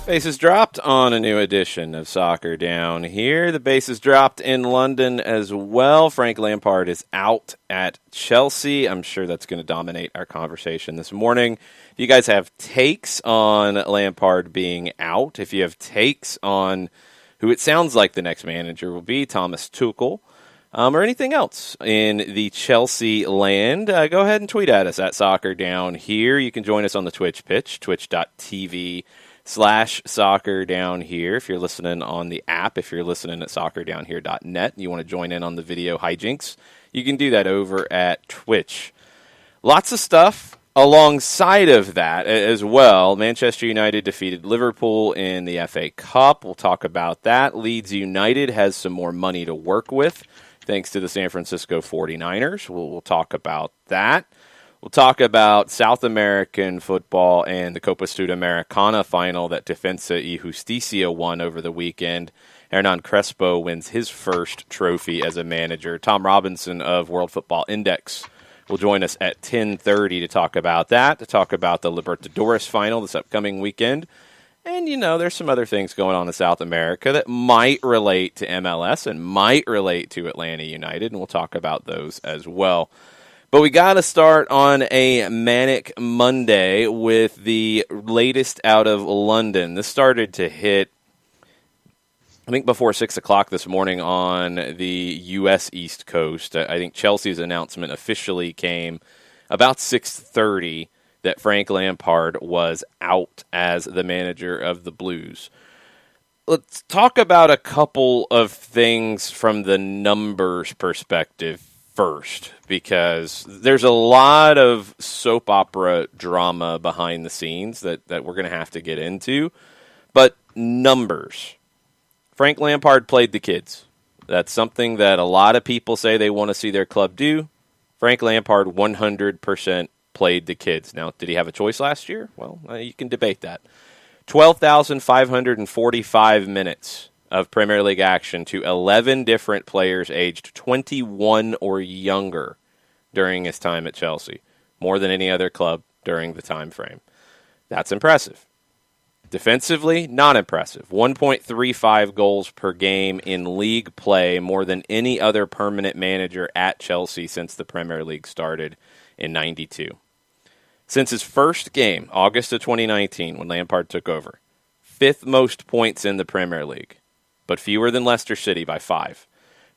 Bases dropped on a new edition of Soccer Down Here. The bases dropped in London as well. Frank Lampard is out at Chelsea. I'm sure that's going to dominate our conversation this morning. If you guys have takes on Lampard being out, if you have takes on who it sounds like the next manager will be, Thomas Tuchel, or anything else in the Chelsea land, go ahead and tweet at us at Soccer Down Here. You can join us on the Twitch pitch, twitch.tv/Soccer Down Here. If you're listening on the app, if you're listening at soccerdownhere.net, and you want to join in on the video hijinks, you can do that over at Twitch. Lots of stuff alongside of that as well. Manchester United defeated Liverpool in the FA Cup. We'll talk about that. Leeds United has some more money to work with, thanks to the San Francisco 49ers. We'll talk about that. We'll talk about South American football and the Copa Sudamericana final that Defensa y Justicia won over the weekend. Hernan Crespo wins his first trophy as a manager. Tom Robinson of World Football Index will join us at 10:30 to talk about that, to talk about the Libertadores final this upcoming weekend. And, you know, there's some other things going on in South America that might relate to MLS and might relate to Atlanta United, and we'll talk about those as well. But we got to start on a manic Monday with the latest out of London. This started to hit, I think, before 6 o'clock this morning on the U.S. East Coast. I think Chelsea's announcement officially came about 6:30 that Frank Lampard was out as the manager of the Blues. Let's talk about a couple of things from the numbers perspective first, because there's a lot of soap opera drama behind the scenes that we're going to have to get into. But numbers. Frank Lampard played the kids. That's something that a lot of people say they want to see their club do. Frank Lampard 100% played the kids. Now, did he have a choice last year? Well, you can debate that. 12,545 minutes of Premier League action to 11 different players aged 21 or younger during his time at Chelsea. More than any other club during the time frame. That's impressive. Defensively, not impressive. 1.35 goals per game in league play, more than any other permanent manager at Chelsea since the Premier League started in '92. Since his first game, August of 2019, when Lampard took over, fifth most points in the Premier League, but fewer than Leicester City by 5.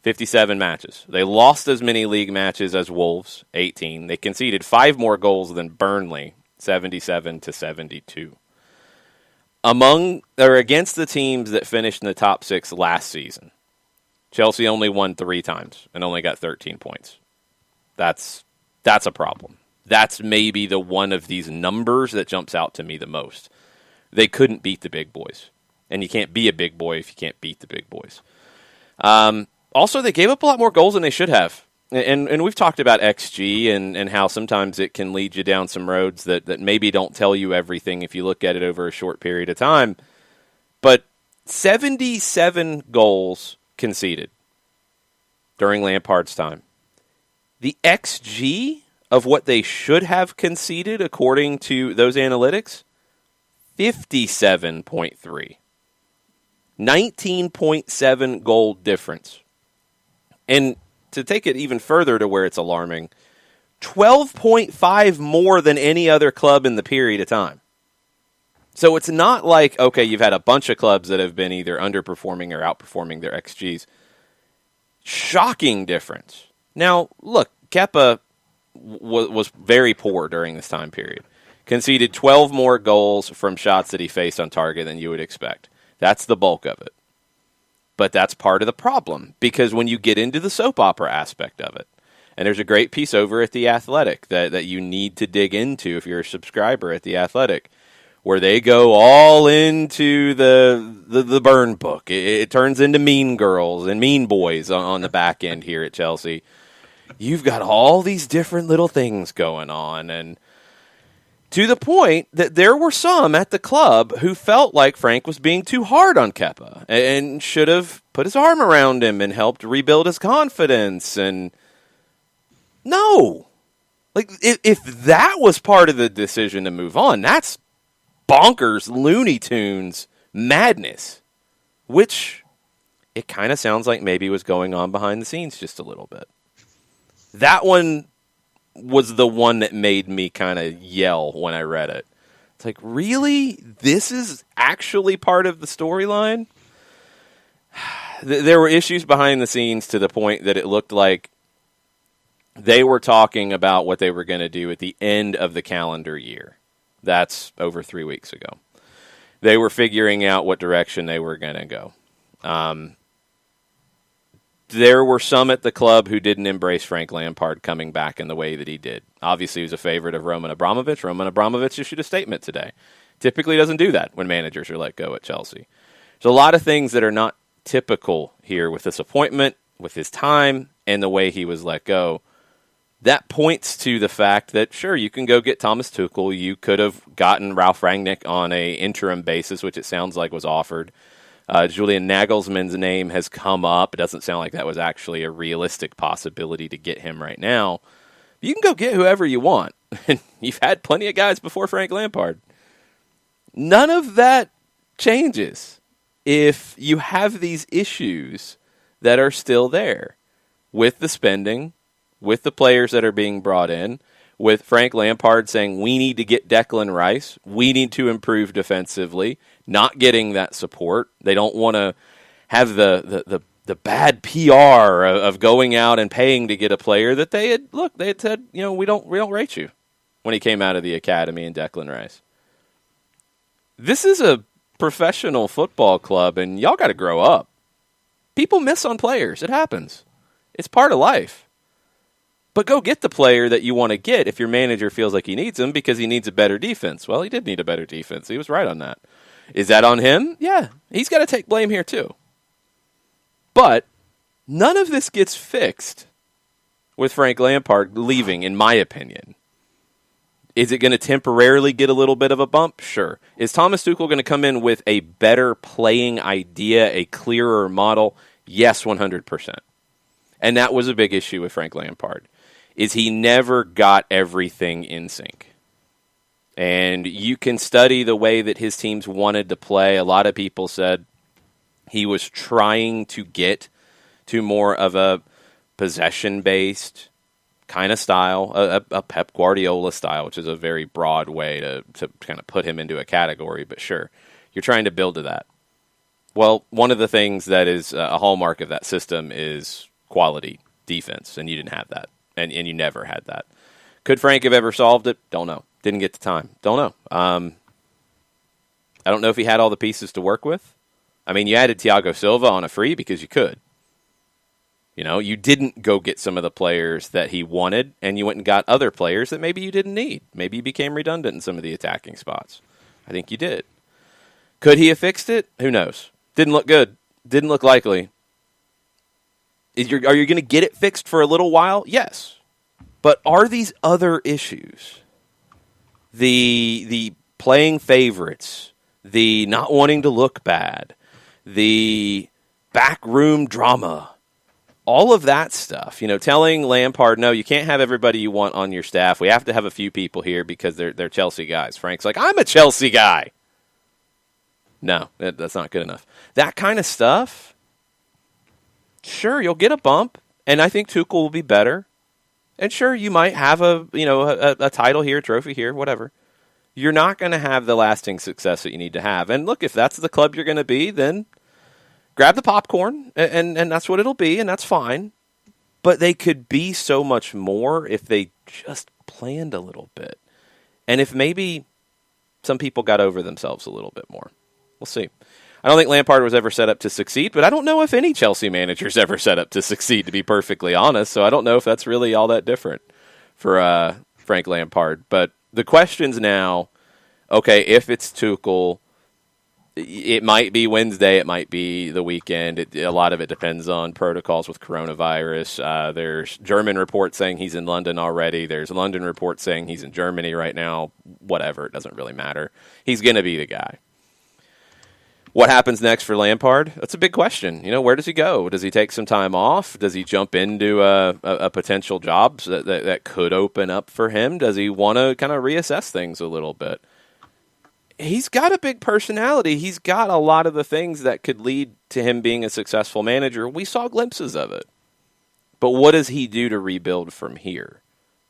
57 matches. They lost as many league matches as Wolves, 18. They conceded 5 more goals than Burnley, 77-72. Against the teams that finished in the top 6 last season, Chelsea only won 3 times and only got 13 points. That's a problem. That's maybe the one of these numbers that jumps out to me the most. They couldn't beat the big boys. And you can't be a big boy if you can't beat the big boys. Also, they gave up a lot more goals than they should have. And we've talked about XG and how sometimes it can lead you down some roads that maybe don't tell you everything if you look at it over a short period of time. But 77 goals conceded during Lampard's time. The XG of what they should have conceded, according to those analytics, 57.3. 19.7 goal difference. And to take it even further to where it's alarming, 12.5 more than any other club in the period of time. So it's not like, okay, you've had a bunch of clubs that have been either underperforming or outperforming their XGs. Shocking difference. Now, look, Kepa was very poor during this time period. Conceded 12 more goals from shots that he faced on target than you would expect. That's the bulk of it. But that's part of the problem, because when you get into the soap opera aspect of it, and there's a great piece over at The Athletic that you need to dig into if you're a subscriber at The Athletic, where they go all into the burn book. It turns into Mean Girls and Mean Boys on the back end here at Chelsea. You've got all these different little things going on, and to the point that there were some at the club who felt like Frank was being too hard on Kepa and should have put his arm around him and helped rebuild his confidence. And no, like if that was part of the decision to move on, that's bonkers Looney Tunes madness, which it kind of sounds like maybe was going on behind the scenes just a little bit. That one was the one that made me kind of yell when I read it. It's like, really? This is actually part of the storyline? There were issues behind the scenes to the point that it looked like they were talking about what they were going to do at the end of the calendar year. That's over 3 weeks ago. They were figuring out what direction they were going to go. There were some at the club who didn't embrace Frank Lampard coming back in the way that he did. Obviously, he was a favorite of Roman Abramovich. Roman Abramovich issued a statement today. Typically doesn't do that when managers are let go at Chelsea. There's a lot of things that are not typical here with this appointment, with his time, and the way he was let go. That points to the fact that, sure, you can go get Thomas Tuchel. You could have gotten Ralf Rangnick on a interim basis, which it sounds like was offered. Julian Nagelsmann's name has come up. It doesn't sound like that was actually a realistic possibility to get him right now. You can go get whoever you want. You've had plenty of guys before Frank Lampard. None of that changes if you have these issues that are still there with the spending, with the players that are being brought in, with Frank Lampard saying, we need to get Declan Rice, we need to improve defensively, not getting that support. They don't want to have the bad PR of going out and paying to get a player that they had said, we don't rate you when he came out of the academy in Declan Rice. This is a professional football club, and y'all got to grow up. People miss on players. It happens. It's part of life. But go get the player that you want to get if your manager feels like he needs him because he needs a better defense. Well, he did need a better defense. He was right on that. Is that on him? Yeah. He's got to take blame here too. But none of this gets fixed with Frank Lampard leaving, in my opinion. Is it going to temporarily get a little bit of a bump? Sure. Is Thomas Tuchel going to come in with a better playing idea, a clearer model? Yes, 100%. And that was a big issue with Frank Lampard, is he never got everything in sync. And you can study the way that his teams wanted to play. A lot of people said he was trying to get to more of a possession-based kind of style, a Pep Guardiola style, which is a very broad way to kind of put him into a category. But sure, you're trying to build to that. Well, one of the things that is a hallmark of that system is quality defense, and you didn't have that, and you never had that. Could Frank have ever solved it? Don't know. Didn't get the time. Don't know. I don't know if he had all the pieces to work with. I mean, you added Thiago Silva on a free because you could. You didn't go get some of the players that he wanted, and you went and got other players that maybe you didn't need. Maybe you became redundant in some of the attacking spots. I think you did. Could he have fixed it? Who knows? Didn't look good. Didn't look likely. Are you going to get it fixed for a little while? Yes. But are these other issues, the playing favorites, the not wanting to look bad, the backroom drama, all of that stuff, telling Lampard, no, you can't have everybody you want on your staff. We have to have a few people here because they're Chelsea guys. Frank's like, I'm a Chelsea guy. No, that's not good enough. That kind of stuff, sure, you'll get a bump, and I think Tuchel will be better. And sure, you might have a title here, trophy here, whatever. You're not going to have the lasting success that you need to have. And look, if that's the club you're going to be, then grab the popcorn, and that's what it'll be, and that's fine. But they could be so much more if they just planned a little bit. And if maybe some people got over themselves a little bit more. We'll see. I don't think Lampard was ever set up to succeed, but I don't know if any Chelsea manager's ever set up to succeed, to be perfectly honest. So I don't know if that's really all that different for Frank Lampard. But the question's now, okay, if it's Tuchel, it might be Wednesday, it might be the weekend. A lot of it depends on protocols with coronavirus. There's German reports saying he's in London already. There's London reports saying he's in Germany right now. Whatever, it doesn't really matter. He's going to be the guy. What happens next for Lampard? That's a big question. Where does he go? Does he take some time off? Does he jump into a potential job that could open up for him? Does he want to kind of reassess things a little bit? he's got a big personality. He's got a lot of the things that could lead to him being a successful manager. We saw glimpses of it. But what does he do to rebuild from here?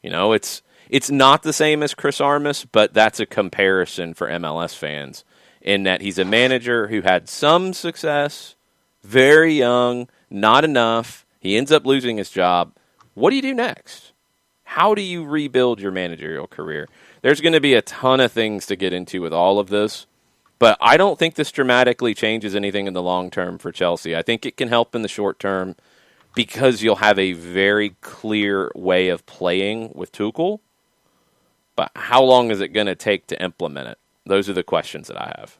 It's not the same as Chris Armas, but that's a comparison for MLS fans in that he's a manager who had some success, very young, not enough. He ends up losing his job. What do you do next? How do you rebuild your managerial career? There's going to be a ton of things to get into with all of this, but I don't think this dramatically changes anything in the long term for Chelsea. I think it can help in the short term because you'll have a very clear way of playing with Tuchel, but how long is it going to take to implement it? Those are the questions that I have.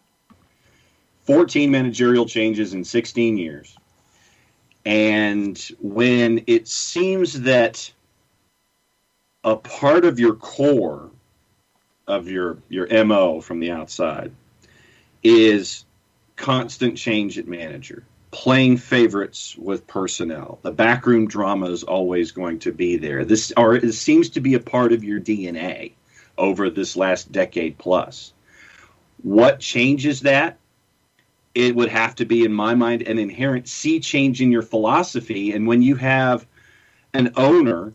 14 managerial changes in 16 years. And when it seems that a part of your core of your MO from the outside is constant change at manager, playing favorites with personnel. The backroom drama is always going to be there. It seems to be a part of your DNA over this last decade plus. What changes that? It would have to be, in my mind, an inherent sea change in your philosophy. And when you have an owner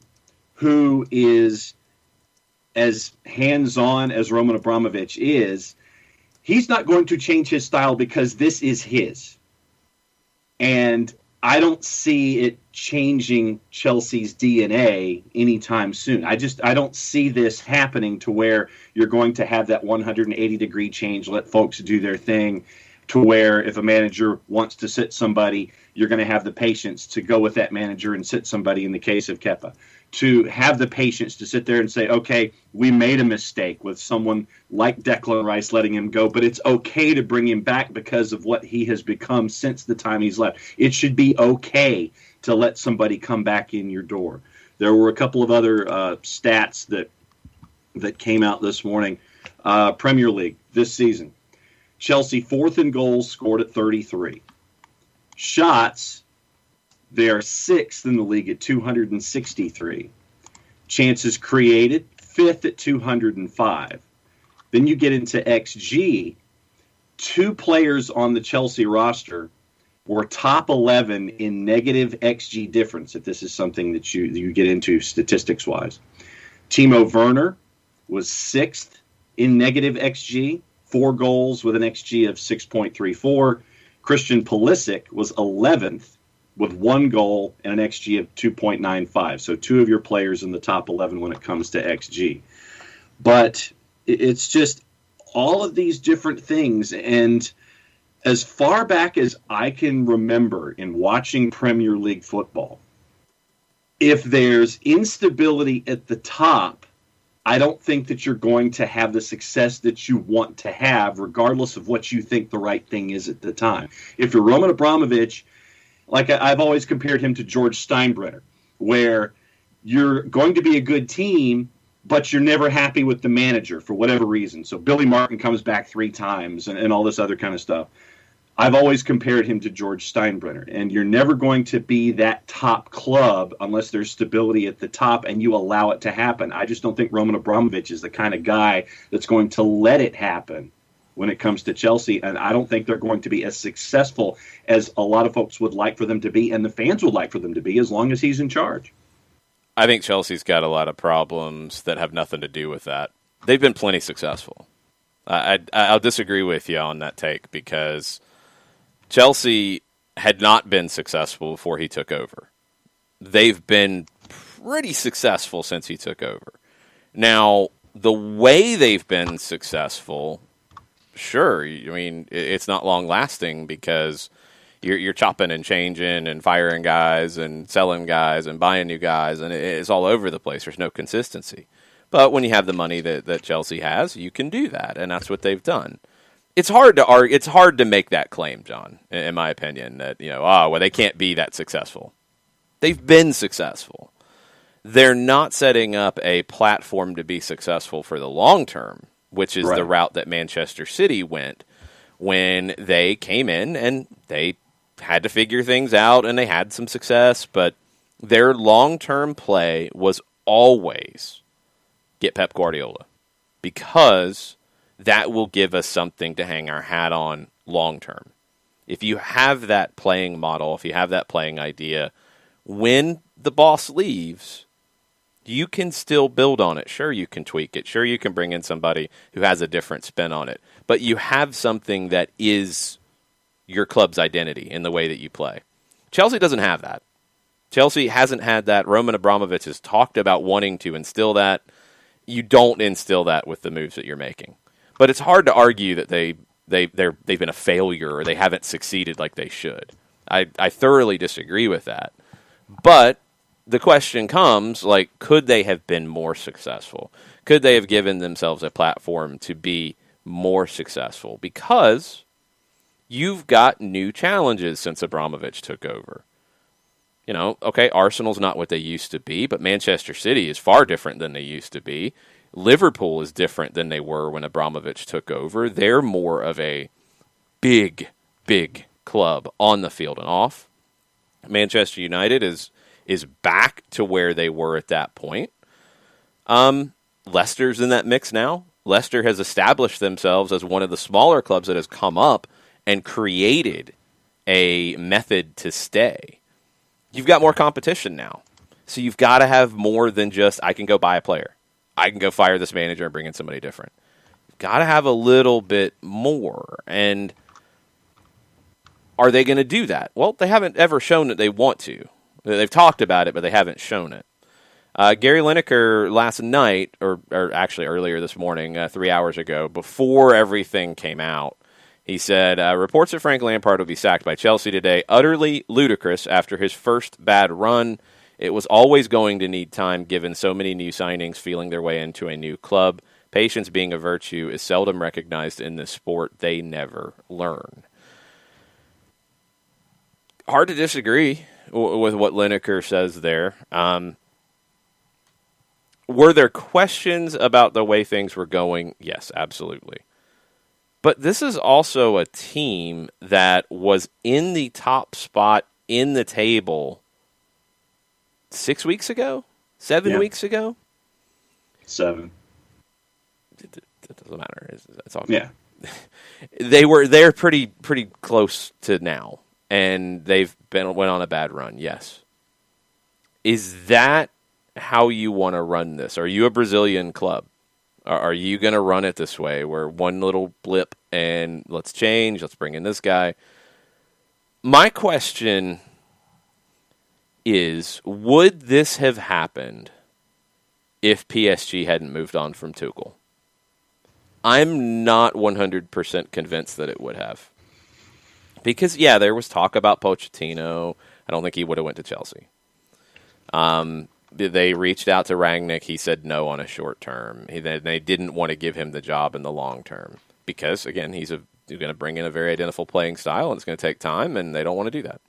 who is as hands-on as Roman Abramovich is, he's not going to change his style because this is his. And I don't see it changing Chelsea's DNA anytime soon. I don't see this happening to where you're going to have that 180-degree change, let folks do their thing, to where if a manager wants to sit somebody, you're going to have the patience to go with that manager and sit somebody in the case of Kepa. To have the patience to sit there and say, okay, we made a mistake with someone like Declan Rice letting him go, but it's okay to bring him back because of what he has become since the time he's left. It should be okay to let somebody come back in your door. There were a couple of other stats that came out this morning. Premier League this season. Chelsea fourth in goals, scored at 33. Shots, they are sixth in the league at 263. Chances created, fifth at 205. Then you get into XG. Two players on the Chelsea roster were top 11 in negative XG difference, if this is something that you get into statistics-wise. Timo Werner was sixth in negative XG, 4 goals with an XG of 6.34. Christian Pulisic was 11th with 1 goal and an XG of 2.95. So 2 of your players in the top 11 when it comes to XG. But it's just all of these different things. And as far back as I can remember in watching Premier League football, if there's instability at the top, I don't think that you're going to have the success that you want to have, regardless of what you think the right thing is at the time. If you're Roman Abramovich, like I've always compared him to George Steinbrenner, where you're going to be a good team, but you're never happy with the manager for whatever reason. So Billy Martin comes back 3 times and all this other kind of stuff. I've always compared him to George Steinbrenner, and you're never going to be that top club unless there's stability at the top and you allow it to happen. I just don't think Roman Abramovich is the kind of guy that's going to let it happen when it comes to Chelsea, and I don't think they're going to be as successful as a lot of folks would like for them to be, and the fans would like for them to be, as long as he's in charge. I think Chelsea's got a lot of problems that have nothing to do with that. They've been plenty successful. I'll disagree with you on that take, because Chelsea had not been successful before he took over. They've been pretty successful since he took over. Now, the way they've been successful, sure, I mean, it's not long-lasting because you're chopping and changing and firing guys and selling guys and buying new guys, and it's all over the place. There's no consistency. But when you have the money that Chelsea has, you can do that, and that's what they've done. It's hard to argue. It's hard to make that claim, John, in my opinion, that, they can't be that successful. They've been successful. They're not setting up a platform to be successful for the long term, which is the route that Manchester City went when they came in and they had to figure things out and they had some success, but their long-term play was always get Pep Guardiola, because that will give us something to hang our hat on long term. If you have that playing model, if you have that playing idea, when the boss leaves, you can still build on it. Sure, you can tweak it. Sure, you can bring in somebody who has a different spin on it. But you have something that is your club's identity in the way that you play. Chelsea doesn't have that. Chelsea hasn't had that. Roman Abramovich has talked about wanting to instill that. You don't instill that with the moves that you're making. But it's hard to argue that they've been a failure or they haven't succeeded like they should. I thoroughly disagree with that. But the question comes, like, could they have been more successful? Could they have given themselves a platform to be more successful? Because you've got new challenges since Abramovich took over. You know, okay, Arsenal's not what they used to be, but Manchester City is far different than they used to be. Liverpool is different than they were when Abramovich took over. They're more of a big club on the field and off. Manchester United is back to where they were at that point. Leicester's in that mix now. Leicester has established themselves as one of the smaller clubs that has come up and created a method to stay. You've got more competition now. So you've got to have more than just, I can go buy a player. I can go fire this manager and bring in somebody different. You've got to have a little bit more. And are they going to do that? Well, they haven't ever shown that they want to. They've talked about it, but they haven't shown it. Gary Lineker last night, or actually earlier this morning, 3 hours ago, before everything came out, he said, reports that Frank Lampard will be sacked by Chelsea today, utterly ludicrous after his first bad run. It was always going to need time given so many new signings feeling their way into a new club. Patience being a virtue is seldom recognized in this sport. They never learn. Hard to disagree with what Lineker says there. Were there questions about the way things were going? Yes, absolutely. But this is also a team that was in the top spot in the table 6 weeks ago? 7 weeks ago? 7. It doesn't matter. It's all good. Yeah. They're pretty close to now. And they've went on a bad run, yes. Is that how you want to run this? Are you a Brazilian club? Are you going to run it this way, where one little blip and let's change, let's bring in this guy? My question is, would this have happened if PSG hadn't moved on from Tuchel? I'm not 100% convinced that it would have. Because, yeah, there was talk about Pochettino. I don't think he would have went to Chelsea. They reached out to Rangnick. He said no on a short term. They didn't want to give him the job in the long term because, again, he's going to bring in a very identical playing style, and it's going to take time, and they don't want to do that.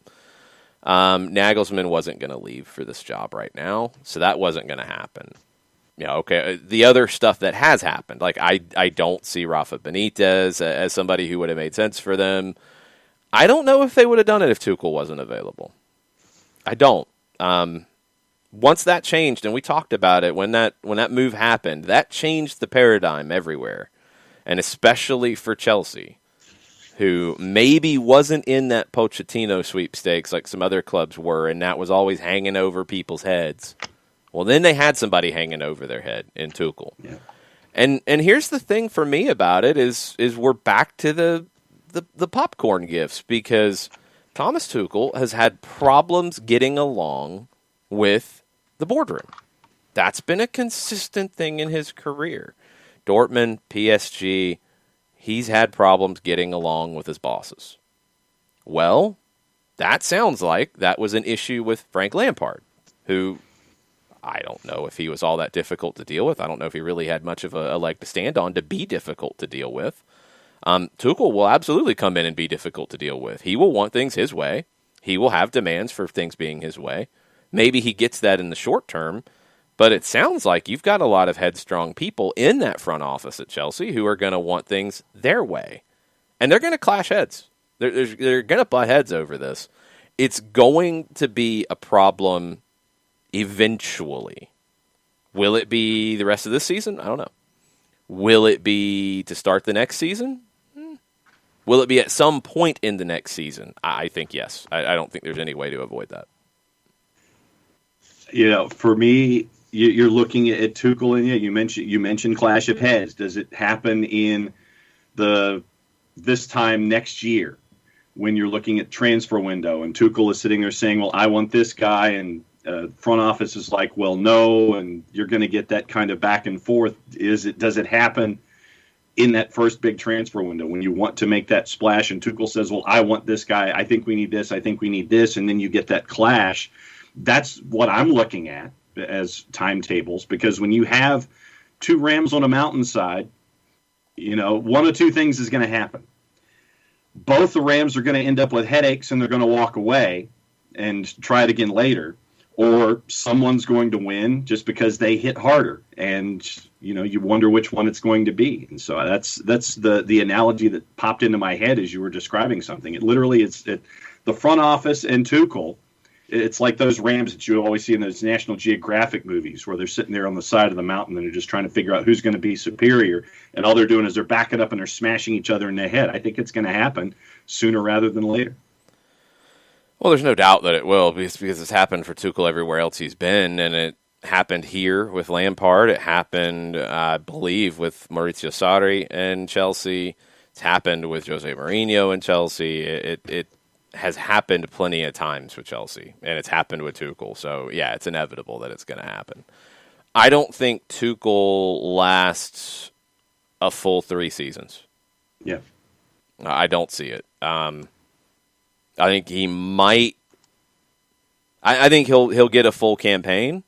Nagelsmann wasn't going to leave for this job right now, so that wasn't going to happen. Yeah, okay. The other stuff that has happened, like I don't see Rafa Benitez as somebody who would have made sense for them. I don't know if they would have done it if Tuchel wasn't available. I don't. Once that changed, and we talked about it, when that move happened, that changed the paradigm everywhere, and especially for Chelsea, who maybe wasn't in that Pochettino sweepstakes like some other clubs were, and that was always hanging over people's heads. Well, then they had somebody hanging over their head in Tuchel. Yeah. And here's the thing for me about it is we're back to the popcorn gifts, because Thomas Tuchel has had problems getting along with the boardroom. That's been a consistent thing in his career. Dortmund, PSG, he's had problems getting along with his bosses. Well, that sounds like that was an issue with Frank Lampard, who I don't know if he was all that difficult to deal with. I don't know if he really had much of a leg to stand on to be difficult to deal with. Tuchel will absolutely come in and be difficult to deal with. He will want things his way. He will have demands for things being his way. Maybe he gets that in the short term, but it sounds like you've got a lot of headstrong people in that front office at Chelsea who are going to want things their way. And they're going to clash heads. They're going to butt heads over this. It's going to be a problem eventually. Will it be the rest of this season? I don't know. Will it be to start the next season? Will it be at some point in the next season? I think yes. I don't think there's any way to avoid that. For me, you're looking at Tuchel, and you mentioned clash of heads. Does it happen in this time next year when you're looking at transfer window and Tuchel is sitting there saying, well, I want this guy, and front office is like, well, no, and you're going to get that kind of back and forth. Does it happen in that first big transfer window when you want to make that splash and Tuchel says, well, I want this guy, I think we need this, I think we need this, and then you get that clash? That's what I'm looking at as timetables, because when you have two rams on a mountainside, one of two things is going to happen. Both the Rams are going to end up with headaches and they're going to walk away and try it again later, or someone's going to win just because they hit harder, and you wonder which one it's going to be. And so that's the analogy that popped into my head as you were describing something. It literally it's the front office and Tuchel. It's like those Rams that you always see in those National Geographic movies where they're sitting there on the side of the mountain and they're just trying to figure out who's going to be superior, and all they're doing is they're backing up and they're smashing each other in the head. I think it's going to happen sooner rather than later. Well, there's no doubt that it will, because it's happened for Tuchel everywhere else he's been, and it happened here with Lampard. It happened, I believe, with Maurizio Sarri and Chelsea. It's happened with Jose Mourinho and Chelsea. It has happened plenty of times with Chelsea, and it's happened with Tuchel. So, yeah, it's inevitable that it's going to happen. I don't think Tuchel lasts a full 3 seasons. Yeah. I don't see it. I think he might. I think he'll get a full campaign.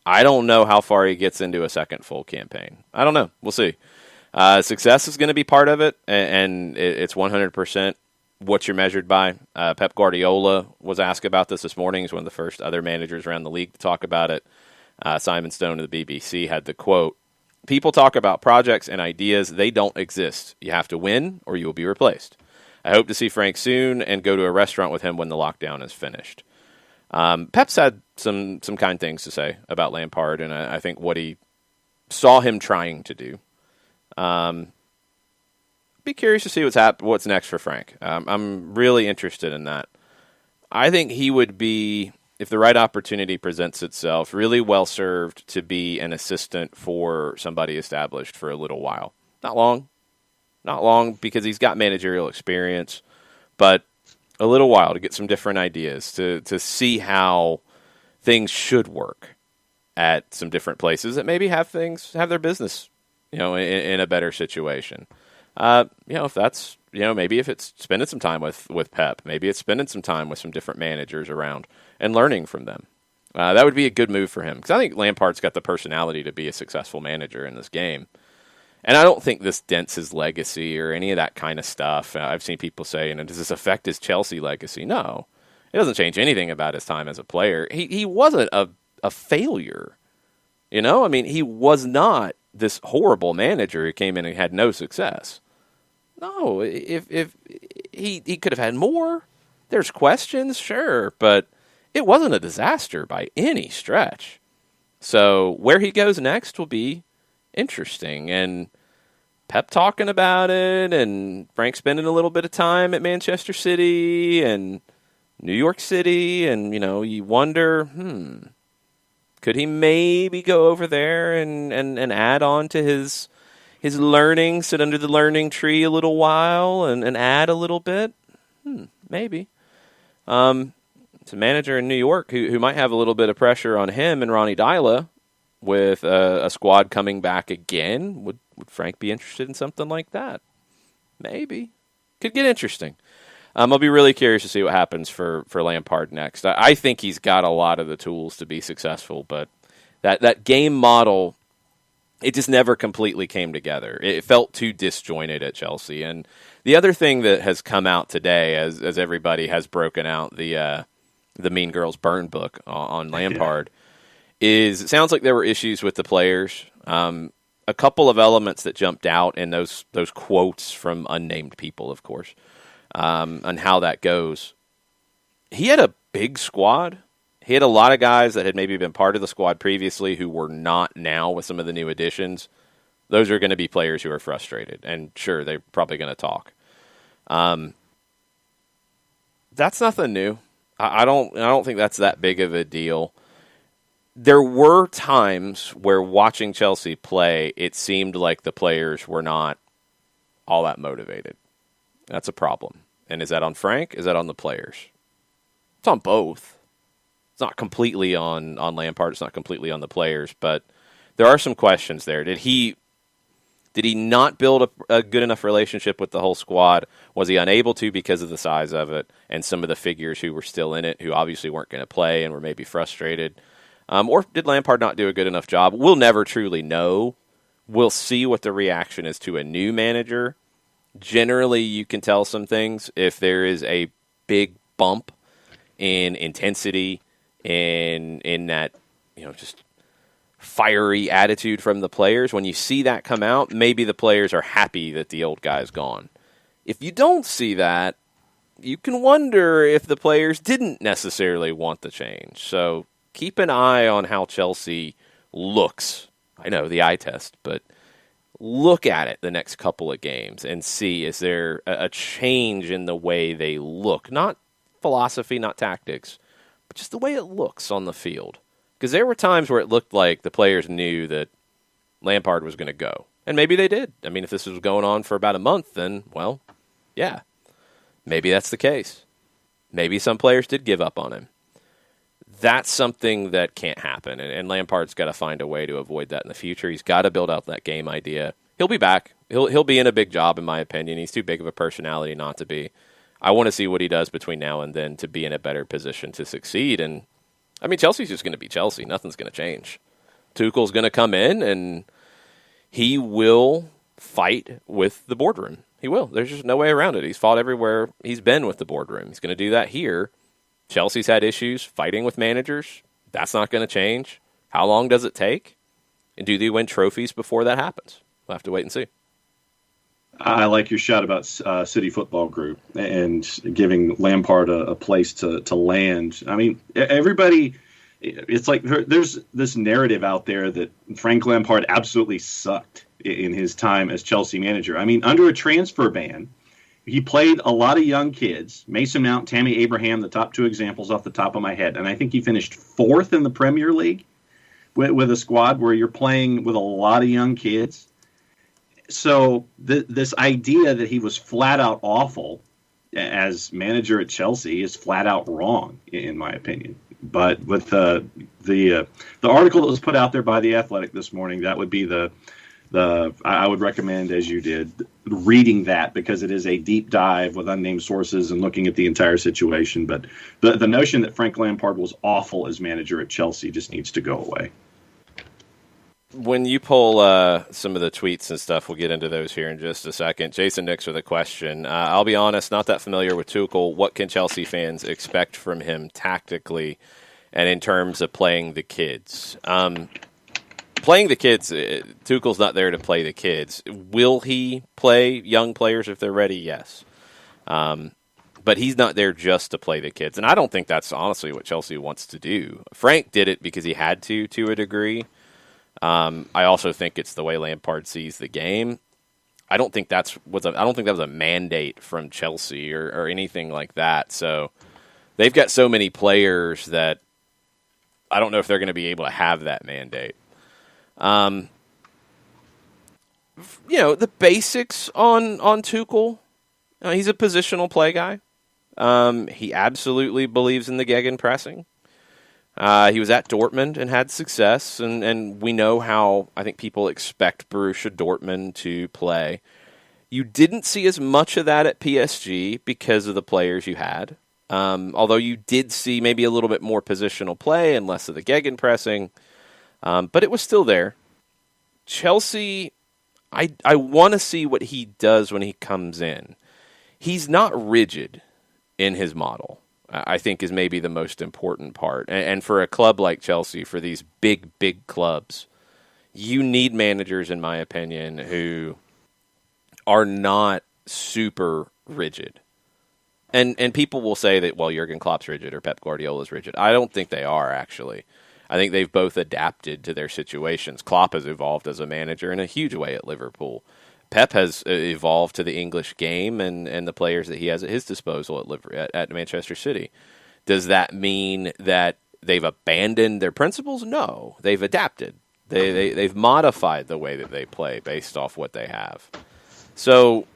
I don't know how far he gets into a second full campaign. I don't know. We'll see. Success is going to be part of it, and it's 100% what you're measured by. Pep Guardiola was asked about this morning. He's one of the first other managers around the league to talk about it. Simon Stone of the BBC had the quote, "People talk about projects and ideas. They don't exist. You have to win or you will be replaced. I hope to see Frank soon and go to a restaurant with him when the lockdown is finished." Pep's had some kind things to say about Lampard, and I think what he saw him trying to do. Be curious to see what's next for Frank. I'm really interested in that. I think he would be, if the right opportunity presents itself, really well served to be an assistant for somebody established for a little while. Not long, because he's got managerial experience, but a little while to get some different ideas, to see how things should work at some different places that maybe have their business, in a better situation. If that's, maybe if it's spending some time with Pep, maybe it's spending some time with some different managers around and learning from them. That would be a good move for him, because I think Lampard's got the personality to be a successful manager in this game. And I don't think this dents his legacy or any of that kind of stuff. I've seen people say, does this affect his Chelsea legacy? No. It doesn't change anything about his time as a player. He wasn't a failure. He was not this horrible manager who came in and had no success. No, if he could have had more, there's questions, sure, but it wasn't a disaster by any stretch. So where he goes next will be interesting, and Pep talking about it, and Frank spending a little bit of time at Manchester City and New York City, and you wonder, could he maybe go over there and add on to his learning, sit under the learning tree a little while and add a little bit? Maybe. It's a manager in New York who might have a little bit of pressure on him and Ronnie Dyla with a squad coming back again. Would Frank be interested in something like that? Maybe. Could get interesting. I'll be really curious to see what happens for Lampard next. I think he's got a lot of the tools to be successful, but that game model, it just never completely came together. It felt too disjointed at Chelsea. And the other thing that has come out today, as everybody has broken out the Mean Girls Burn book on Lampard, is it sounds like there were issues with the players. A couple of elements that jumped out in those quotes from unnamed people, of course, on how that goes. He had a big squad. He had a lot of guys that had maybe been part of the squad previously who were not now with some of the new additions. Those are going to be players who are frustrated, and sure, they're probably going to talk. That's nothing new. I don't think that's that big of a deal. There were times where watching Chelsea play, it seemed like the players were not all that motivated. That's a problem. And is that on Frank? Is that on the players? It's on both. It's not completely on Lampard. It's not completely on the players, but there are some questions there. Did he not build a good enough relationship with the whole squad? Was he unable to because of the size of it and some of the figures who were still in it who obviously weren't going to play and were maybe frustrated? Or did Lampard not do a good enough job? We'll never truly know. We'll see what the reaction is to a new manager. Generally, you can tell some things if there is a big bump in intensity, in that, just fiery attitude from the players. When you see that come out, maybe the players are happy that the old guy's gone. If you don't see that, you can wonder if the players didn't necessarily want the change. So keep an eye on how Chelsea looks. I know, the eye test, but look at it the next couple of games and see, is there a change in the way they look? Not philosophy, not tactics, but just the way it looks on the field. Because there were times where it looked like the players knew that Lampard was going to go. And maybe they did. I mean, if this was going on for about a month, then, well, yeah, maybe that's the case. Maybe some players did give up on him. That's something that can't happen, and Lampard's got to find a way to avoid that in the future. He's got to build out that game idea. He'll be back. He'll be in a big job, in my opinion. He's too big of a personality not to be. I want to see what he does between now and then to be in a better position to succeed. And I mean, Chelsea's just going to be Chelsea. Nothing's going to change. Tuchel's going to come in, and he will fight with the boardroom. He will. There's just no way around it. He's fought everywhere he's been with the boardroom. He's going to do that here. Chelsea's had issues fighting with managers. That's not going to change. How long does it take? And do they win trophies before that happens? We'll have to wait and see. I like your shot about City Football Group and giving Lampard a place to land. I mean, everybody, it's like there's this narrative out there that Frank Lampard absolutely sucked in his time as Chelsea manager. I mean, under a transfer ban, he played a lot of young kids, Mason Mount, Tammy Abraham, the top two examples off the top of my head. And I think he finished fourth in the Premier League with a squad where you're playing with a lot of young kids. So this idea that he was flat out awful as manager at Chelsea is flat out wrong, in my opinion. But with the article that was put out there by The Athletic this morning, that would be I would recommend, as you did, reading that, because it is a deep dive with unnamed sources and looking at the entire situation. But the notion that Frank Lampard was awful as manager at Chelsea just needs to go away. When you pull some of the tweets and stuff, we'll get into those here in just a second. Jason Nix with a question. I'll be honest, not that familiar with Tuchel. What can Chelsea fans expect from him tactically and in terms of playing the kids? Playing the kids, Tuchel's not there to play the kids. Will he play young players if they're ready? Yes. But he's not there just to play the kids. And I don't think that's honestly what Chelsea wants to do. Frank did it because he had to a degree. I also think it's the way Lampard sees the game. I don't think that was a mandate from Chelsea or anything like that. So they've got so many players that I don't know if they're going to be able to have that mandate. The basics on Tuchel. He's a positional play guy. He absolutely believes in the gegenpressing. He was at Dortmund and had success, and we know how I think people expect Borussia Dortmund to play. You didn't see as much of that at PSG because of the players you had, although you did see maybe a little bit more positional play and less of the gegenpressing, but it was still there. Chelsea, I want to see what he does when he comes in. He's not rigid in his model, I think, is maybe the most important part. And for a club like Chelsea, for these big, big clubs, you need managers, in my opinion, who are not super rigid. And people will say that, well, Jurgen Klopp's rigid or Pep Guardiola's rigid. I don't think they are, actually. I think they've both adapted to their situations. Klopp has evolved as a manager in a huge way at Liverpool. Pep has evolved to the English game and the players that he has at his disposal at Manchester City. Does that mean that they've abandoned their principles? No, they've adapted. They've modified the way that they play based off what they have. So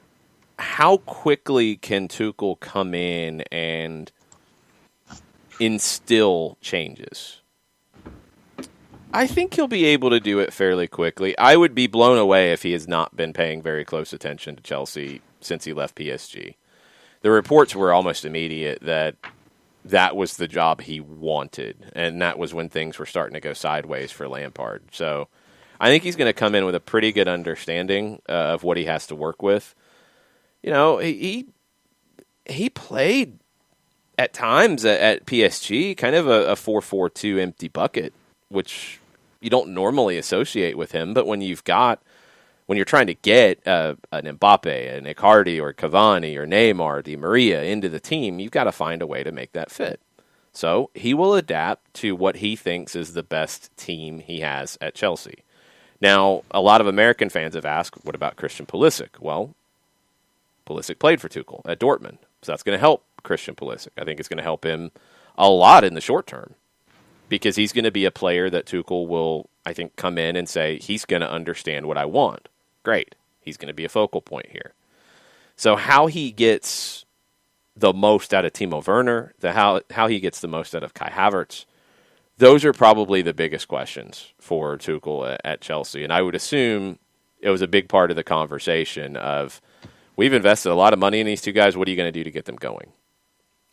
how quickly can Tuchel come in and instill changes? I think he'll be able to do it fairly quickly. I would be blown away if he has not been paying very close attention to Chelsea since he left PSG. The reports were almost immediate that was the job he wanted, and that was when things were starting to go sideways for Lampard. So I think he's going to come in with a pretty good understanding of what he has to work with. You know, he played at times at PSG kind of a 4-4-2 empty bucket, which you don't normally associate with him. But when you're trying to get an Mbappe, an Icardi, or Cavani, or Neymar, Di Maria into the team, you've got to find a way to make that fit. So he will adapt to what he thinks is the best team he has at Chelsea. Now, a lot of American fans have asked, what about Christian Pulisic? Well, Pulisic played for Tuchel at Dortmund, so that's going to help Christian Pulisic. I think it's going to help him a lot in the short term, because he's going to be a player that Tuchel will, I think, come in and say, he's going to understand what I want. Great. He's going to be a focal point here. So how he gets the most out of Timo Werner, how he gets the most out of Kai Havertz, those are probably the biggest questions for Tuchel at Chelsea. And I would assume it was a big part of the conversation of, we've invested a lot of money in these two guys. What are you going to do to get them going?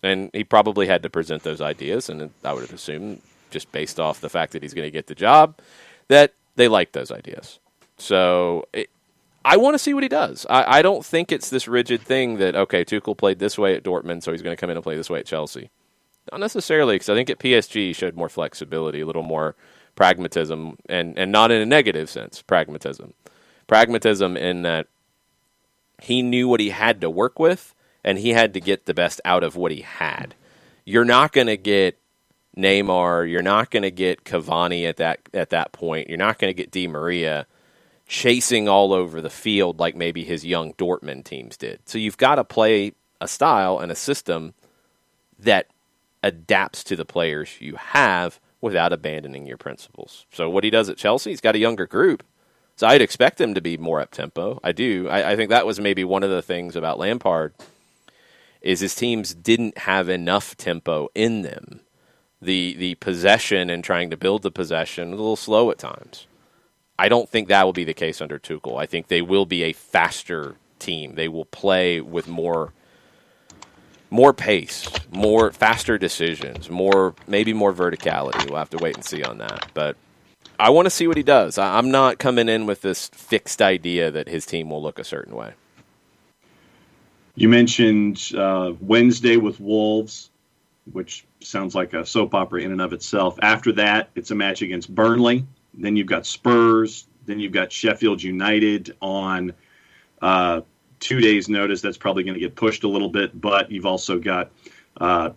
And he probably had to present those ideas, and I would assume, just based off the fact that he's going to get the job, that they like those ideas. So I want to see what he does. I don't think it's this rigid thing that, okay, Tuchel played this way at Dortmund, so he's going to come in and play this way at Chelsea. Not necessarily, because I think at PSG he showed more flexibility, a little more pragmatism, and not in a negative sense, pragmatism. Pragmatism in that he knew what he had to work with, and he had to get the best out of what he had. You're not going to get Neymar, you're not going to get Cavani at that point. You're not going to get Di Maria chasing all over the field like maybe his young Dortmund teams did. So you've got to play a style and a system that adapts to the players you have without abandoning your principles. So what he does at Chelsea, he's got a younger group. So I'd expect him to be more up-tempo. I do. I think that was maybe one of the things about Lampard, is his teams didn't have enough tempo in them. The possession and trying to build the possession was a little slow at times. I don't think that will be the case under Tuchel. I think they will be a faster team. They will play with more pace, more faster decisions, maybe more verticality. We'll have to wait and see on that. But I want to see what he does. I'm not coming in with this fixed idea that his team will look a certain way. You mentioned Wednesday with Wolves, which sounds like a soap opera in and of itself. After that, it's a match against Burnley. Then you've got Spurs. Then you've got Sheffield United on 2 days' notice. That's probably going to get pushed a little bit, but you've also got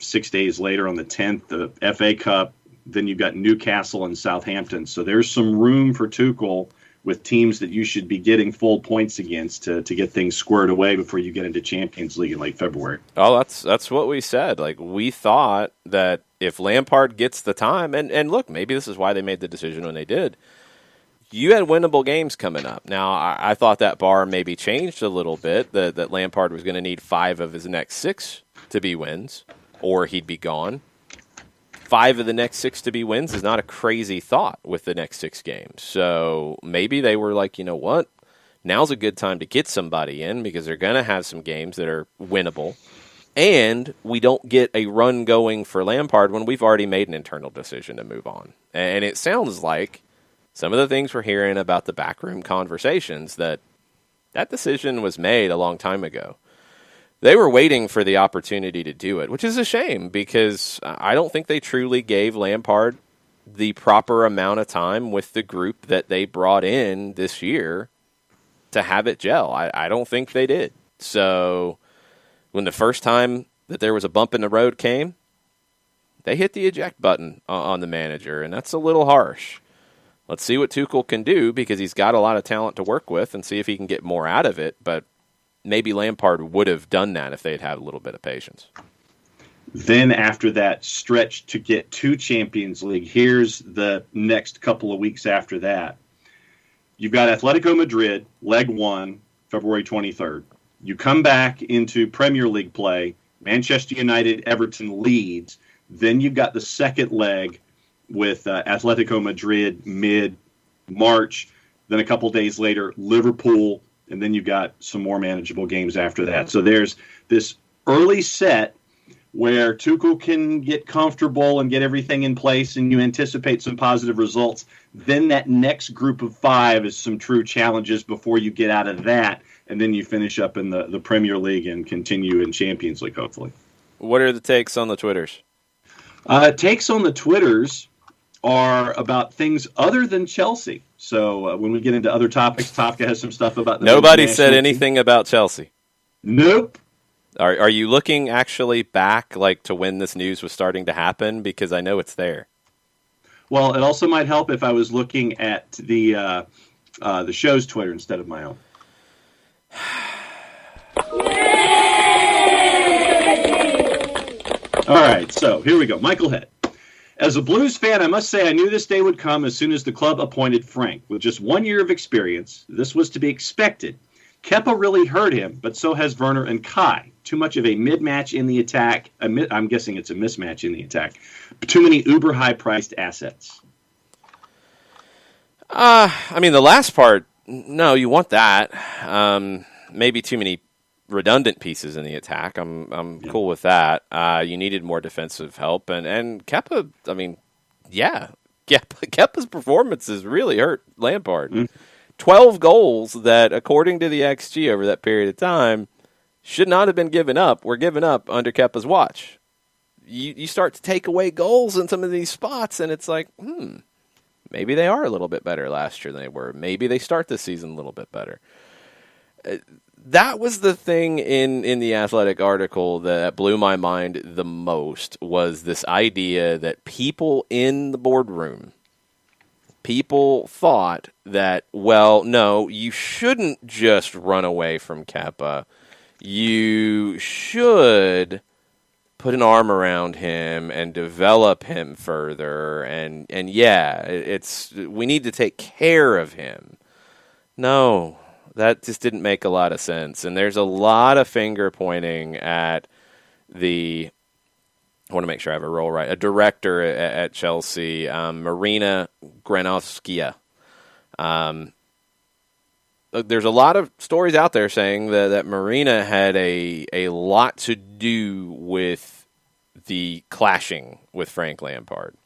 6 days later on the 10th, the FA Cup. Then you've got Newcastle and Southampton. So there's some room for Tuchel with teams that you should be getting full points against to get things squared away before you get into Champions League in late February. Oh, that's what we said. Like, we thought that if Lampard gets the time, and look, maybe this is why they made the decision when they did, you had winnable games coming up. Now, I thought that bar maybe changed a little bit, that Lampard was going to need 5 of his next 6 to be wins, or he'd be gone. 5 of the next 6 to be wins is not a crazy thought with the next 6 games. So maybe they were like, you know what? Now's a good time to get somebody in, because they're going to have some games that are winnable. And we don't get a run going for Lampard when we've already made an internal decision to move on. And it sounds like some of the things we're hearing about the backroom conversations, that decision was made a long time ago. They were waiting for the opportunity to do it, which is a shame, because I don't think they truly gave Lampard the proper amount of time with the group that they brought in this year to have it gel. I don't think they did. So when the first time that there was a bump in the road came, they hit the eject button on the manager, and that's a little harsh. Let's see what Tuchel can do, because he's got a lot of talent to work with, and see if he can get more out of it. But maybe Lampard would have done that if they'd had a little bit of patience. Then after that stretch to get to Champions League, here's the next couple of weeks after that. You've got Atletico Madrid, leg 1, February 23rd. You come back into Premier League play, Manchester United, Everton, Leeds. Then you've got the second leg with Atletico Madrid mid-March. Then a couple days later, Liverpool. And then you've got some more manageable games after that. So there's this early set where Tuchel can get comfortable and get everything in place, and you anticipate some positive results. Then that next group of 5 is some true challenges before you get out of that, and then you finish up in the Premier League and continue in Champions League, hopefully. What are the takes on the Twitters? Takes on the Twitters are about things other than Chelsea. So when we get into other topics, Topka has some stuff about the Nobody said anything about Chelsea. Nope. Are you looking actually back, like, to when this news was starting to happen? Because I know it's there. Well, it also might help if I was looking at the show's Twitter instead of my own. All right, so here we go. Michael Head. As a Blues fan, I must say I knew this day would come as soon as the club appointed Frank. With just 1 year of experience, this was to be expected. Kepa really hurt him, but so has Werner and Kai. Too much of a mid-match in the attack. I'm guessing it's a mismatch in the attack. Too many uber high-priced assets. I mean, the last part, no, you want that. Maybe too many redundant pieces in the attack. I'm cool with that. You needed more defensive help, and Kepa. I mean, yeah, Kepa's performances really hurt Lampard. Mm-hmm. 12 goals that, according to the XG over that period of time, should not have been given up, were given up under Kepa's watch. You start to take away goals in some of these spots, and it's like, maybe they are a little bit better last year than they were. Maybe they start the season a little bit better. That was the thing in the Athletic article that blew my mind the most, was this idea that people in the boardroom, people thought that, well, no, you shouldn't just run away from Kepa. You should put an arm around him and develop him further. And yeah, we need to take care of him. No, that just didn't make a lot of sense. And there's a lot of finger pointing at I want to make sure I have a role right, a director at Chelsea, Marina Granovskia. There's a lot of stories out there saying that Marina had a lot to do with the clashing with Frank Lampard,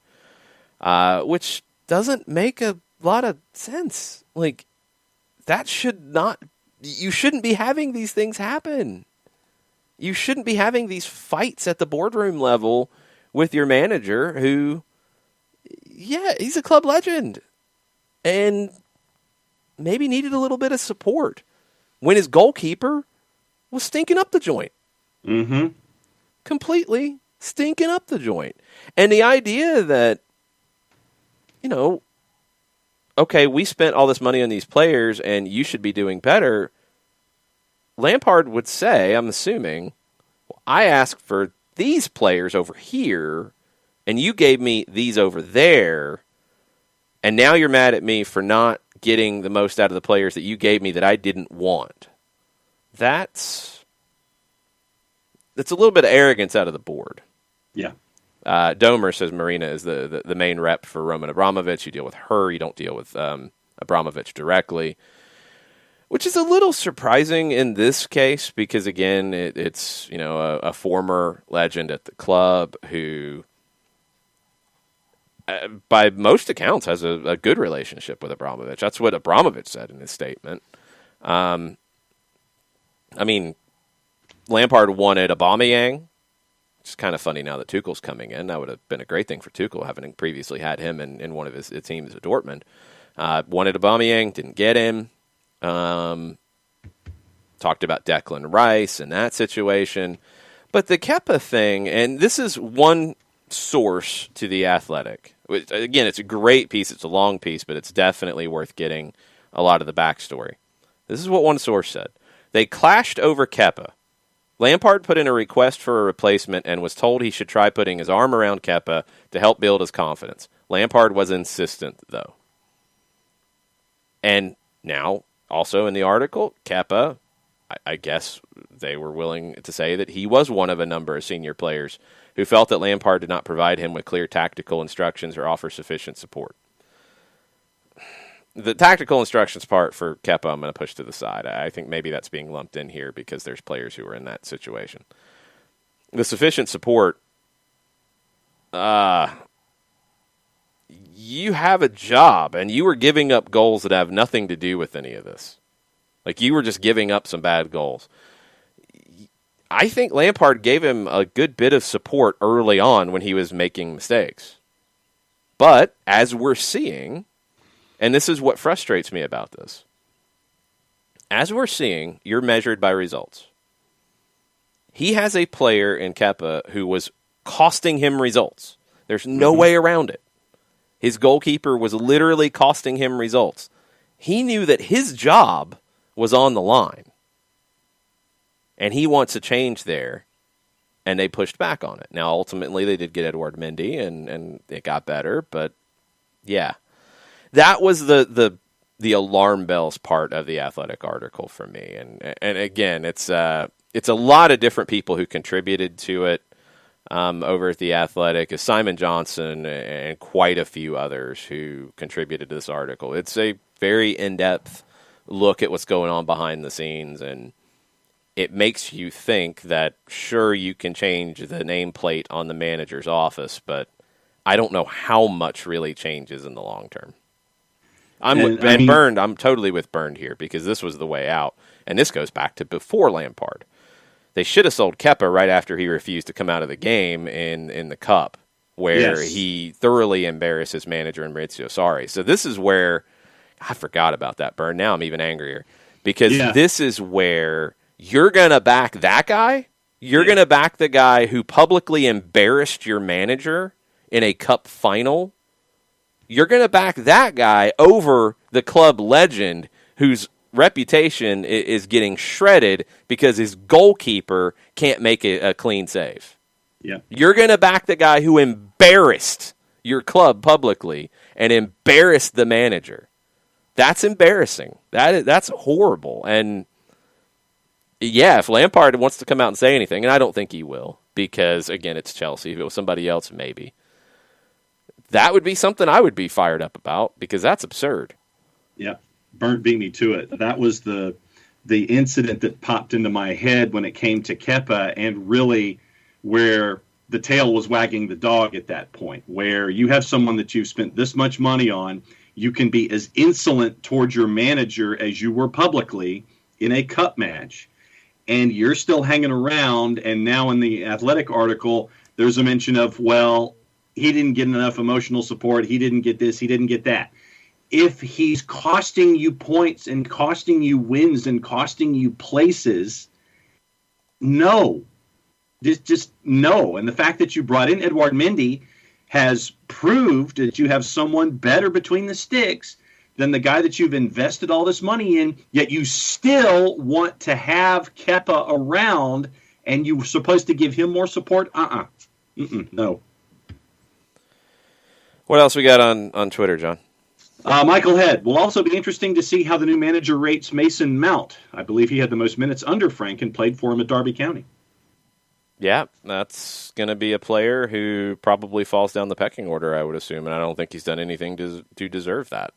which doesn't make a lot of sense. Like, that you shouldn't be having these things happen. You shouldn't be having these fights at the boardroom level with your manager who, yeah, he's a club legend and maybe needed a little bit of support when his goalkeeper was stinking up the joint. Mm-hmm. Completely stinking up the joint. And the idea that, okay, we spent all this money on these players and you should be doing better. Lampard would say, I'm assuming, I asked for these players over here, and you gave me these over there, and now you're mad at me for not getting the most out of the players that you gave me that I didn't want. That's a little bit of arrogance out of the board. Yeah. Domer says Marina is the main rep for Roman Abramovich. You deal with her. You don't deal with Abramovich directly. Which is a little surprising in this case because, again, it's a former legend at the club who, by most accounts, has a good relationship with Abramovich. That's what Abramovich said in his statement. I mean, Lampard wanted Aubameyang. It's kind of funny now that Tuchel's coming in. That would have been a great thing for Tuchel, having previously had him in one of his teams at Dortmund. Wanted Aubameyang, didn't get him. Talked about Declan Rice and that situation. But the Kepa thing, and this is one source to The Athletic. Again, it's a great piece. It's a long piece, but it's definitely worth getting a lot of the backstory. This is what one source said. They clashed over Kepa. Lampard put in a request for a replacement and was told he should try putting his arm around Kepa to help build his confidence. Lampard was insistent, though. And now, also in the article, Kepa, I guess they were willing to say that he was one of a number of senior players who felt that Lampard did not provide him with clear tactical instructions or offer sufficient support. The tactical instructions part for Kepa, I'm going to push to the side. I think maybe that's being lumped in here because there's players who are in that situation. The sufficient support, you have a job, and you were giving up goals that have nothing to do with any of this. Like, you were just giving up some bad goals. I think Lampard gave him a good bit of support early on when he was making mistakes. But, as we're seeing, and this is what frustrates me about this, as we're seeing, you're measured by results. He has a player in Kepa who was costing him results. There's no way around it. His goalkeeper was literally costing him results. He knew that his job was on the line. And he wants a change there. And they pushed back on it. Now, ultimately, they did get Edouard Mendy, and it got better. But, yeah. That was the alarm bells part of the Athletic article for me. And again, it's a lot of different people who contributed to it. Over at The Athletic is Simon Johnson and quite a few others who contributed to this article. It's a very in-depth look at what's going on behind the scenes, and it makes you think that, sure, you can change the nameplate on the manager's office, but I don't know how much really changes in the long term. I'm totally with Burned here because this was the way out, and this goes back to before Lampard. They should have sold Kepa right after he refused to come out of the game in the Cup, where he thoroughly embarrassed his manager and Maurizio Sarri. So this is where I forgot about that, Burn. Now I'm even angrier because this is where you're going to back that guy. You're going to back the guy who publicly embarrassed your manager in a Cup final. You're going to back that guy over the club legend who's reputation is getting shredded because his goalkeeper can't make a clean save. Yeah. You're going to back the guy who embarrassed your club publicly and embarrassed the manager. That's embarrassing. That's horrible. And yeah, if Lampard wants to come out and say anything, and I don't think he will, because again, it's Chelsea. If it was somebody else, maybe. That would be something I would be fired up about because that's absurd. Yeah. Burnt beat me to it. That was the incident that popped into my head when it came to Kepa, and really where the tail was wagging the dog at that point, where you have someone that you've spent this much money on, you can be as insolent towards your manager as you were publicly in a cup match, and you're still hanging around. And now in the Athletic article, there's a mention of, well, he didn't get enough emotional support, he didn't get this, he didn't get that. If he's costing you points and costing you wins and costing you places, no. Just no. And the fact that you brought in Edouard Mendy has proved that you have someone better between the sticks than the guy that you've invested all this money in, yet you still want to have Kepa around, and you were supposed to give him more support? No. What else we got on Twitter, John? Michael Head, will also be interesting to see how the new manager rates Mason Mount. I believe he had the most minutes under Frank and played for him at Derby County. Yeah, that's going to be a player who probably falls down the pecking order, I would assume, and I don't think he's done anything to deserve that.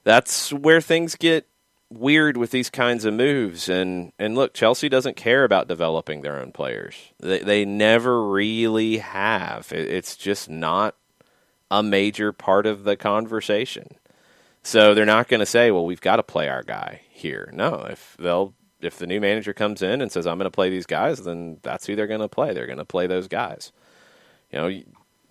That's where things get weird with these kinds of moves. And look, Chelsea doesn't care about developing their own players. They never really have. It's just not a major part of the conversation. So they're not going to say, well, we've got to play our guy here. No, if the new manager comes in and says, I'm going to play these guys, then that's who they're going to play. They're going to play those guys. You know,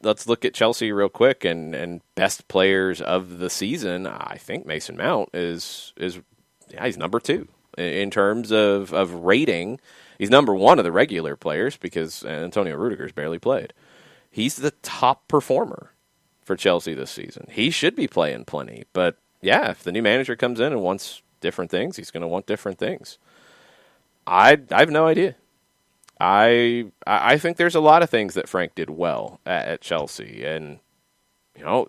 let's look at Chelsea real quick and best players of the season. I think Mason Mount is he's number 2 in terms of rating. He's number 1 of the regular players because Antonio Rudiger's barely played. he's the top performer for Chelsea this season. He should be playing plenty. But, yeah, if the new manager comes in and wants different things, he's going to want different things. I have no idea. I think there's a lot of things that Frank did well at Chelsea. And,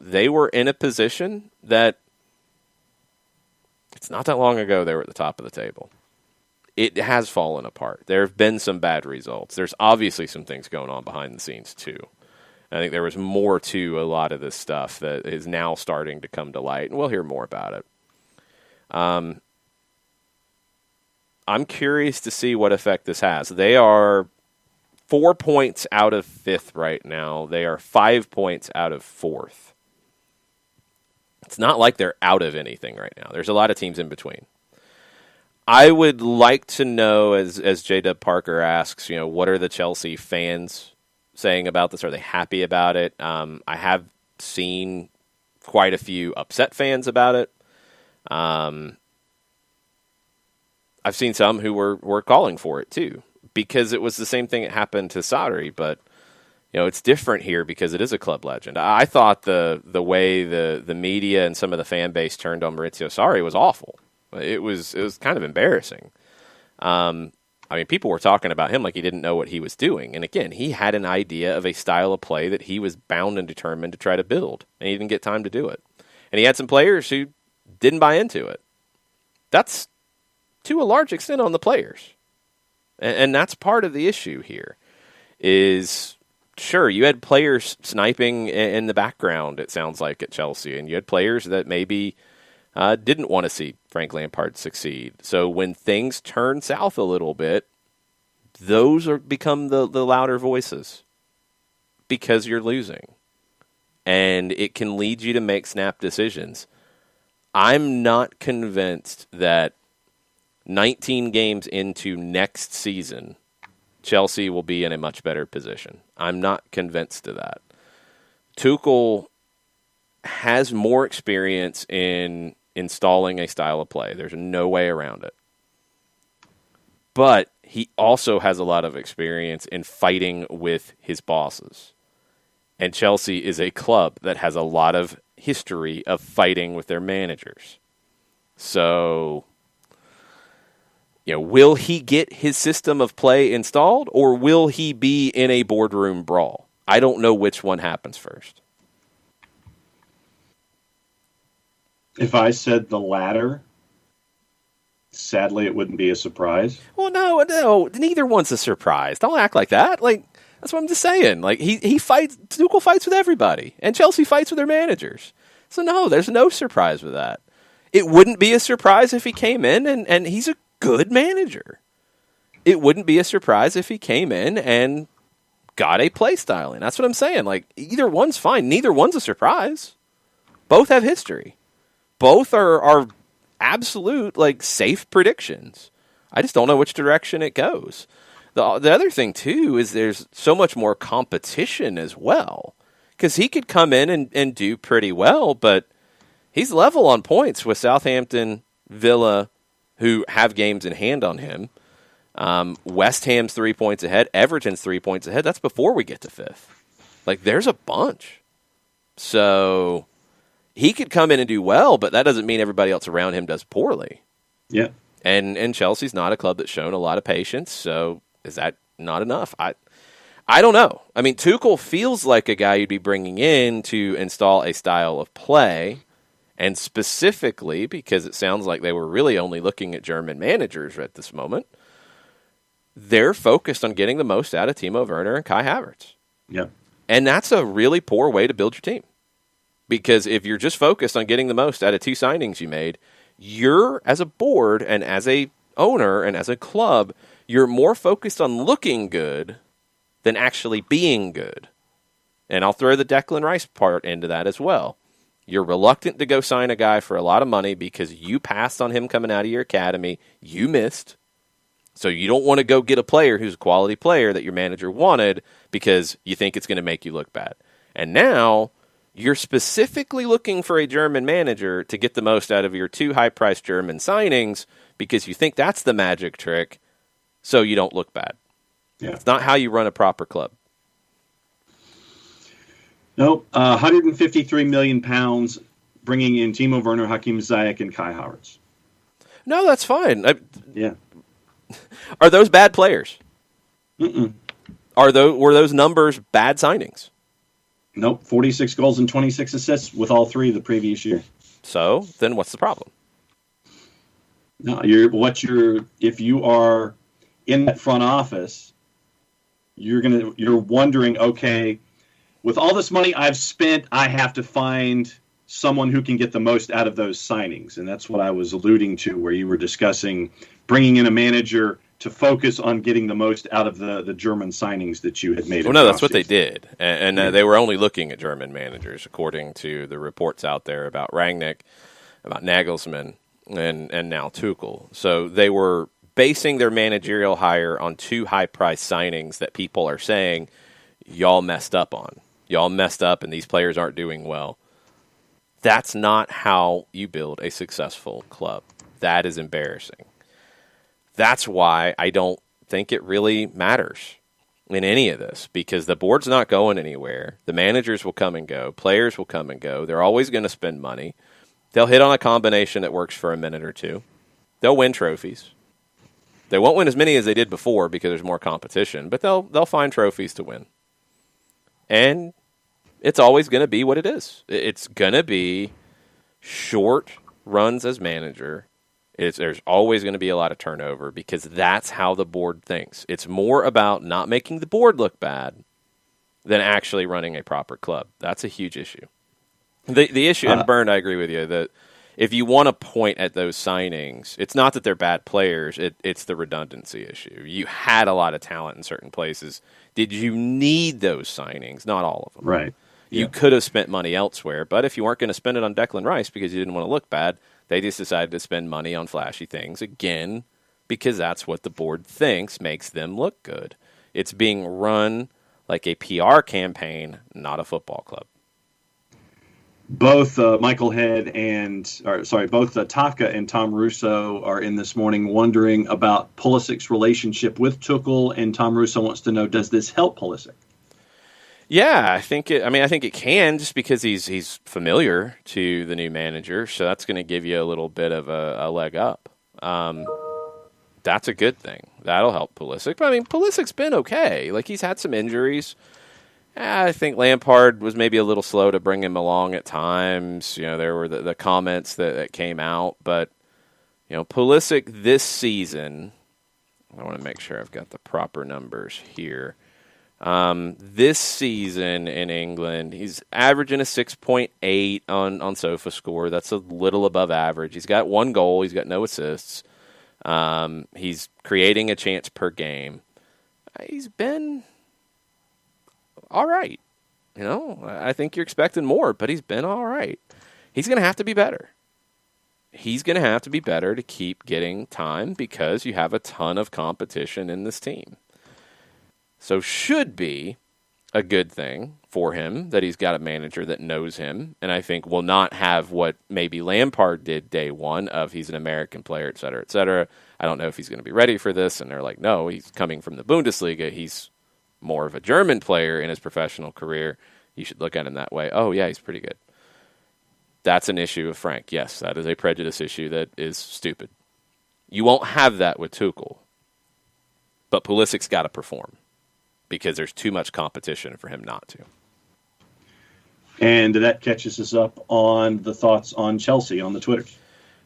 they were in a position that it's not that long ago they were at the top of the table. It has fallen apart. There have been some bad results. There's obviously some things going on behind the scenes, too. I think there was more to a lot of this stuff that is now starting to come to light, and we'll hear more about it. I'm curious to see what effect this has. They are 4 points out of 5th right now. They are 5 points out of 4th. It's not like they're out of anything right now. There's a lot of teams in between. I would like to know, as J-Dub Parker asks, what are the Chelsea fans saying about this? Are they happy about it? I have seen quite a few upset fans about it. I've seen some who were calling for it too, because it was the same thing that happened to Sarri, but it's different here because it is a club legend. I thought the way the media and some of the fan base turned on Maurizio Sarri was awful. It was kind of embarrassing. People were talking about him like he didn't know what he was doing. And again, he had an idea of a style of play that he was bound and determined to try to build, and he didn't get time to do it. And he had some players who didn't buy into it. That's to a large extent on the players. And that's part of the issue here is, sure, you had players sniping in the background, it sounds like, at Chelsea, and you had players that maybe didn't want to see Frank Lampard succeed. So when things turn south a little bit, those become the louder voices because you're losing. And it can lead you to make snap decisions. I'm not convinced that 19 games into next season, Chelsea will be in a much better position. I'm not convinced of that. Tuchel has more experience in installing a style of play. There's no way around it. But he also has a lot of experience in fighting with his bosses. And Chelsea is a club that has a lot of history of fighting with their managers. So, will he get his system of play installed, or will he be in a boardroom brawl? I don't know which one happens first. If I said the latter, sadly, it wouldn't be a surprise. Well, no, neither one's a surprise. Don't act like that. That's what I'm just saying. He fights. Tuchel fights with everybody, and Chelsea fights with their managers. So no, there's no surprise with that. It wouldn't be a surprise if he came in and he's a good manager. It wouldn't be a surprise if he came in and got a play styling. That's what I'm saying. Either one's fine. Neither one's a surprise. Both have history. Both are absolute, safe predictions. I just don't know which direction it goes. The other thing, too, is there's so much more competition as well. Because he could come in and do pretty well, but he's level on points with Southampton, Villa, who have games in hand on him. West Ham's 3 points ahead. Everton's 3 points ahead. That's before we get to 5th. There's a bunch. So he could come in and do well, but that doesn't mean everybody else around him does poorly. Yeah. And Chelsea's not a club that's shown a lot of patience, so is that not enough? I don't know. Tuchel feels like a guy you'd be bringing in to install a style of play, and specifically because it sounds like they were really only looking at German managers at this moment, they're focused on getting the most out of Timo Werner and Kai Havertz. Yeah. And that's a really poor way to build your team. Because if you're just focused on getting the most out of 2 signings you made, you're, as a board and as a owner and as a club, you're more focused on looking good than actually being good. And I'll throw the Declan Rice part into that as well. You're reluctant to go sign a guy for a lot of money because you passed on him coming out of your academy. You missed. So you don't want to go get a player who's a quality player that your manager wanted because you think it's going to make you look bad. And now you're specifically looking for a German manager to get the most out of your 2 high-priced German signings because you think that's the magic trick so you don't look bad. Yeah. It's not how you run a proper club. Nope. 153 million pounds, bringing in Timo Werner, Hakim Ziyech, and Kai Havertz. No, that's fine. Yeah. Are those bad players? Mm-mm. Were those numbers bad signings? Nope. 46 goals and 26 assists with all three the previous year. So then, what's the problem? No, if you are in that front office, you're wondering, okay, with all this money I've spent, I have to find someone who can get the most out of those signings. And that's what I was alluding to, where you were discussing bringing in a manager to focus on getting the most out of the German signings that you had made. Well, no, that's what they did. And they were only looking at German managers, according to the reports out there about Rangnick, about Nagelsmann, and now Tuchel. So they were basing their managerial hire on two high-priced signings that people are saying, y'all messed up on. Y'all messed up and these players aren't doing well. That's not how you build a successful club. That is embarrassing. That's why I don't think it really matters in any of this, because the board's not going anywhere. The managers will come and go. Players will come and go. They're always going to spend money. They'll hit on a combination that works for a minute or two. They'll win trophies. They won't win as many as they did before because there's more competition, but they'll find trophies to win. And it's always going to be what it is. It's going to be short runs as manager. There's always going to be a lot of turnover because that's how the board thinks. It's more about not making the board look bad than actually running a proper club. That's a huge issue. The issue, and Bernd, I agree with you, that if you want to point at those signings, it's not that they're bad players, it's the redundancy issue. You had a lot of talent in certain places. Did you need those signings? Not all of them. Right. You could have spent money elsewhere, but if you weren't going to spend it on Declan Rice because you didn't want to look bad, they just decided to spend money on flashy things, again, because that's what the board thinks makes them look good. It's being run like a PR campaign, not a football club. Both Michael Head both Taka and Tom Russo are in this morning wondering about Pulisic's relationship with Tuchel, and Tom Russo wants to know, does this help Pulisic? Yeah, I think it can, just because he's familiar to the new manager, so that's going to give you a little bit of a leg up. That's a good thing. That'll help Pulisic. But I mean, Pulisic's been okay. Like, he's had some injuries. I think Lampard was maybe a little slow to bring him along at times. You know, there were the comments that came out, but Pulisic this season, I want to make sure I've got the proper numbers here. This season in England, he's averaging a 6.8 on SofaScore. That's a little above average. He's got 1 goal. He's got no assists. He's creating a chance per game. He's been all right. I think you're expecting more, but he's been all right. He's going to have to be better. He's going to have to be better to keep getting time because you have a ton of competition in this team. So should be a good thing for him that he's got a manager that knows him, and I think will not have what maybe Lampard did day one of he's an American player, et cetera, et cetera. I don't know if he's going to be ready for this, and they're like, no, he's coming from the Bundesliga. He's more of a German player in his professional career. You should look at him that way. Oh, yeah, he's pretty good. That's an issue with Frank. Yes, that is a prejudice issue that is stupid. You won't have that with Tuchel, but Pulisic's got to perform, because there's too much competition for him not to. And that catches us up on the thoughts on Chelsea on the Twitters.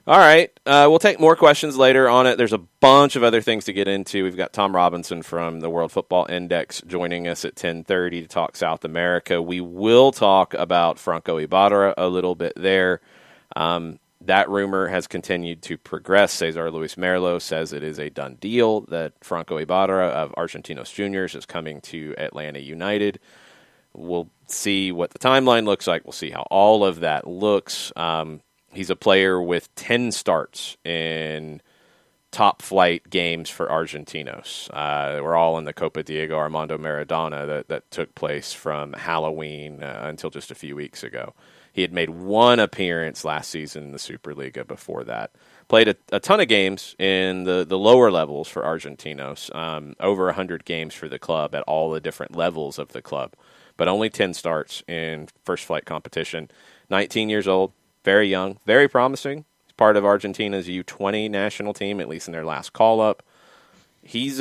All right. We'll take more questions later on it. There's a bunch of other things to get into. We've got Tom Robinson from the World Football Index joining us at 10:30 to talk South America. We will talk about Franco Ibarra a little bit there. That rumor has continued to progress. Cesar Luis Merlo says it is a done deal that Franco Ibarra of Argentinos Juniors is coming to Atlanta United. We'll see what the timeline looks like. We'll see how all of that looks. He's a player with 10 starts in top-flight games for Argentinos. We're all in the Copa Diego Armando Maradona that took place from Halloween until just a few weeks ago. He had made 1 appearance last season in the Superliga before that. Played a ton of games in the lower levels for Argentinos, over 100 games for the club at all the different levels of the club. but only 10 starts in first flight competition. 19 years old, very young, very promising. He's part of Argentina's U20 national team, at least in their last call-up. He's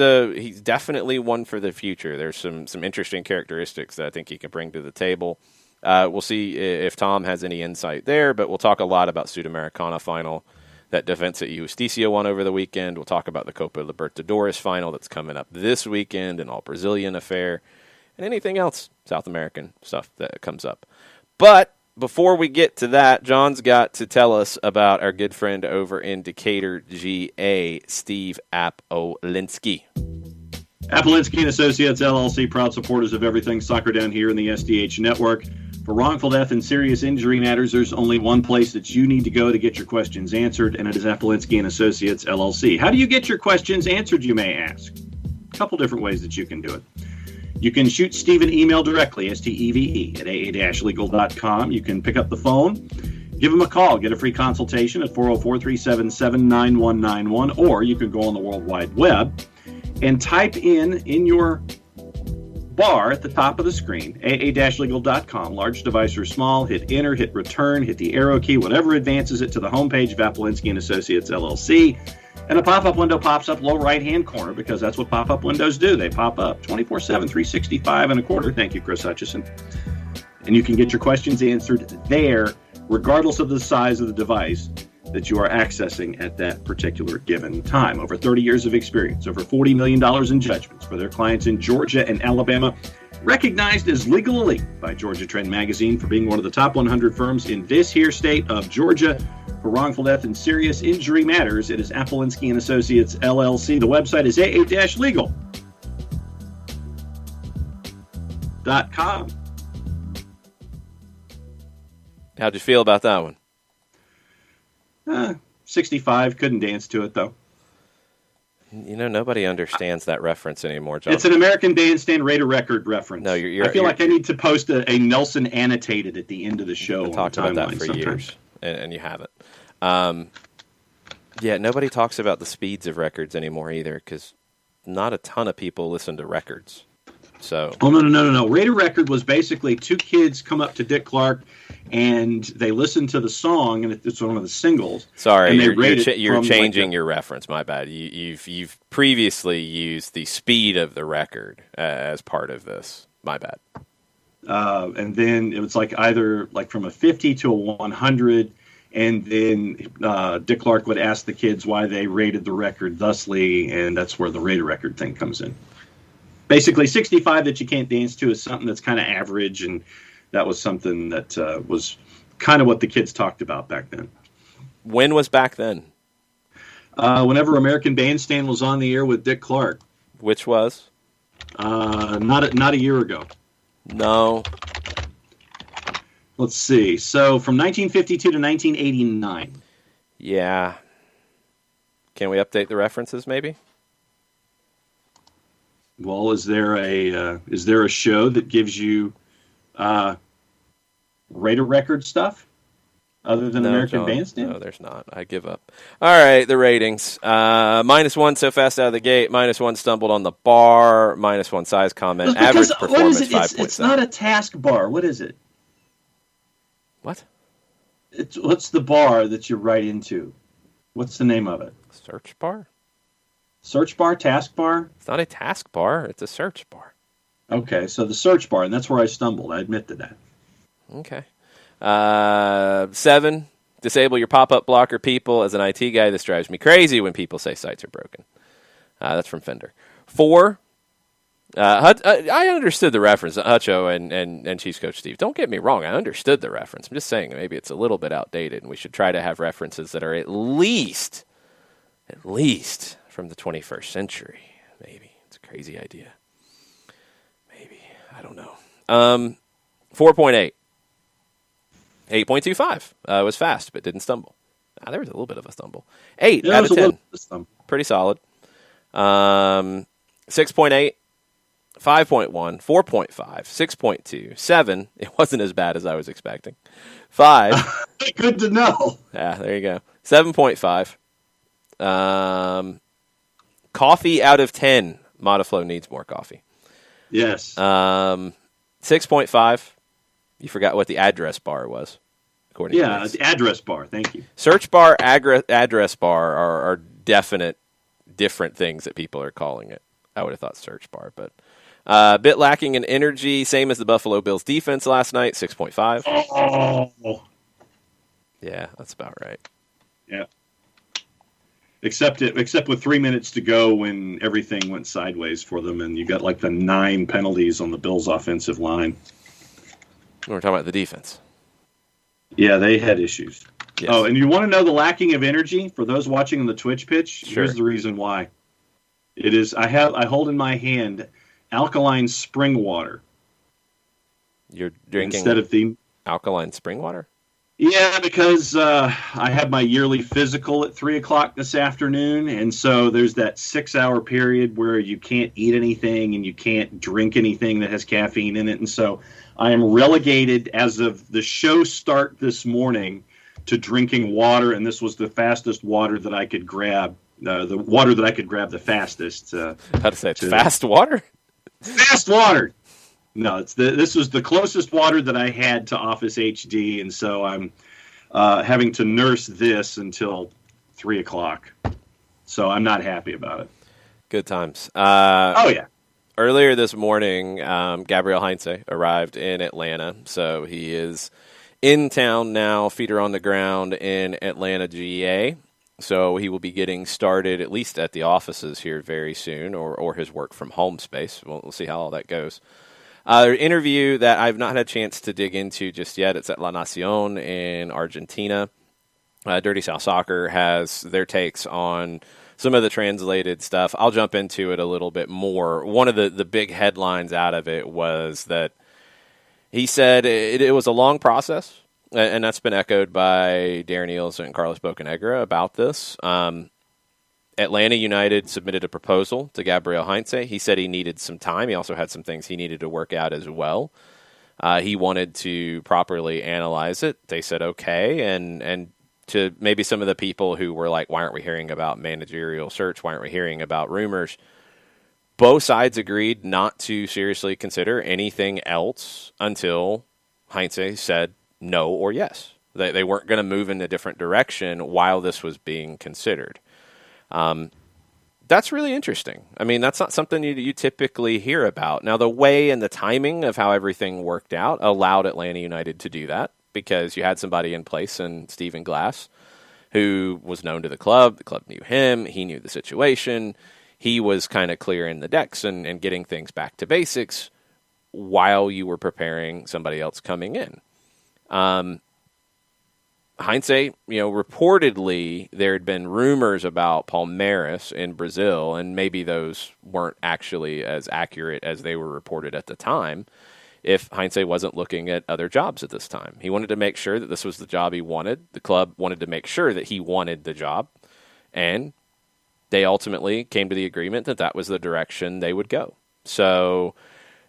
definitely one for the future. There's some interesting characteristics that I think he can bring to the table. We'll see if Tom has any insight there, but we'll talk a lot about Sudamericana final that Defensa Justicia won over the weekend. We'll talk about the Copa Libertadores final that's coming up this weekend, an all-Brazilian affair, and anything else South American stuff that comes up. But before we get to that, John's got to tell us about our good friend over in Decatur, GA, Steve Apolinsky. Apolinsky and Associates, LLC, proud supporters of everything soccer down here in the SDH network. For wrongful death and serious injury matters, there's only one place that you need to go to get your questions answered, and it is Apolinsky and Associates, LLC. How do you get your questions answered, you may ask? A couple different ways that you can do it. You can shoot Steve an email directly, steve at aa-legal.com. You can pick up the phone, give him a call, get a free consultation at 404-377-9191, or you can go on the World Wide Web and type in your bar at the top of the screen, aa-legal.com, large device or small, hit enter, hit return, hit the arrow key, whatever advances it to the homepage of Apolinsky and Associates, LLC. And a pop-up window pops up low right-hand corner, because that's what pop-up windows do. They pop up 24/7, 365 and a quarter. Thank you, Chris Hutchison. And you can get your questions answered there, regardless of the size of the device that you are accessing at that particular given time. Over 30 years of experience, over $40 million in judgments for their clients in Georgia and Alabama, recognized as Legal Elite by Georgia Trend Magazine for being one of the top 100 firms in this here state of Georgia. For wrongful death and serious injury matters, it is Apolinsky and Associates, LLC. The website is aa-legal.com. How'd you feel about that one? 65. Couldn't dance to it, though. You know, nobody understands that reference anymore, John. It's an American Bandstand Rate a Record reference. No, I feel like I need to post a Nelson annotated at the end of the show. I've talked about that for years, and you haven't. Yeah, nobody talks about the speeds of records anymore either, because not a ton of people listen to records. So. Oh, no. Rate a Record was basically two kids come up to Dick Clark, and they listen to the song, and it's one of the singles. Sorry, you're changing your reference. My bad. You've previously used the speed of the record as part of this. My bad. And then it was either from a 50 to a 100, and then Dick Clark would ask the kids why they rated the record thusly, and that's where the Rate a Record thing comes in. Basically, 65 that you can't dance to is something that's kind of average, and that was something that was kind of what the kids talked about back then. When was back then? Whenever American Bandstand was on the air with Dick Clark. Which was? Not a year ago. No. Let's see. So from 1952 to 1989. Yeah. Can we update the references, maybe? Well, is there a show that gives you Rate a Record stuff other than American Bandstand? No, there's not. I give up. All right, the ratings. -1 so fast out of the gate. -1 stumbled on the bar. -1 size comment. Average performance 5.7. It's not a task bar. What is it? What? What's the bar that you write into? What's the name of it? Search bar? Search bar? Task bar? It's not a task bar. It's a search bar. Okay, so the search bar, and that's where I stumbled. I admit to that. Okay. 7, disable your pop-up blocker, people. As an IT guy, this drives me crazy when people say sites are broken. That's from Fender. 4, I understood the reference, Hutcho and Chiefs Coach Steve. Don't get me wrong, I understood the reference. I'm just saying maybe it's a little bit outdated, and we should try to have references that are at least from the 21st century. Maybe. It's a crazy idea. Maybe. I don't know. 4.8. 8.25. Was fast, but didn't stumble. There was a little bit of a stumble. 8 out of 10. Pretty solid. 6.8. 5.1. 4.5. 6.2. 7. It wasn't as bad as I was expecting. 5. Good to know. Yeah, there you go. 7.5. Coffee out of 10. Modiflow needs more coffee. Yes. 6.5. You forgot what the address bar was, according to this. The address bar. Thank you. Search bar, address bar are definite different things that people are calling it. I would have thought search bar, but a bit lacking in energy, same as the Buffalo Bills defense last night, 6.5. Oh. Yeah, that's about right. Yeah. Except with 3 minutes to go when everything went sideways for them, and you got like the 9 penalties on the Bills' offensive line. We're talking about the defense. Yeah, they had issues. Yes. Oh, and you want to know the lacking of energy for those watching on the Twitch pitch? Sure. Here's the reason why. It is I hold in my hand alkaline spring water. You're drinking instead of the alkaline spring water? Yeah, because I have my yearly physical at 3:00 this afternoon, and so there's that 6-hour period where you can't eat anything and you can't drink anything that has caffeine in it, and so I am relegated as of the show start this morning to drinking water, and this was the fastest water that I could grab, the water that I could grab the fastest. How to say it? Fast water? Fast water! No, this was the closest water that I had to Office HD, and so I'm having to nurse this until 3:00. So I'm not happy about it. Good times. Oh, yeah. Earlier this morning, Gabriel Heinze arrived in Atlanta, so he is in town now, feet are on the ground in Atlanta, GA. So he will be getting started, at least at the offices here very soon, or his work from home space. We'll see how all that goes. Interview that I've not had a chance to dig into just yet. It's at La Nacion in Argentina. Dirty South Soccer has their takes on some of the translated stuff. I'll jump into it a little bit more. One of the big headlines out of it was that he said it was a long process, and that's been echoed by Darren Eales and Carlos Bocanegra about this. Atlanta United submitted a proposal to Gabriel Heinze. He said he needed some time. He also had some things he needed to work out as well. He wanted to properly analyze it. They said okay, and to maybe some of the people who were like, why aren't we hearing about managerial search? Why aren't we hearing about rumors? Both sides agreed not to seriously consider anything else until Heinze said no or yes. They weren't going to move in a different direction while this was being considered. That's really interesting. I mean, that's not something you typically hear about. Now, the way and the timing of how everything worked out allowed Atlanta United to do that because you had somebody in place in Stephen Glass who was known to the club. The club knew him. He knew the situation. He was kind of clearing the decks and getting things back to basics while you were preparing somebody else coming in. Heinze, reportedly there had been rumors about Palmeiras in Brazil, and maybe those weren't actually as accurate as they were reported at the time. If Heinze wasn't looking at other jobs at this time, he wanted to make sure that this was the job he wanted. The club wanted to make sure that he wanted the job, and they ultimately came to the agreement that that was the direction they would go. So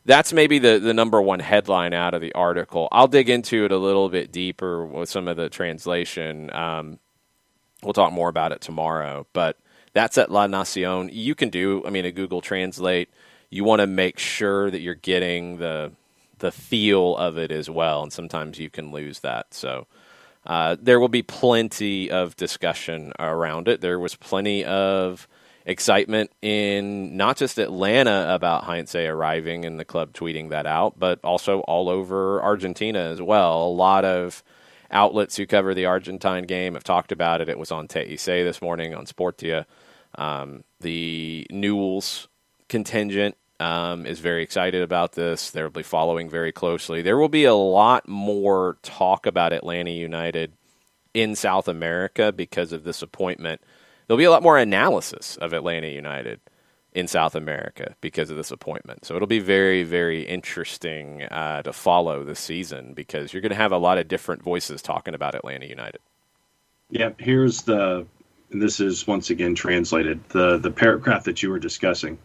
that's maybe the number one headline out of the article. I'll dig into it a little bit deeper with some of the translation. We'll talk more about it tomorrow, but that's at La Nacion. You can do, a Google Translate. You want to make sure that you're getting the feel of it as well, and sometimes you can lose that. So there will be plenty of discussion around it. There was plenty of excitement in not just Atlanta about Heinze arriving and the club tweeting that out, but also all over Argentina as well. A lot of outlets who cover the Argentine game have talked about it. It was on TIC this morning on Sportia. The Newell's contingent is very excited about this. They'll be following very closely. There will be a lot more talk about Atlanta United in South America because of this appointment. There'll be a lot more analysis of Atlanta United in South America because of this appointment. So it'll be very, very interesting to follow this season because you're going to have a lot of different voices talking about Atlanta United. Yeah, here's and this is once again translated, the paragraph that you were discussing.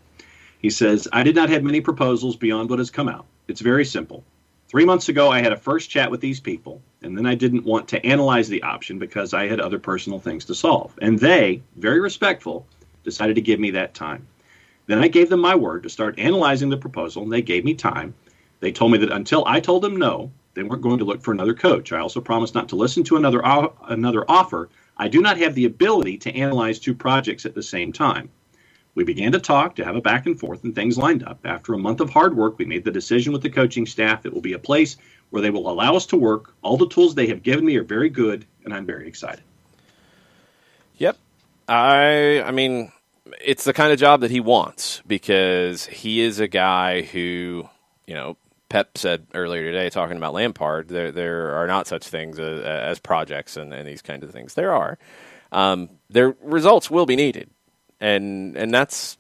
He says, I did not have many proposals beyond what has come out. It's very simple. 3 months ago, I had a first chat with these people, and then I didn't want to analyze the option because I had other personal things to solve. And they, very respectful, decided to give me that time. Then I gave them my word to start analyzing the proposal, and they gave me time. They told me that until I told them no, they weren't going to look for another coach. I also promised not to listen to another offer. I do not have the ability to analyze two projects at the same time. We began to talk, to have a back and forth, and things lined up. After a month of hard work, we made the decision with the coaching staff. It will be a place where they will allow us to work. All the tools they have given me are very good, and I'm very excited. Yep. I mean, it's the kind of job that he wants, because he is a guy who, Pep said earlier today, talking about Lampard, there are not such things as projects and these kinds of things. There are. Their results will be needed. And that's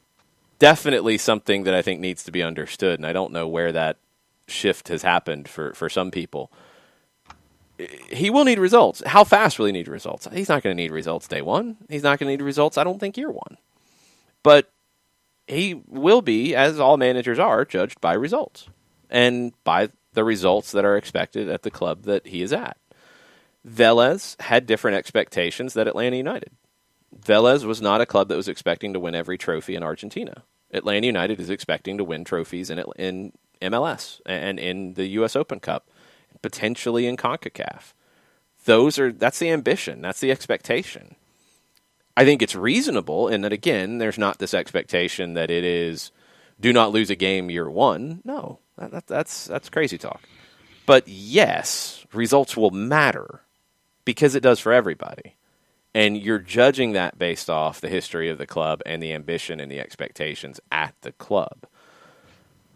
definitely something that I think needs to be understood. And I don't know where that shift has happened for some people. He will need results. How fast will he need results? He's not going to need results day one. He's not going to need results, I don't think, year one. But he will be, as all managers are, judged by results. And by the results that are expected at the club that he is at. Vélez had different expectations than Atlanta United. Vélez was not a club that was expecting to win every trophy in Argentina. Atlanta United is expecting to win trophies in MLS and in the U.S. Open Cup, potentially in CONCACAF. That's the ambition. That's the expectation. I think it's reasonable in that, again, there's not this expectation that it is do not lose a game year one. No, that's crazy talk. But yes, results will matter because it does for everybody. And you're judging that based off the history of the club and the ambition and the expectations at the club.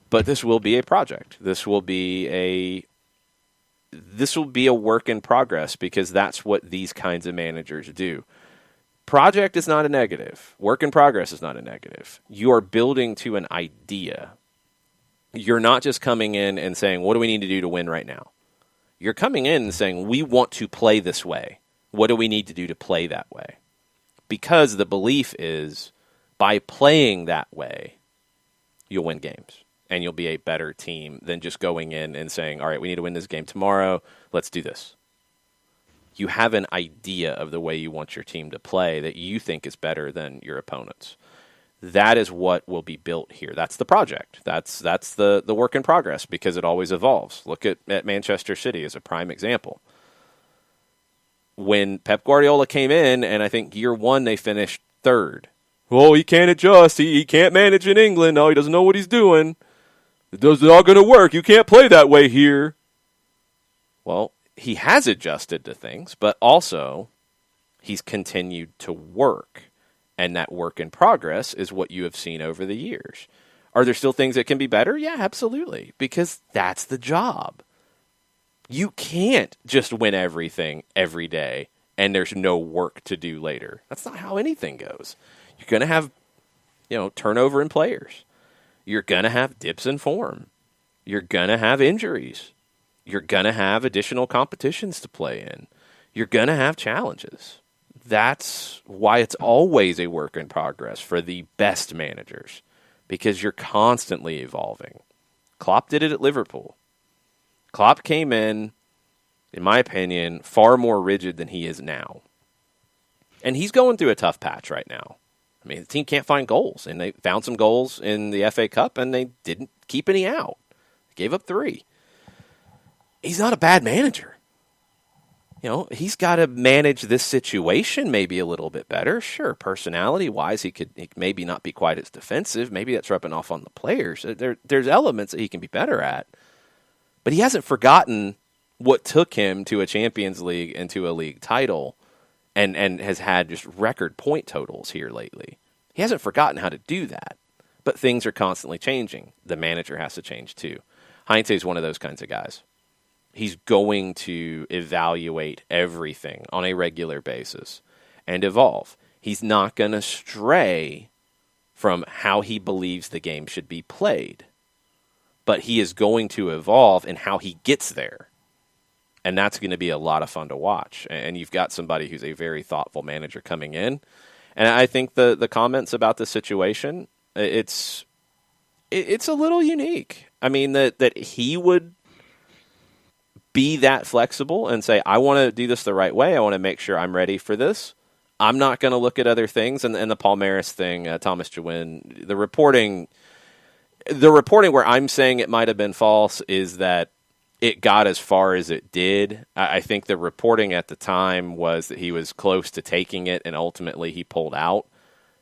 But this will be a project. This will be a work in progress, because that's what these kinds of managers do. Project is not a negative. Work in progress is not a negative. You are building to an idea. You're not just coming in and saying, what do we need to do to win right now? You're coming in and saying, we want to play this way. What do we need to do to play that way? Because the belief is, by playing that way, you'll win games. And you'll be a better team than just going in and saying, all right, we need to win this game tomorrow. Let's do this. You have an idea of the way you want your team to play that you think is better than your opponents. That is what will be built here. That's the project. That's the work in progress, because it always evolves. Look at Manchester City as a prime example. When Pep Guardiola came in, and I think year one they finished third. Oh, he can't adjust. He can't manage in England. No, he doesn't know what he's doing. It's all going to work. You can't play that way here. Well, he has adjusted to things, but also he's continued to work. And that work in progress is what you have seen over the years. Are there still things that can be better? Yeah, absolutely. Because that's the job. You can't just win everything every day and there's no work to do later. That's not how anything goes. You're going to have, turnover in players. You're going to have dips in form. You're going to have injuries. You're going to have additional competitions to play in. You're going to have challenges. That's why it's always a work in progress for the best managers, because you're constantly evolving. Klopp did it at Liverpool. Klopp came in my opinion, far more rigid than he is now. And he's going through a tough patch right now. I mean, the team can't find goals, and they found some goals in the FA Cup, and they didn't keep any out. They gave up 3. He's not a bad manager. He's got to manage this situation maybe a little bit better. Sure, personality-wise, he could maybe not be quite as defensive. Maybe that's rubbing off on the players. There's elements that he can be better at. But he hasn't forgotten what took him to a Champions League and to a league title and has had just record point totals here lately. He hasn't forgotten how to do that. But things are constantly changing. The manager has to change too. Heinze is one of those kinds of guys. He's going to evaluate everything on a regular basis and evolve. He's not going to stray from how he believes the game should be played. But he is going to evolve in how he gets there. And that's going to be a lot of fun to watch. And you've got somebody who's a very thoughtful manager coming in. And I think the comments about the situation, it's a little unique. I mean, that he would be that flexible and say, I want to do this the right way. I want to make sure I'm ready for this. I'm not going to look at other things. And the Palmeiras thing, Thomas Jawin, the reporting, the reporting where I'm saying it might have been false is that it got as far as it did. I think the reporting at the time was that he was close to taking it and ultimately he pulled out.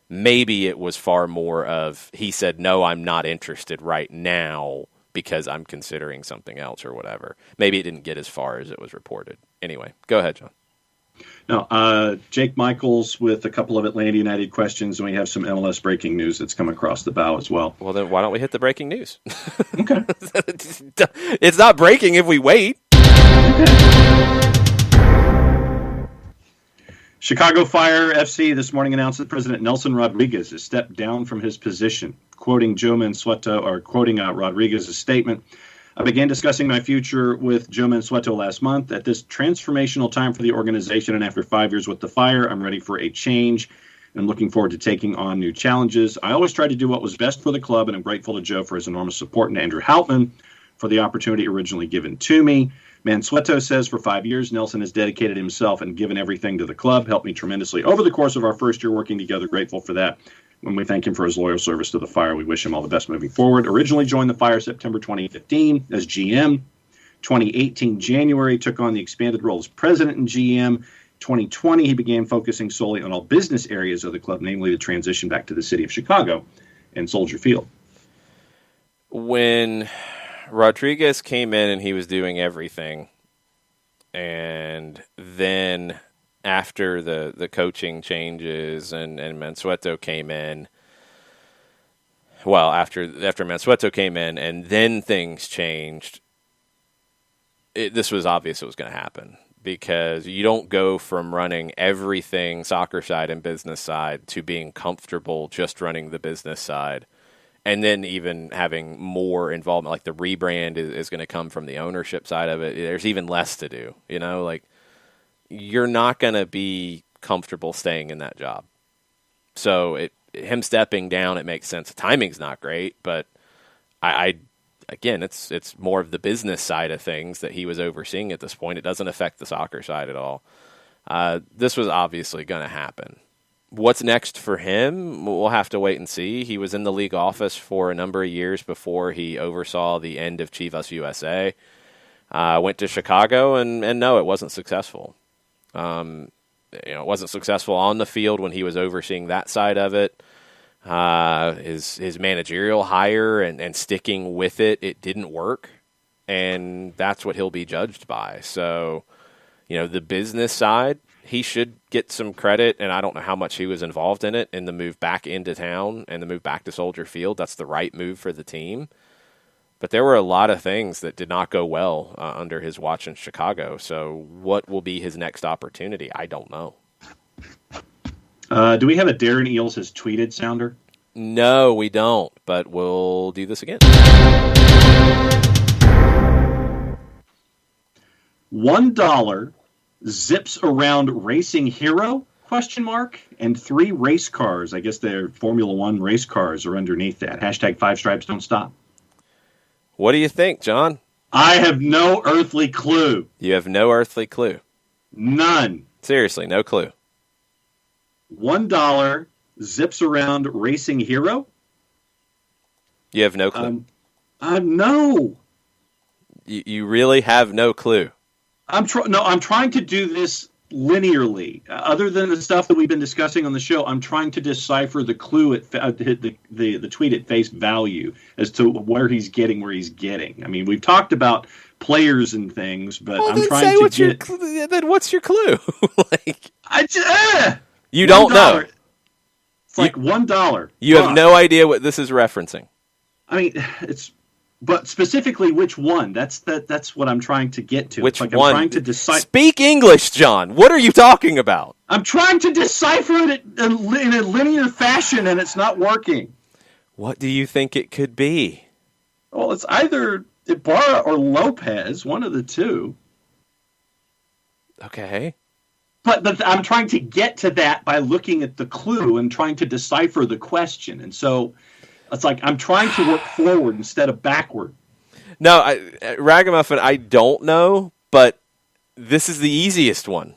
Maybe it was far more of he said, no, I'm not interested right now because I'm considering something else or whatever. Maybe it didn't get as far as it was reported. Anyway, go ahead, John. No, Jake Michaels with a couple of Atlanta United questions, and we have some MLS breaking news that's come across the bow as well. Well, then why don't we hit the breaking news? Okay. It's not breaking if we wait. Chicago Fire FC this morning announced that President Nelson Rodriguez has stepped down from his position. Quoting Rodriguez's statement, I began discussing my future with Joe Mansueto last month. At this transformational time for the organization and after 5 years with the Fire, I'm ready for a change and I'm looking forward to taking on new challenges. I always tried to do what was best for the club, and I'm grateful to Joe for his enormous support and to Andrew Houtman for the opportunity originally given to me. Mansueto says for 5 years, Nelson has dedicated himself and given everything to the club, helped me tremendously over the course of our first year working together. Grateful for that. When we thank him for his loyal service to the Fire, we wish him all the best moving forward. Originally joined the Fire September 2015 as GM. 2018 January, took on the expanded role as president and GM. 2020, he began focusing solely on all business areas of the club, namely the transition back to the city of Chicago and Soldier Field. When Rodriguez came in and he was doing everything, and then after the coaching changes and Mansueto came in, well, after Mansueto came in and then things changed, this was obvious it was going to happen, because you don't go from running everything soccer side and business side to being comfortable just running the business side and then even having more involvement. Like the rebrand is going to come from the ownership side of it. There's even less to do, like you're not going to be comfortable staying in that job. So him stepping down, it makes sense. The timing's not great, but again, it's more of the business side of things that he was overseeing at this point. It doesn't affect the soccer side at all. This was obviously going to happen. What's next for him? We'll have to wait and see. He was in the league office for a number of years before he oversaw the end of Chivas USA. Went to Chicago, and no, it wasn't successful. It wasn't successful on the field when he was overseeing that side of it. His managerial hire and sticking with it didn't work, and that's what he'll be judged by. So, the business side, he should get some credit, and I don't know how much he was involved in it, in the move back into town and the move back to Soldier Field. That's the right move for the team. But there were a lot of things that did not go well under his watch in Chicago. So what will be his next opportunity? I don't know. Do we have a Darren Eels has tweeted sounder? No, we don't, but we'll do this again. $1 zips around racing hero? ? And 3 race cars. I guess they're Formula One race cars are underneath that. Hashtag 5 stripes don't stop. What do you think, John? I have no earthly clue. You have no earthly clue. None. Seriously, no clue. $1 zips around racing hero? You have no clue. No. You really have no clue. I'm trying to do this linearly. Other than the stuff that we've been discussing on the show, I'm trying to decipher the clue at the tweet at face value as to where he's getting. I mean, we've talked about players and things, but I'm trying to get. Then what's your clue? You $1. Don't know. It's like $1. You have no idea what this is referencing. I mean, but specifically which one? That's what I'm trying to get to. Which one? I'm trying to decide. Speak English, John. What are you talking about? I'm trying to decipher it in a linear fashion, and it's not working. What do you think it could be? Well, it's either Ibarra or Lopez, one of the two. Okay. But I'm trying to get to that by looking at the clue and trying to decipher the question. And so it's like I'm trying to work forward instead of backward. No, Ragamuffin, I don't know, but this is the easiest one.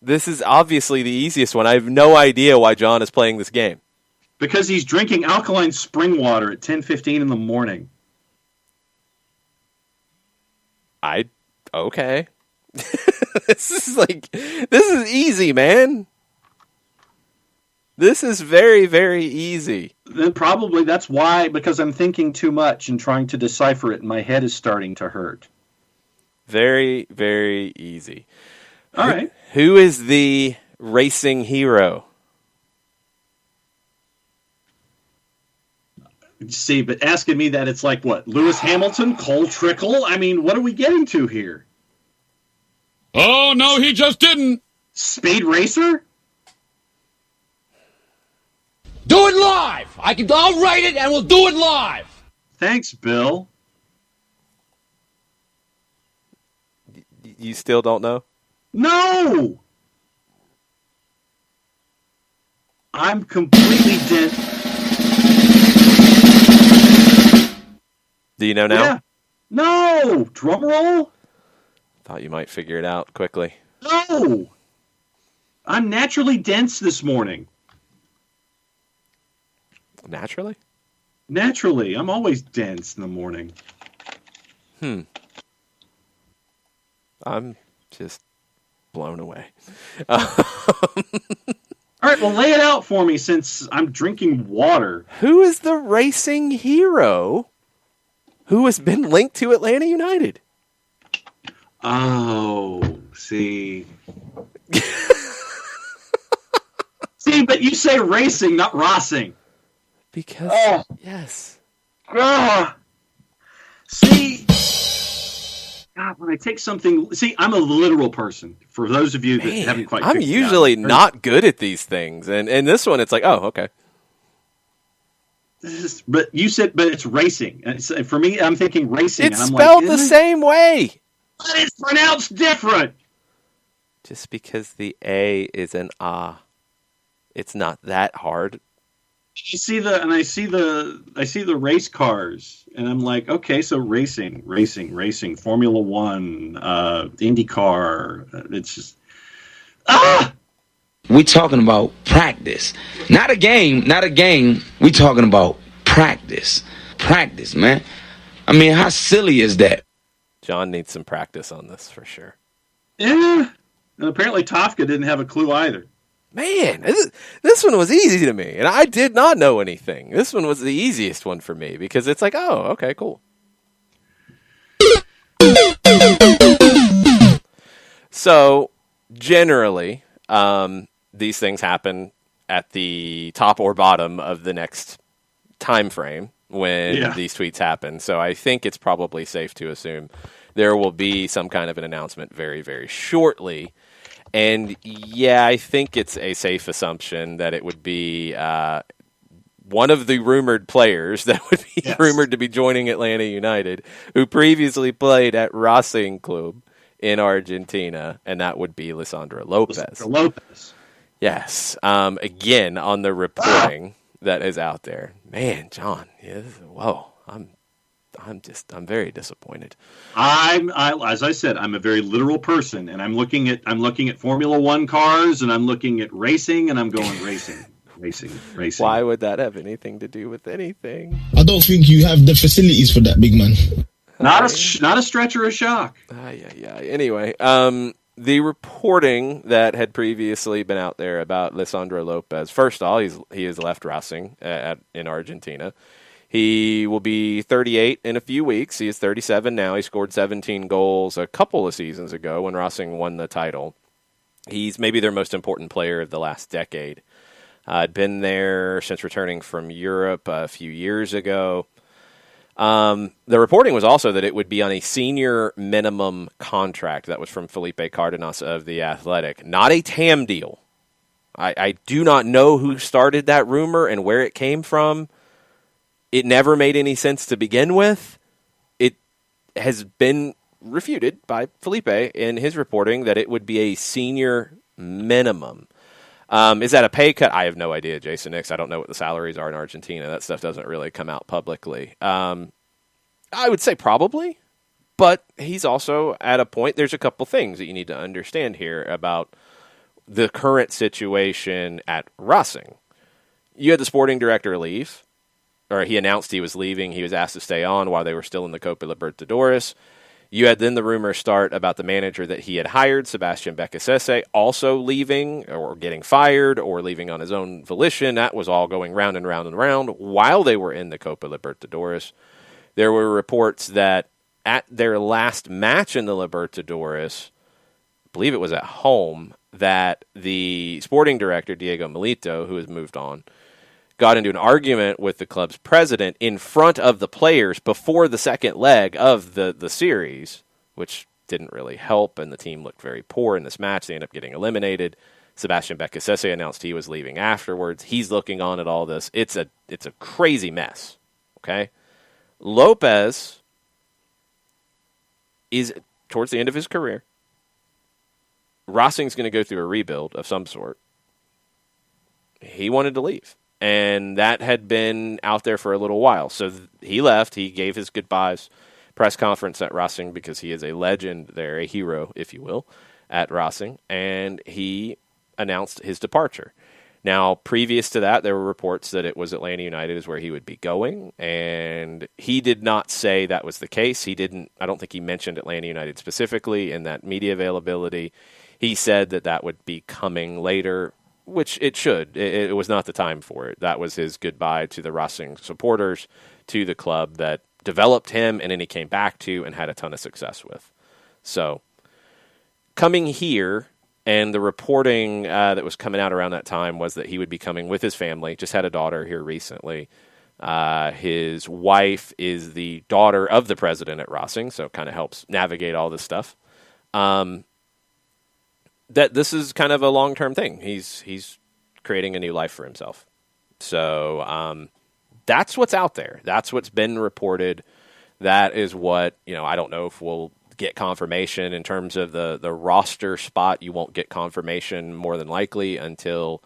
This is obviously the easiest one. I have no idea why John is playing this game. Because he's drinking alkaline spring water at 10:15 in the morning. Okay. This is easy, man. This is very, very easy. Then probably that's why, because I'm thinking too much and trying to decipher it, and my head is starting to hurt. Very, very easy. All right. Who is the racing hero? See, but asking me that, it's like what? Lewis Hamilton? Cole Trickle? I mean, what are we getting to here? Oh, no, he just didn't. Speed Racer? Do it live. I'll write it and we'll do it live. Thanks, Bill. You still don't know? No! I'm completely dead. Do you know now? Yeah. No! Drum roll? Thought you might figure it out quickly. No! I'm naturally dense this morning. Naturally? Naturally. I'm always dense in the morning. I'm just blown away. All right, well, lay it out for me since I'm drinking water. Who is the racing hero who has been linked to Atlanta United? Oh, see. See, but you say racing, not Rossing. Because, yes. See, God, when I take something... See, I'm a literal person. For those of you that haven't quite... I'm usually not good at these things. And this one, it's like, oh, okay. But you said, but it's racing. And for me, I'm thinking racing. It's and I'm spelled like, the same way. But it's pronounced different. Just because the A is an ah, it's not that hard. I see the race cars, and I'm like, okay, so racing, Formula One, IndyCar. It's just We talking about practice, not a game. We talking about practice, man. I mean, how silly is that? John needs some practice on this for sure. Yeah, and apparently Tofka didn't have a clue either. Man, this one was easy to me, and I did not know anything. This one was the easiest one for me because it's like, oh, okay, cool. So, generally, these things happen at the top or bottom of the next time frame when these tweets happen. So I think it's probably safe to assume there will be some kind of an announcement very, very shortly. And yeah, I think it's a safe assumption that it would be one of the rumored players that would be rumored to be joining Atlanta United, who previously played at Racing Club in Argentina, and that would be Lisandro Lopez. Yes. Again, on the reporting that is out there. Man, John, whoa, I'm very disappointed. As I said, I'm a very literal person, and I'm looking at Formula One cars, and I'm looking at racing, and I'm going racing. Why would that have anything to do with anything? I don't think you have the facilities for that, big man. Not a stretch or a shock. Yeah. Anyway, the reporting that had previously been out there about Lisandro Lopez. First of all, he has left Racing in Argentina. He will be 38 in a few weeks. He is 37 now. He scored 17 goals a couple of seasons ago when Racing won the title. He's maybe their most important player of the last decade. Had been there since returning from Europe a few years ago. The reporting was also that it would be on a senior minimum contract. That was from Felipe Cardenas of The Athletic. Not a TAM deal. I do not know who started that rumor and where it came from. It never made any sense to begin with. It has been refuted by Felipe in his reporting that it would be a senior minimum. Is that a pay cut? I have no idea, Jason Nix. I don't know what the salaries are in Argentina. That stuff doesn't really come out publicly. I would say probably, but he's also at a point. There's a couple things that you need to understand here about the current situation at Racing. you had the sporting director leave, or he announced he was leaving. He was asked to stay on while they were still in the Copa Libertadores. You had then the rumor start about the manager that he had hired, Sebastian Becasese, also leaving or getting fired or leaving on his own volition. That was all going round and round and round while they were in the Copa Libertadores. There were reports that at their last match in the Libertadores, I believe it was at home, that the sporting director, Diego Milito, who has moved on, got into an argument with the club's president in front of the players before the second leg of the series, which didn't really help, and the team looked very poor in this match. They ended up getting eliminated. Sebastian Becasese announced he was leaving afterwards. He's looking on at all this. It's a crazy mess, okay? Lopez is towards the end of his career. Racing's going to go through a rebuild of some sort. He wanted to leave. And that had been out there for a little while. So he left. He gave his goodbyes press conference at Racing because he is a legend there, a hero, if you will, at Racing. And he announced his departure. Now, previous to that, there were reports that it was Atlanta United is where he would be going. And he did not say that was the case. I don't think he mentioned Atlanta United specifically in that media availability. He said that would be coming later, which it should. It was not the time for it. That was his goodbye to the Racing supporters, to the club that developed him, and then he came back to and had a ton of success with. So, coming here, and the reporting that was coming out around that time was that he would be coming with his family. Just had a daughter here recently. His wife is the daughter of the president at Racing, so it kind of helps navigate all this stuff. That this is kind of a long-term thing. He's creating a new life for himself. So that's what's out there. That's what's been reported. That is what, I don't know if we'll get confirmation in terms of the roster spot. You won't get confirmation more than likely until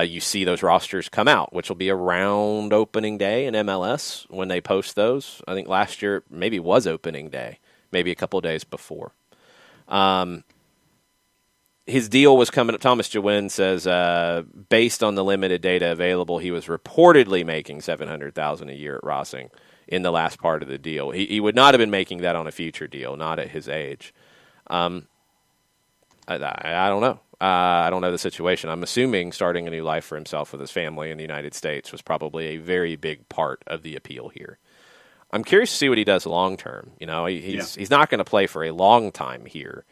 you see those rosters come out, which will be around opening day in MLS when they post those. I think last year maybe was opening day, maybe a couple of days before. His deal was coming up. Thomas Jawin says, based on the limited data available, he was reportedly making $700,000 a year at Racing in the last part of the deal. He would not have been making that on a future deal, not at his age. I don't know. I don't know the situation. I'm assuming starting a new life for himself with his family in the United States was probably a very big part of the appeal here. I'm curious to see what he does long term. He's not going to play for a long time here.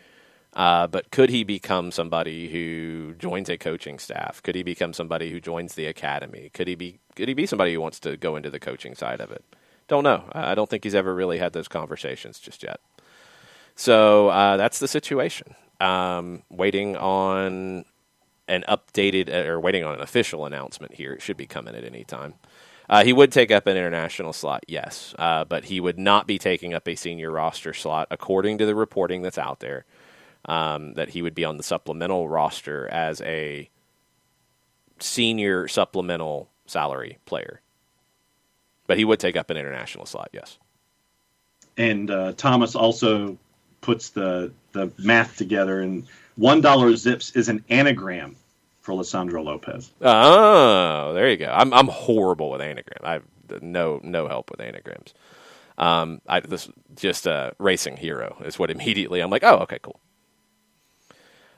But could he become somebody who joins a coaching staff? Could he become somebody who joins the academy? Could he be somebody who wants to go into the coaching side of it? Don't know. I don't think he's ever really had those conversations just yet. So that's the situation. Waiting on an official announcement here. It should be coming at any time. He would take up an international slot, yes, but he would not be taking up a senior roster slot, according to the reporting that's out there. That he would be on the supplemental roster as a senior supplemental salary player. But he would take up an international slot, yes. And Thomas also puts the math together, and $1 zips is an anagram for Lisandro Lopez. Oh, there you go. I'm horrible with anagrams. I have no help with anagrams. This just a racing hero is what immediately I'm like, oh, okay, cool.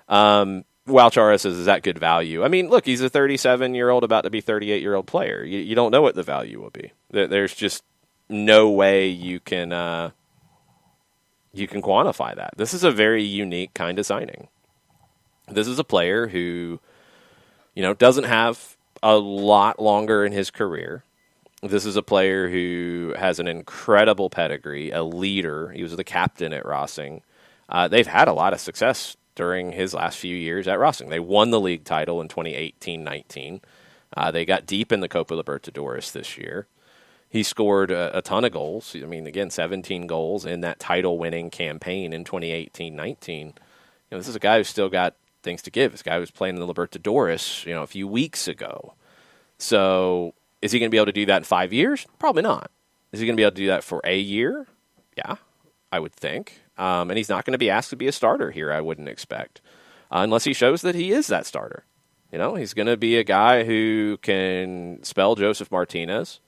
Walchara says, is that good value? I mean, look, he's a 37-year-old, about to be 38-year-old player. You don't know what the value will be. There's just no way you can quantify that. This is a very unique kind of signing. This is a player who, doesn't have a lot longer in his career. This is a player who has an incredible pedigree, a leader. He was the captain at Racing. They've had a lot of success during his last few years at Racing. They won the league title in 2018-19. They got deep in the Copa Libertadores this year. He scored a ton of goals. I mean, again, 17 goals in that title-winning campaign in 2018-19. This is a guy who's still got things to give. This guy was playing in the Libertadores, a few weeks ago. So is he going to be able to do that in 5 years? Probably not. Is he going to be able to do that for a year? Yeah, I would think. And he's not going to be asked to be a starter here, I wouldn't expect, unless he shows that he is that starter. He's going to be a guy who can spell Joseph Martinez.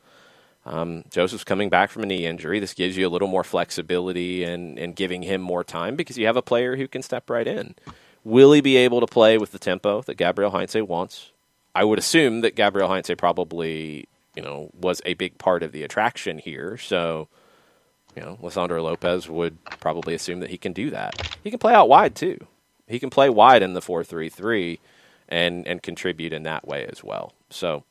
Joseph's coming back from a knee injury. This gives you a little more flexibility and giving him more time because you have a player who can step right in. Will he be able to play with the tempo that Gabriel Heinze wants? I would assume that Gabriel Heinze probably, was a big part of the attraction here. So, Lisandro Lopez would probably assume that he can do that. He can play out wide too. He can play wide in the 4-3-3 and contribute in that way as well. So,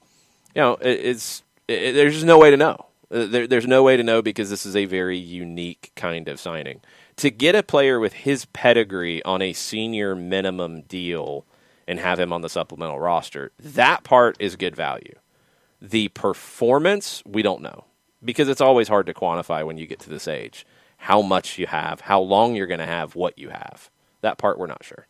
there's just no way to know. There's no way to know because this is a very unique kind of signing. To get a player with his pedigree on a senior minimum deal and have him on the supplemental roster, that part is good value. The performance, we don't know because it's always hard to quantify when you get to this age. How much you have, how long you're going to have, what you have. That part we're not sure.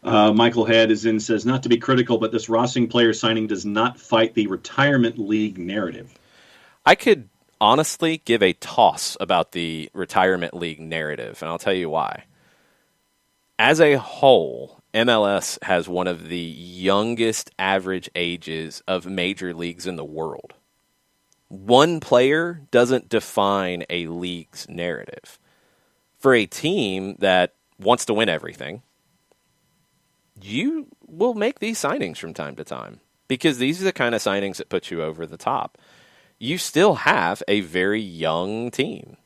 Michael Head says, not to be critical, but this Racing player signing does not fight the retirement league narrative. I could honestly give a toss about the retirement league narrative, and I'll tell you why. As a whole, MLS has one of the youngest average ages of major leagues in the world. One player doesn't define a league's narrative. For a team that wants to win everything, you will make these signings from time to time because these are the kind of signings that put you over the top. You still have a very young team.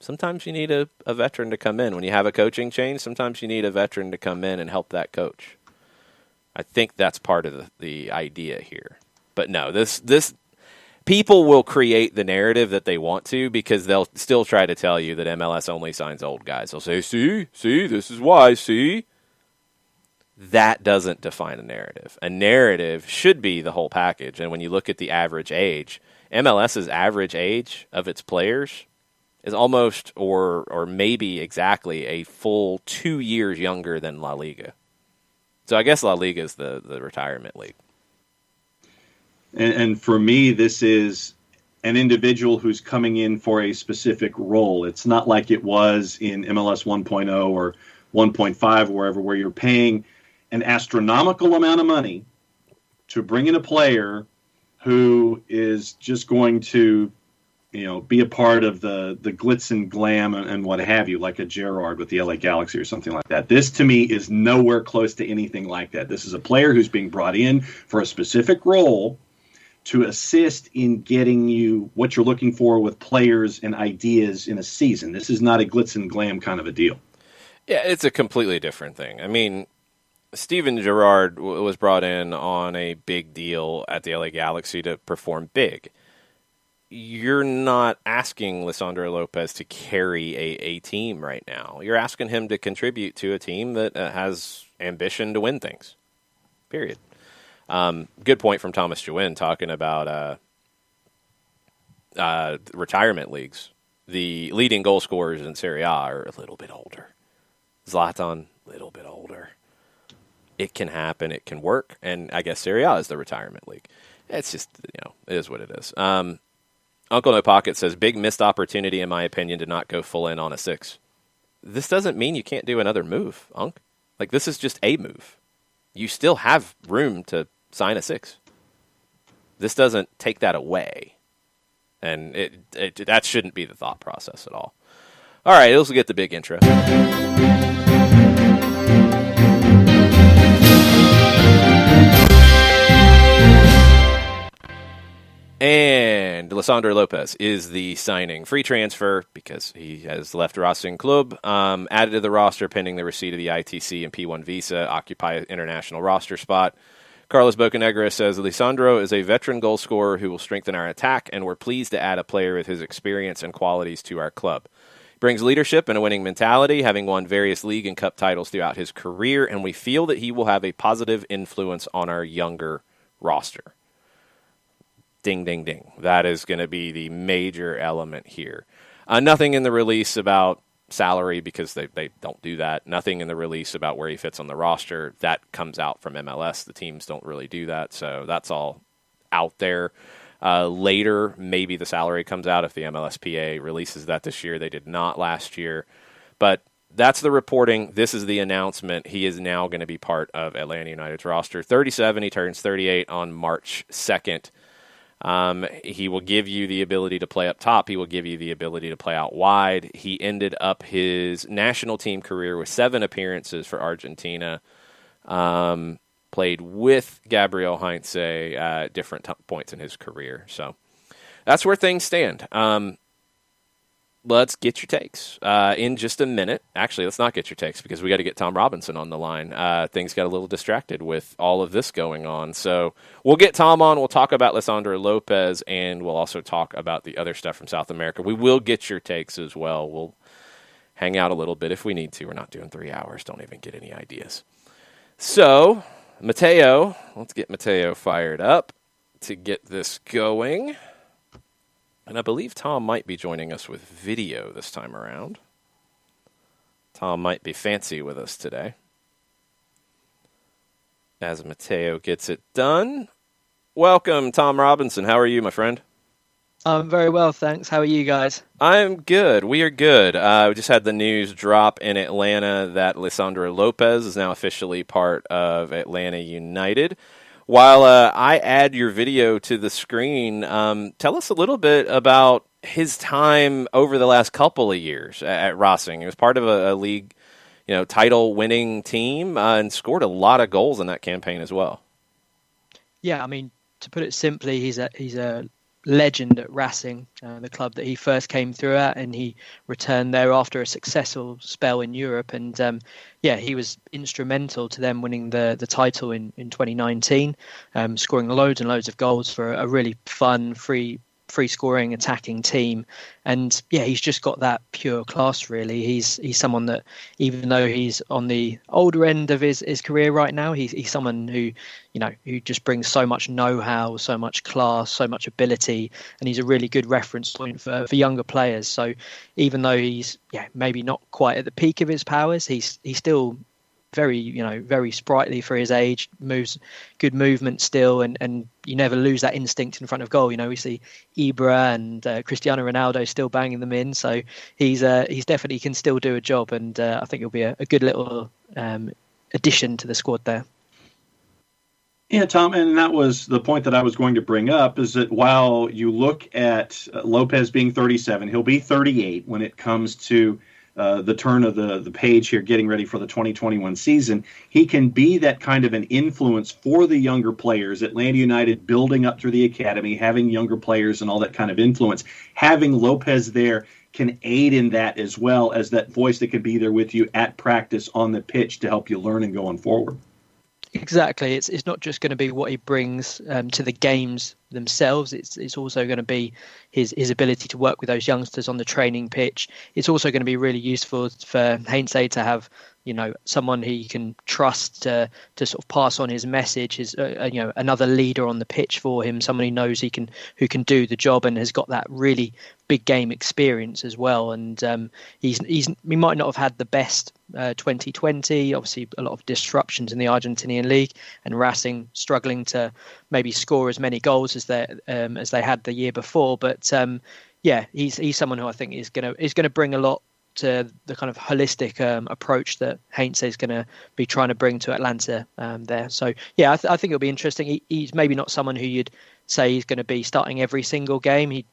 Sometimes you need a veteran to come in. When you have a coaching change, sometimes you need a veteran to come in and help that coach. I think that's part of the idea here. But no, this people will create the narrative that they want to because they'll still try to tell you that MLS only signs old guys. They'll say, see, this is why, see. That doesn't define a narrative. A narrative should be the whole package. And when you look at the average age, MLS's average age of its players is almost or maybe exactly a full 2 years younger than La Liga. So I guess La Liga is the retirement league. And for me, this is an individual who's coming in for a specific role. It's not like it was in MLS 1.0 or 1.5 or wherever, where you're paying an astronomical amount of money to bring in a player who is just going to, be a part of the glitz and glam and what have you, like a Gerrard with the LA Galaxy or something like that. This, to me, is nowhere close to anything like that. This is a player who's being brought in for a specific role to assist in getting you what you're looking for with players and ideas in a season. This is not a glitz and glam kind of a deal. Yeah, it's a completely different thing. I mean, Steven Gerrard was brought in on a big deal at the LA Galaxy to perform big. You're not asking Lisandro Lopez to carry a team right now. You're asking him to contribute to a team that has ambition to win things, period. Good point from Thomas Jewin talking about retirement leagues. The leading goal scorers in Serie A are a little bit older. Zlatan, a little bit older. It can happen. It can work. And I guess Serie A is the retirement league. It's just, it is what it is. Uncle No Pocket says, big missed opportunity, in my opinion, to not go full in on a 6. This doesn't mean you can't do another move, Unc. Like, this is just a move. You still have room to sign a 6. This doesn't take that away. And that shouldn't be the thought process at all. All right, let's get the big intro. And Lisandro Lopez is the signing. Free transfer because he has left Racing Club. Added to the roster pending the receipt of the ITC and P1 visa. Occupy an international roster spot. Carlos Bocanegra says, Lisandro is a veteran goal scorer who will strengthen our attack, and we're pleased to add a player with his experience and qualities to our club. He brings leadership and a winning mentality, having won various league and cup titles throughout his career, and we feel that he will have a positive influence on our younger roster. Ding, ding, ding. That is going to be the major element here. Nothing in the release about salary because they don't do that. Nothing in the release about where he fits on the roster. That comes out from MLS. The teams don't really do that, so that's all out there. Later, maybe the salary comes out if the MLSPA releases that this year. They did not last year. But that's the reporting. This is the announcement. He is now going to be part of Atlanta United's roster. 37, he turns 38 on March 2nd. He will give you the ability to play up top. He will give you the ability to play out wide. He ended up his national team career with 7 appearances for Argentina. Played with Gabriel Heinze at different points in his career. So that's where things stand. Let's get your takes in just a minute. Actually, let's not get your takes because we got to get Tom Robinson on the line. Things got a little distracted with all of this going on. So we'll get Tom on. We'll talk about Lisandro Lopez, and we'll also talk about the other stuff from South America. We will get your takes as well. We'll hang out a little bit if we need to. We're not doing 3 hours. Don't even get any ideas. So, Mateo, let's get Mateo fired up to get this going. And I believe Tom might be joining us with video this time around. Tom might be fancy with us today. As Mateo gets it done. Welcome, Tom Robinson. How are you, my friend? I'm very well, thanks. How are you guys? I'm good. We are good. We just had the news drop in Atlanta that Lisandro Lopez is now officially part of Atlanta United. While I add your video to the screen, tell us a little bit about his time over the last couple of years at Racing. He was part of a league, title-winning team and scored a lot of goals in that campaign as well. Yeah, I mean, to put it simply, he's a legend at Racing, the club that he first came through at, and he returned there after a successful spell in Europe. And he was instrumental to them winning the title in 2019, scoring loads and loads of goals for a really fun, free scoring attacking team. And he's just got that pure class, really. He's someone that, even though he's on the older end of his career right now, he's someone who just brings so much know-how, so much class, so much ability, and he's a really good reference point for younger players. So even though he's maybe not quite at the peak of his powers, he's still very sprightly for his age, moves good movement still, and you never lose that instinct in front of goal. We see Ibra and Cristiano Ronaldo still banging them in, so he's definitely can still do a job, and I think he'll be a good little addition to the squad there. Yeah, Tom, and that was the point that I was going to bring up, is that while you look at Lopez being 37, he'll be 38 when it comes to the turn of the page here, getting ready for the 2021 season. He can be that kind of an influence for the younger players. Atlanta United building up through the academy, having younger players and all that kind of influence. Having Lopez there can aid in that, as well as that voice that can be there with you at practice on the pitch to help you learn and going forward. Exactly. It's not just going to be what he brings to the games themselves. It's also going to be his ability to work with those youngsters on the training pitch. It's also going to be really useful for Heinze to have someone he can trust to sort of pass on his message, his another leader on the pitch for him, someone he knows who can do the job and has got that really big game experience as well. And he might not have had the best 2020, obviously a lot of disruptions in the Argentinian league, and Racing struggling to maybe score as many goals as they had the year before. But he's someone who I think is going to bring a lot to the kind of holistic approach that Heinze is going to be trying to bring to Atlanta there. So I think it'll be interesting. He's maybe not someone who you'd say he's going to be starting every single game.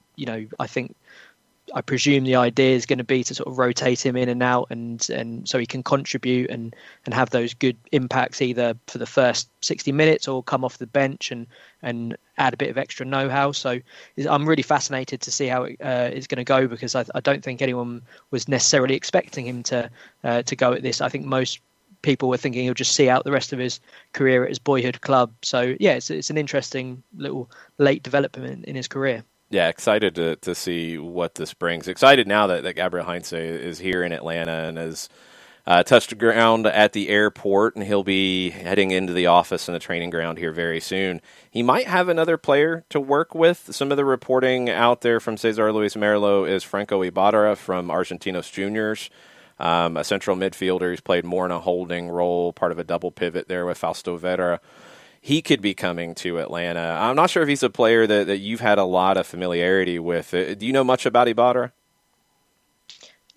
I presume the idea is going to be to sort of rotate him in and out, and so he can contribute and have those good impacts either for the first 60 minutes or come off the bench and add a bit of extra know-how. So I'm really fascinated to see how it's going to go, because I don't think anyone was necessarily expecting him to go at this. I think most people were thinking he'll just see out the rest of his career at his boyhood club. So it's an interesting little late development in his career. Yeah, excited to see what this brings. Excited now that Gabriel Heinze is here in Atlanta and has touched ground at the airport, and he'll be heading into the office and the training ground here very soon. He might have another player to work with. Some of the reporting out there from Cesar Luis Merlo is Franco Ibarra from Argentinos Juniors, a central midfielder who's played more in a holding role, part of a double pivot there with Fausto Vera. He could be coming to Atlanta. I'm not sure if he's a player that you've had a lot of familiarity with. Do you know much about Ibarra?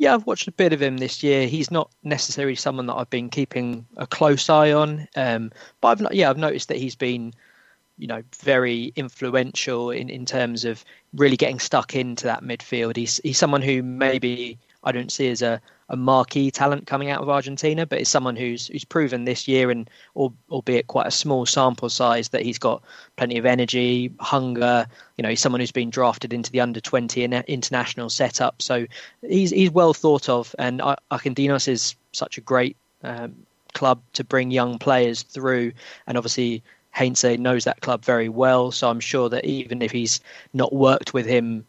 Yeah, I've watched a bit of him this year. He's not necessarily someone that I've been keeping a close eye on, but I've noticed that he's been, very influential in terms of really getting stuck into that midfield. He's someone who maybe I don't see as a marquee talent coming out of Argentina, but is someone who's proven this year, and albeit quite a small sample size, that he's got plenty of energy, hunger. He's someone who's been drafted into the under-20 international setup, so he's well thought of. And Argentinos is such a great club to bring young players through, and obviously Heinze knows that club very well, so I'm sure that even if he's not worked with him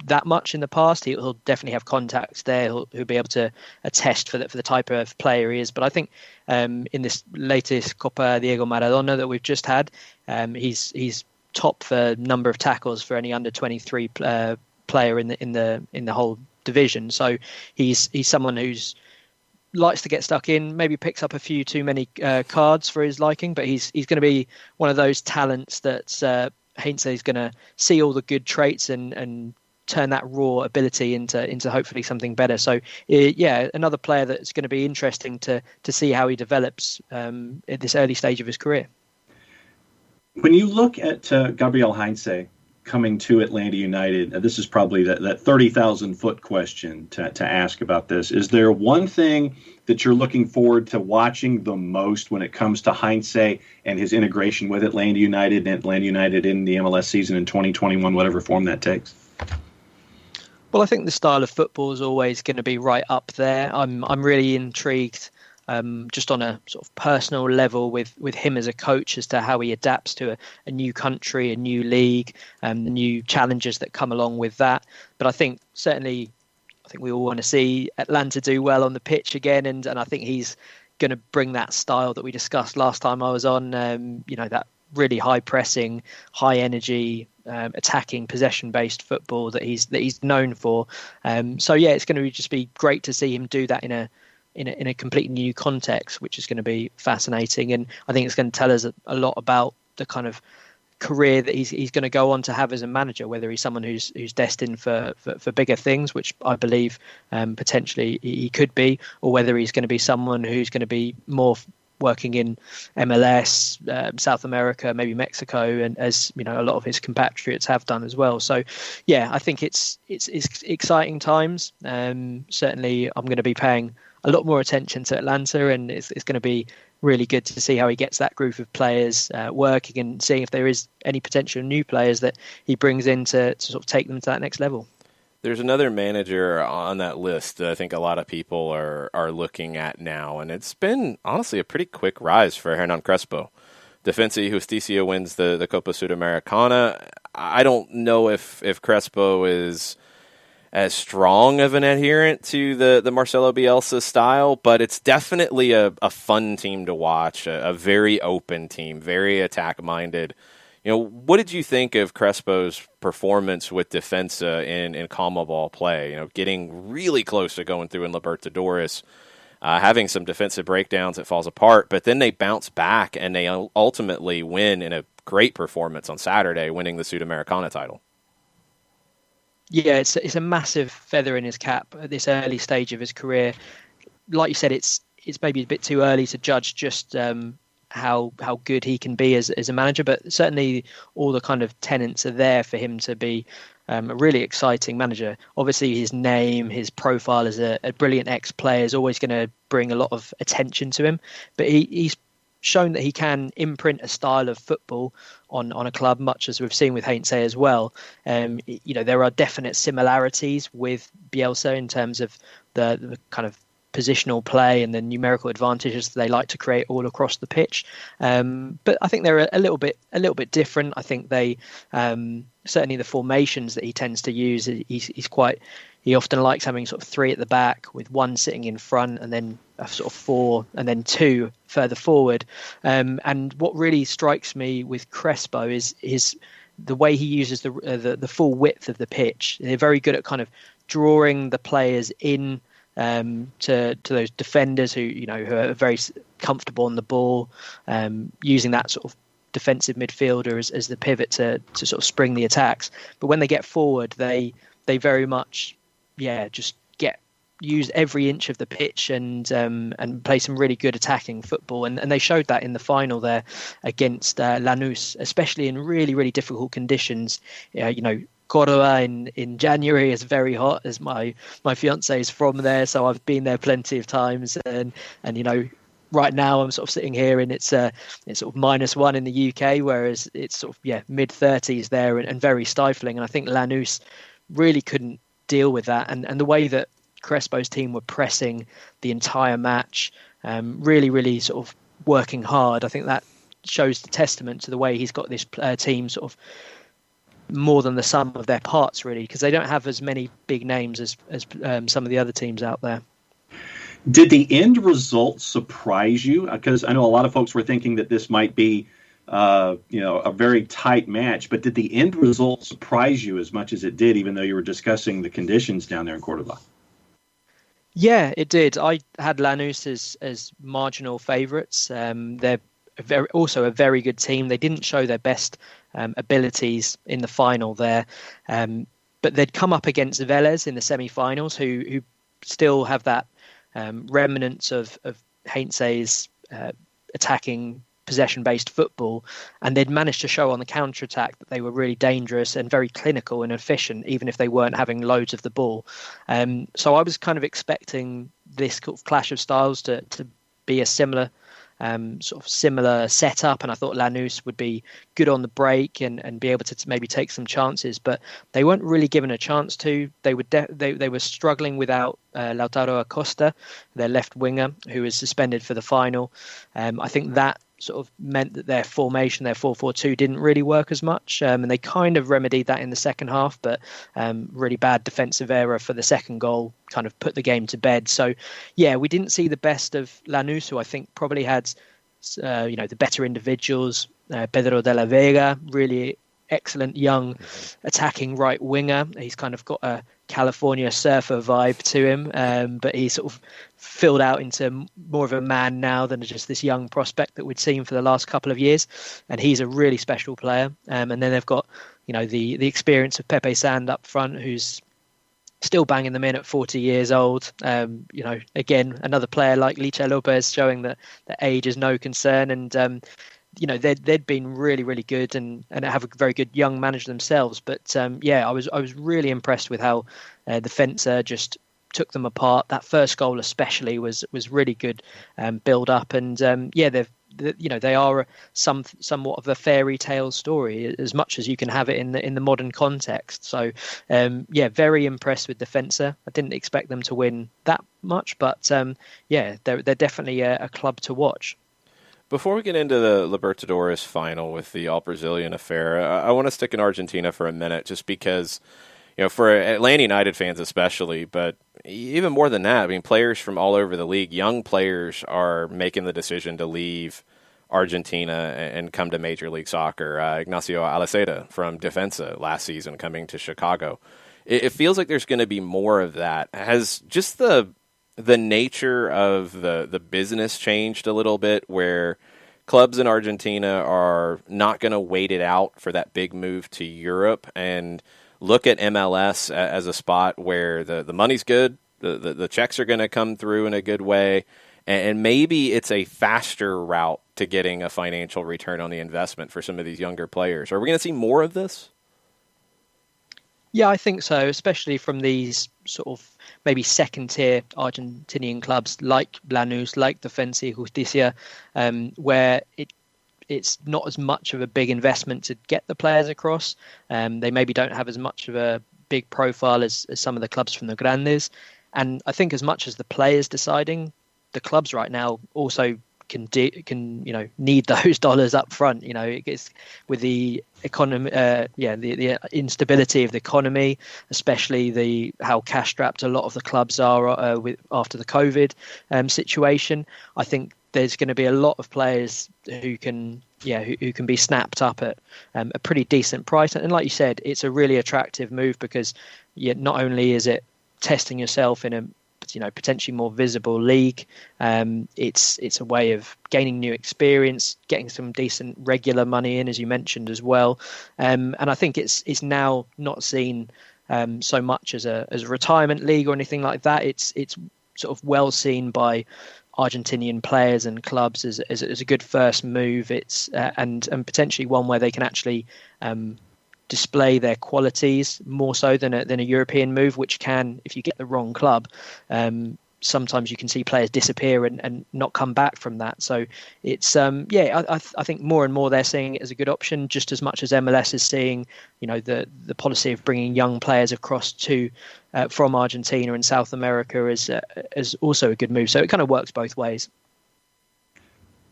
that much in the past, he'll definitely have contacts there. He'll be able to attest for the type of player he is. But I think in this latest Copa Diego Maradona that we've just had, he's top for number of tackles for any under 23 player in the whole division. So he's someone who's likes to get stuck in, maybe picks up a few too many cards for his liking, but he's going to be one of those talents that Heinze is going to see all the good traits and turn that raw ability into hopefully something better. So another player that's going to be interesting to see how he develops at this early stage of his career. When you look at Gabriel Heinze coming to Atlanta United, this is probably that 30,000-foot question to ask about this. Is there one thing that you're looking forward to watching the most when it comes to Heinze and his integration with Atlanta United and Atlanta United in the MLS season in 2021, whatever form that takes? Well, I think the style of football is always going to be right up there. I'm really intrigued just on a sort of personal level with him as a coach as to how he adapts to a new country, a new league, the new challenges that come along with that. But I think we all want to see Atlanta do well on the pitch again, and I think he's going to bring that style that we discussed last time I was on, that really high pressing, high energy, attacking, possession-based football that he's known for. It's going to just be great to see him do that in a completely new context, which is going to be fascinating. And I think it's going to tell us a lot about the kind of career that he's going to go on to have as a manager, whether he's someone who's destined for bigger things, which I believe potentially he could be, or whether he's going to be someone who's going to be more working in MLS, South America, maybe Mexico, and as a lot of his compatriots have done as well. So I think it's exciting times. Certainly I'm going to be paying a lot more attention to Atlanta, and it's going to be really good to see how he gets that group of players working, and seeing if there is any potential new players that he brings in to sort of take them to that next level. There's another manager on that list that I think a lot of people are looking at now, and it's been honestly a pretty quick rise for Hernan Crespo. Defensa y Justicia wins the Copa Sudamericana. I don't know if Crespo is as strong of an adherent to the Marcelo Bielsa style, but it's definitely a fun team to watch, a very open team, very attack-minded. What did you think of Crespo's performance with Defensa in CONMEBOL play? Getting really close to going through in Libertadores, having some defensive breakdowns, it falls apart, but then they bounce back and they ultimately win in a great performance on Saturday, winning the Sudamericana title. Yeah, it's a massive feather in his cap at this early stage of his career. Like you said, it's maybe a bit too early to judge just how good he can be as a manager, but certainly all the kind of tenets are there for him to be a really exciting manager. Obviously, his name, his profile as a brilliant ex-player is always going to bring a lot of attention to him, but he's shown that he can imprint a style of football on a club, much as we've seen with Heinze as well. There are definite similarities with Bielsa in terms of the kind of positional play and the numerical advantages that they like to create all across the pitch. But I think they're a little bit different. I think they certainly the formations that he tends to use, he often likes having sort of three at the back with one sitting in front and then a sort of four and then two further forward. And what really strikes me with Crespo is the way he uses the full width of the pitch. They're very good at kind of drawing the players in to those defenders who are very comfortable on the ball, using that sort of defensive midfielder as the pivot to sort of spring the attacks. But when they get forward, they very much just get use every inch of the pitch and play some really good attacking football. And they showed that in the final there against Lanús, especially in really, really difficult conditions. Cordoba in January is very hot, as my fiance is from there, so I've been there plenty of times. And right now I'm sort of sitting here and it's sort of -1 in the UK, whereas it's sort of mid-30s there and very stifling. And I think Lanús really couldn't deal with that. And the way that Crespo's team were pressing the entire match, really, really sort of working hard, I think that shows the testament to the way he's got this team sort of more than the sum of their parts, really, because they don't have as many big names as some of the other teams out there. Did the end result surprise you? Because I know a lot of folks were thinking that this might be, a very tight match. But did the end result surprise you as much as it did, even though you were discussing the conditions down there in Cordoba? Yeah, it did. I had Lanús as marginal favourites. They're also a very good team. They didn't show their best abilities in the final there, but they'd come up against Vélez in the semi-finals, who still have that remnants of Heinze's attacking possession-based football, and they'd managed to show on the counter-attack that they were really dangerous and very clinical and efficient, even if they weren't having loads of the ball. So I was kind of expecting this clash of styles to be a similar setup, and I thought Lanús would be good on the break and be able to maybe take some chances, but they weren't really given a chance to. They were struggling without Lautaro Acosta, their left winger, who was suspended for the final. I think that sort of meant that their formation, their 4-4-2, didn't really work as much, and they kind of remedied that in the second half, but really bad defensive error for the second goal kind of put the game to bed. So yeah, we didn't see the best of Lanús, who I think probably had the better individuals. Pedro de la Vega, really excellent young attacking right winger. He's kind of got a California surfer vibe to him, but he's sort of filled out into more of a man now than just this young prospect that we'd seen for the last couple of years. And he's a really special player. And then they've got, the experience of Pepe Sand up front, who's still banging them in at 40 years old. Again, another player like Licha Lopez showing that age is no concern. And, they'd been really, really good and have a very good young manager themselves. But I was really impressed with how Defensa just took them apart. That first goal especially was really good build up. And they are somewhat of a fairy tale story, as much as you can have it in the modern context. So very impressed with Defensa. I didn't expect them to win that much, but they're definitely a club to watch. Before we get into the Libertadores final with the all-Brazilian affair, I want to stick in Argentina for a minute, just because, for Atlanta United fans especially, but even more than that, I mean, players from all over the league, young players, are making the decision to leave Argentina and come to Major League Soccer. Ignacio Aliceta from Defensa last season coming to Chicago. It feels like there's going to be more of that. Has just the nature of the business changed a little bit, where clubs in Argentina are not going to wait it out for that big move to Europe and look at MLS as a spot where the money's good, the checks are going to come through in a good way, and maybe it's a faster route to getting a financial return on the investment for some of these younger players. Are we going to see more of this? Yeah, I think so, especially from these sort of maybe second-tier Argentinian clubs like Lanús, like Defensa y Justicia, where it's not as much of a big investment to get the players across. They maybe don't have as much of a big profile as some of the clubs from the Grandes. And I think as much as the players deciding, the clubs right now also can need those dollars up front. It's with the economy, the instability of the economy, especially how cash strapped a lot of the clubs are after the COVID situation. I think there's going to be a lot of players who can be snapped up at a pretty decent price. And like you said, it's a really attractive move because not only is it testing yourself in a potentially more visible league, it's a way of gaining new experience, getting some decent regular money in, as you mentioned as well. And I think it's now not seen so much as a retirement league or anything like that. It's sort of well seen by Argentinian players and clubs as a good first move. It's and potentially one where they can actually display their qualities more so than a European move, which can, if you get the wrong club, sometimes you can see players disappear and not come back from that. So it's I think more and more they're seeing it as a good option, just as much as MLS is seeing, the policy of bringing young players across to from Argentina and South America is also a good move. So it kind of works both ways.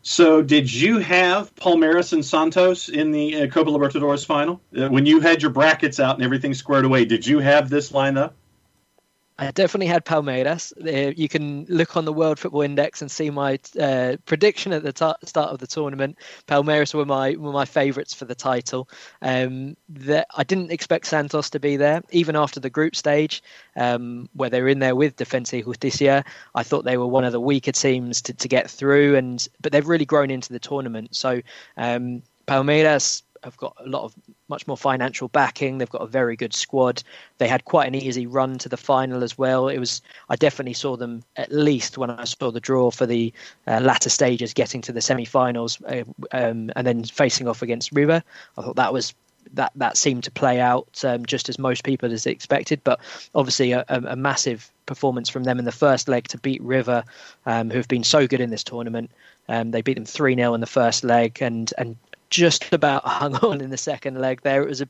So did you have Palmeiras and Santos in the Copa Libertadores final? When you had your brackets out and everything squared away, did you have this lineup? I definitely had Palmeiras. You can look on the World Football Index and see my prediction at the start of the tournament. Palmeiras were my favourites for the title. I didn't expect Santos to be there, even after the group stage, where they were in there with Defensa and Justicia. I thought they were one of the weaker teams to get through, but they've really grown into the tournament. So Palmeiras have got much more financial backing. They've got a very good squad. They had quite an easy run to the final as well. I definitely saw them, at least when I saw the draw for the latter stages, getting to the semi-finals and then facing off against River. I thought that seemed to play out just as most people as expected, but obviously a massive performance from them in the first leg to beat River, who've been so good in this tournament. They beat them 3-0 in the first leg and just about hung on in the second leg there. It was a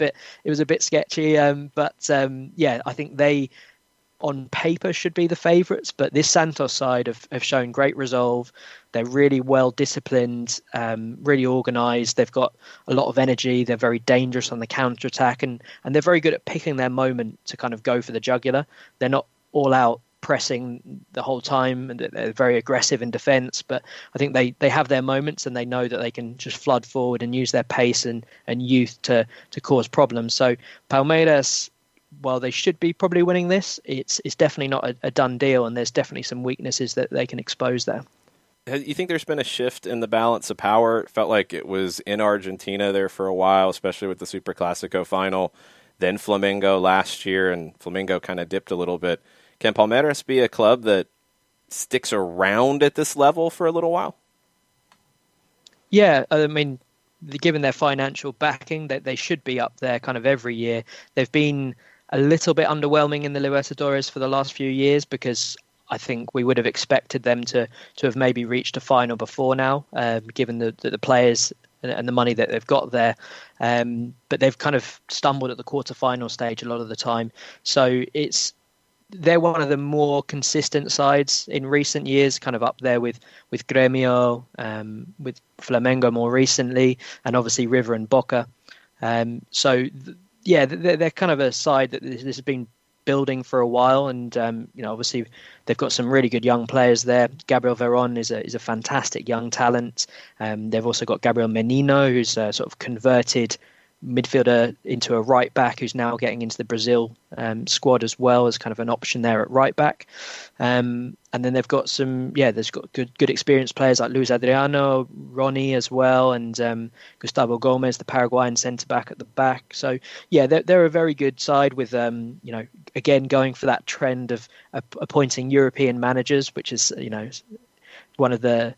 bit sketchy, but I think they on paper should be the favourites, but this Santos side have shown great resolve. They're really well disciplined, really organised. They've got a lot of energy. They're very dangerous on the counter attack, and they're very good at picking their moment to kind of go for the jugular. They're not all out pressing the whole time, and they're very aggressive in defence, but I think they have their moments and they know that they can just flood forward and use their pace and youth to cause problems. So Palmeiras, while they should be probably winning this, it's definitely not a done deal, and there's definitely some weaknesses that they can expose there. You think there's been a shift in the balance of power? It felt like it was in Argentina there for a while, especially with the Super Clasico final, then Flamengo last year, and Flamengo kind of dipped a little bit. Can Palmeiras be a club that sticks around at this level for a little while? Yeah, I mean, given their financial backing, they should be up there kind of every year. They've been a little bit underwhelming in the Libertadores for the last few years, because I think we would have expected them to have maybe reached a final before now, given the players and the money that they've got there. But they've kind of stumbled at the quarterfinal stage a lot of the time. So they're one of the more consistent sides in recent years, kind of up there with Gremio, with Flamengo more recently, and obviously River and Boca. They're kind of a side that this has been building for a while, and obviously they've got some really good young players there. Gabriel Veron is a fantastic young talent. They've also got Gabriel Menino, who's a sort of converted midfielder into a right back, who's now getting into the Brazil squad as well as kind of an option there at right back. And then they've got there's got good experienced players like Luis Adriano, Ronnie as well, and Gustavo Gomez, the Paraguayan centre back at the back. So they're a very good side with again going for that trend of appointing European managers, which is one of the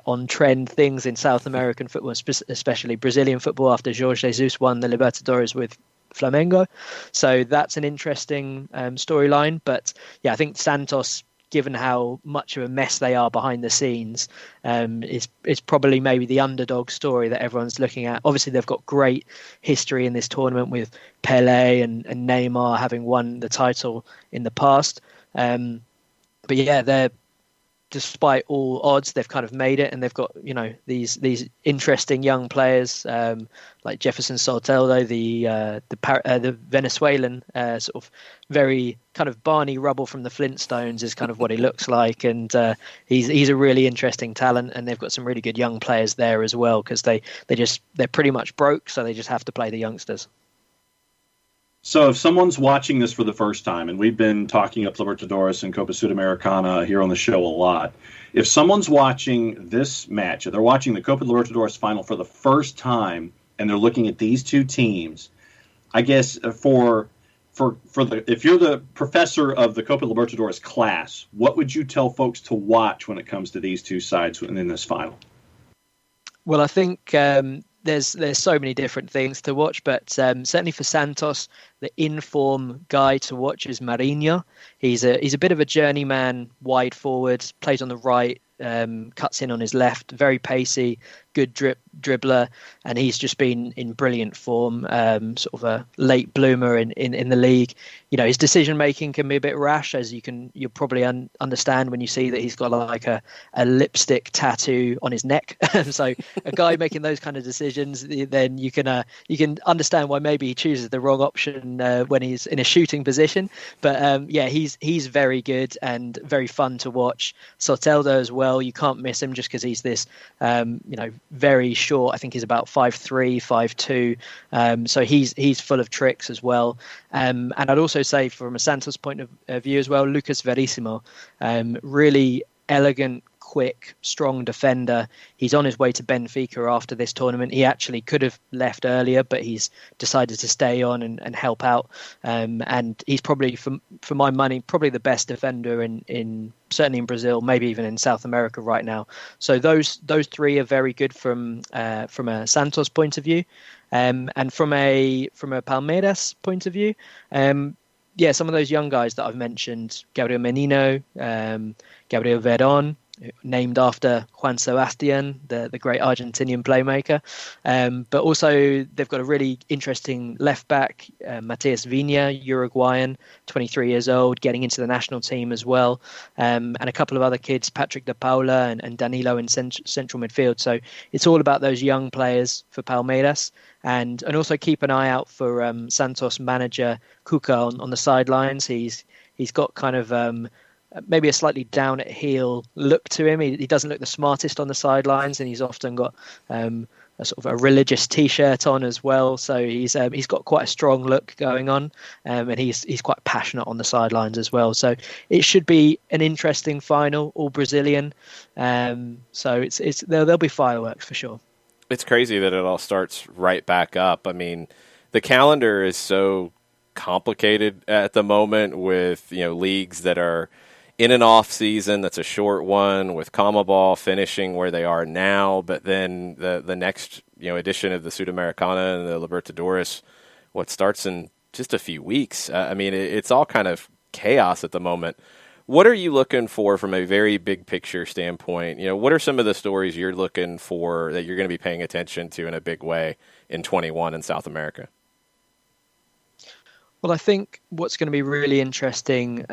on-trend things in South American football, especially Brazilian football, after Jorge Jesus won the Libertadores with Flamengo. So that's an interesting storyline. But I think Santos, given how much of a mess they are behind the scenes, is probably maybe the underdog story that everyone's looking at. Obviously, they've got great history in this tournament with Pele and Neymar having won the title in the past. They're, despite all odds, they've kind of made it, and they've got these interesting young players like Jefferson Soteldo, the Venezuelan sort of very kind of Barney Rubble from the Flintstones is kind of what he looks like, and he's a really interesting talent, and they've got some really good young players there as well, because they're pretty much broke, so they just have to play the youngsters. So if someone's watching this for the first time, and we've been talking up Libertadores and Copa Sudamericana here on the show a lot, if someone's watching this match, if they're watching the Copa Libertadores final for the first time, and they're looking at these two teams, I guess for if you're the professor of the Copa Libertadores class, what would you tell folks to watch when it comes to these two sides in this final? Well, I think there's so many different things to watch, but certainly for Santos, the in-form guy to watch is Marinho. He's a bit of a journeyman, wide forward, plays on the right, cuts in on his left, very pacey, good dribbler, and he's just been in brilliant form, sort of a late bloomer in the league. You know, his decision making can be a bit rash, as you'll probably understand when you see that he's got like a lipstick tattoo on his neck. So a guy making those kind of decisions, then you can understand why maybe he chooses the wrong option when he's in a shooting position. But yeah, he's very good and very fun to watch. Soteldo as well, you can't miss him just because he's this very short. I think he's about 5'3", 5'2", so he's full of tricks as well. And I'd also say from a Santos point of view as well, Lucas Verissimo, really elegant, quick, strong defender. He's on his way to Benfica after this tournament. He actually could have left earlier, but he's decided to stay on and help out. And he's probably, for my money, probably the best defender in certainly in Brazil, maybe even in South America right now. So those three are very good from a Santos point of view, and from a Palmeiras point of view. Some of those young guys that I've mentioned, Gabriel Menino, Gabriel Veron, named after Juan Sebastian, the great Argentinian playmaker. But also they've got a really interesting left back, Matias Vinha, Uruguayan, 23 years old, getting into the national team as well. And a couple of other kids, Patrick de Paula and Danilo in central midfield. So it's all about those young players for Palmeiras. And also keep an eye out for Santos manager Tuchel on the sidelines. He's got kind of maybe a slightly down at heel look to him. He doesn't look the smartest on the sidelines, and he's often got a sort of a religious T-shirt on as well. So he's got quite a strong look going on, and he's quite passionate on the sidelines as well. So it should be an interesting final, all Brazilian. So there'll be fireworks for sure. It's crazy that it all starts right back up. I mean, the calendar is so complicated at the moment with leagues that are in an off season that's a short one, with CONMEBOL finishing where they are now, but then the next edition of the Sudamericana and the Libertadores starts in just a few weeks. I mean, it's all kind of chaos at the moment. What are you looking for from a very big picture standpoint? What are some of the stories you're looking for that you're going to be paying attention to in a big way in 21 in South America? Well, I think what's going to be really interesting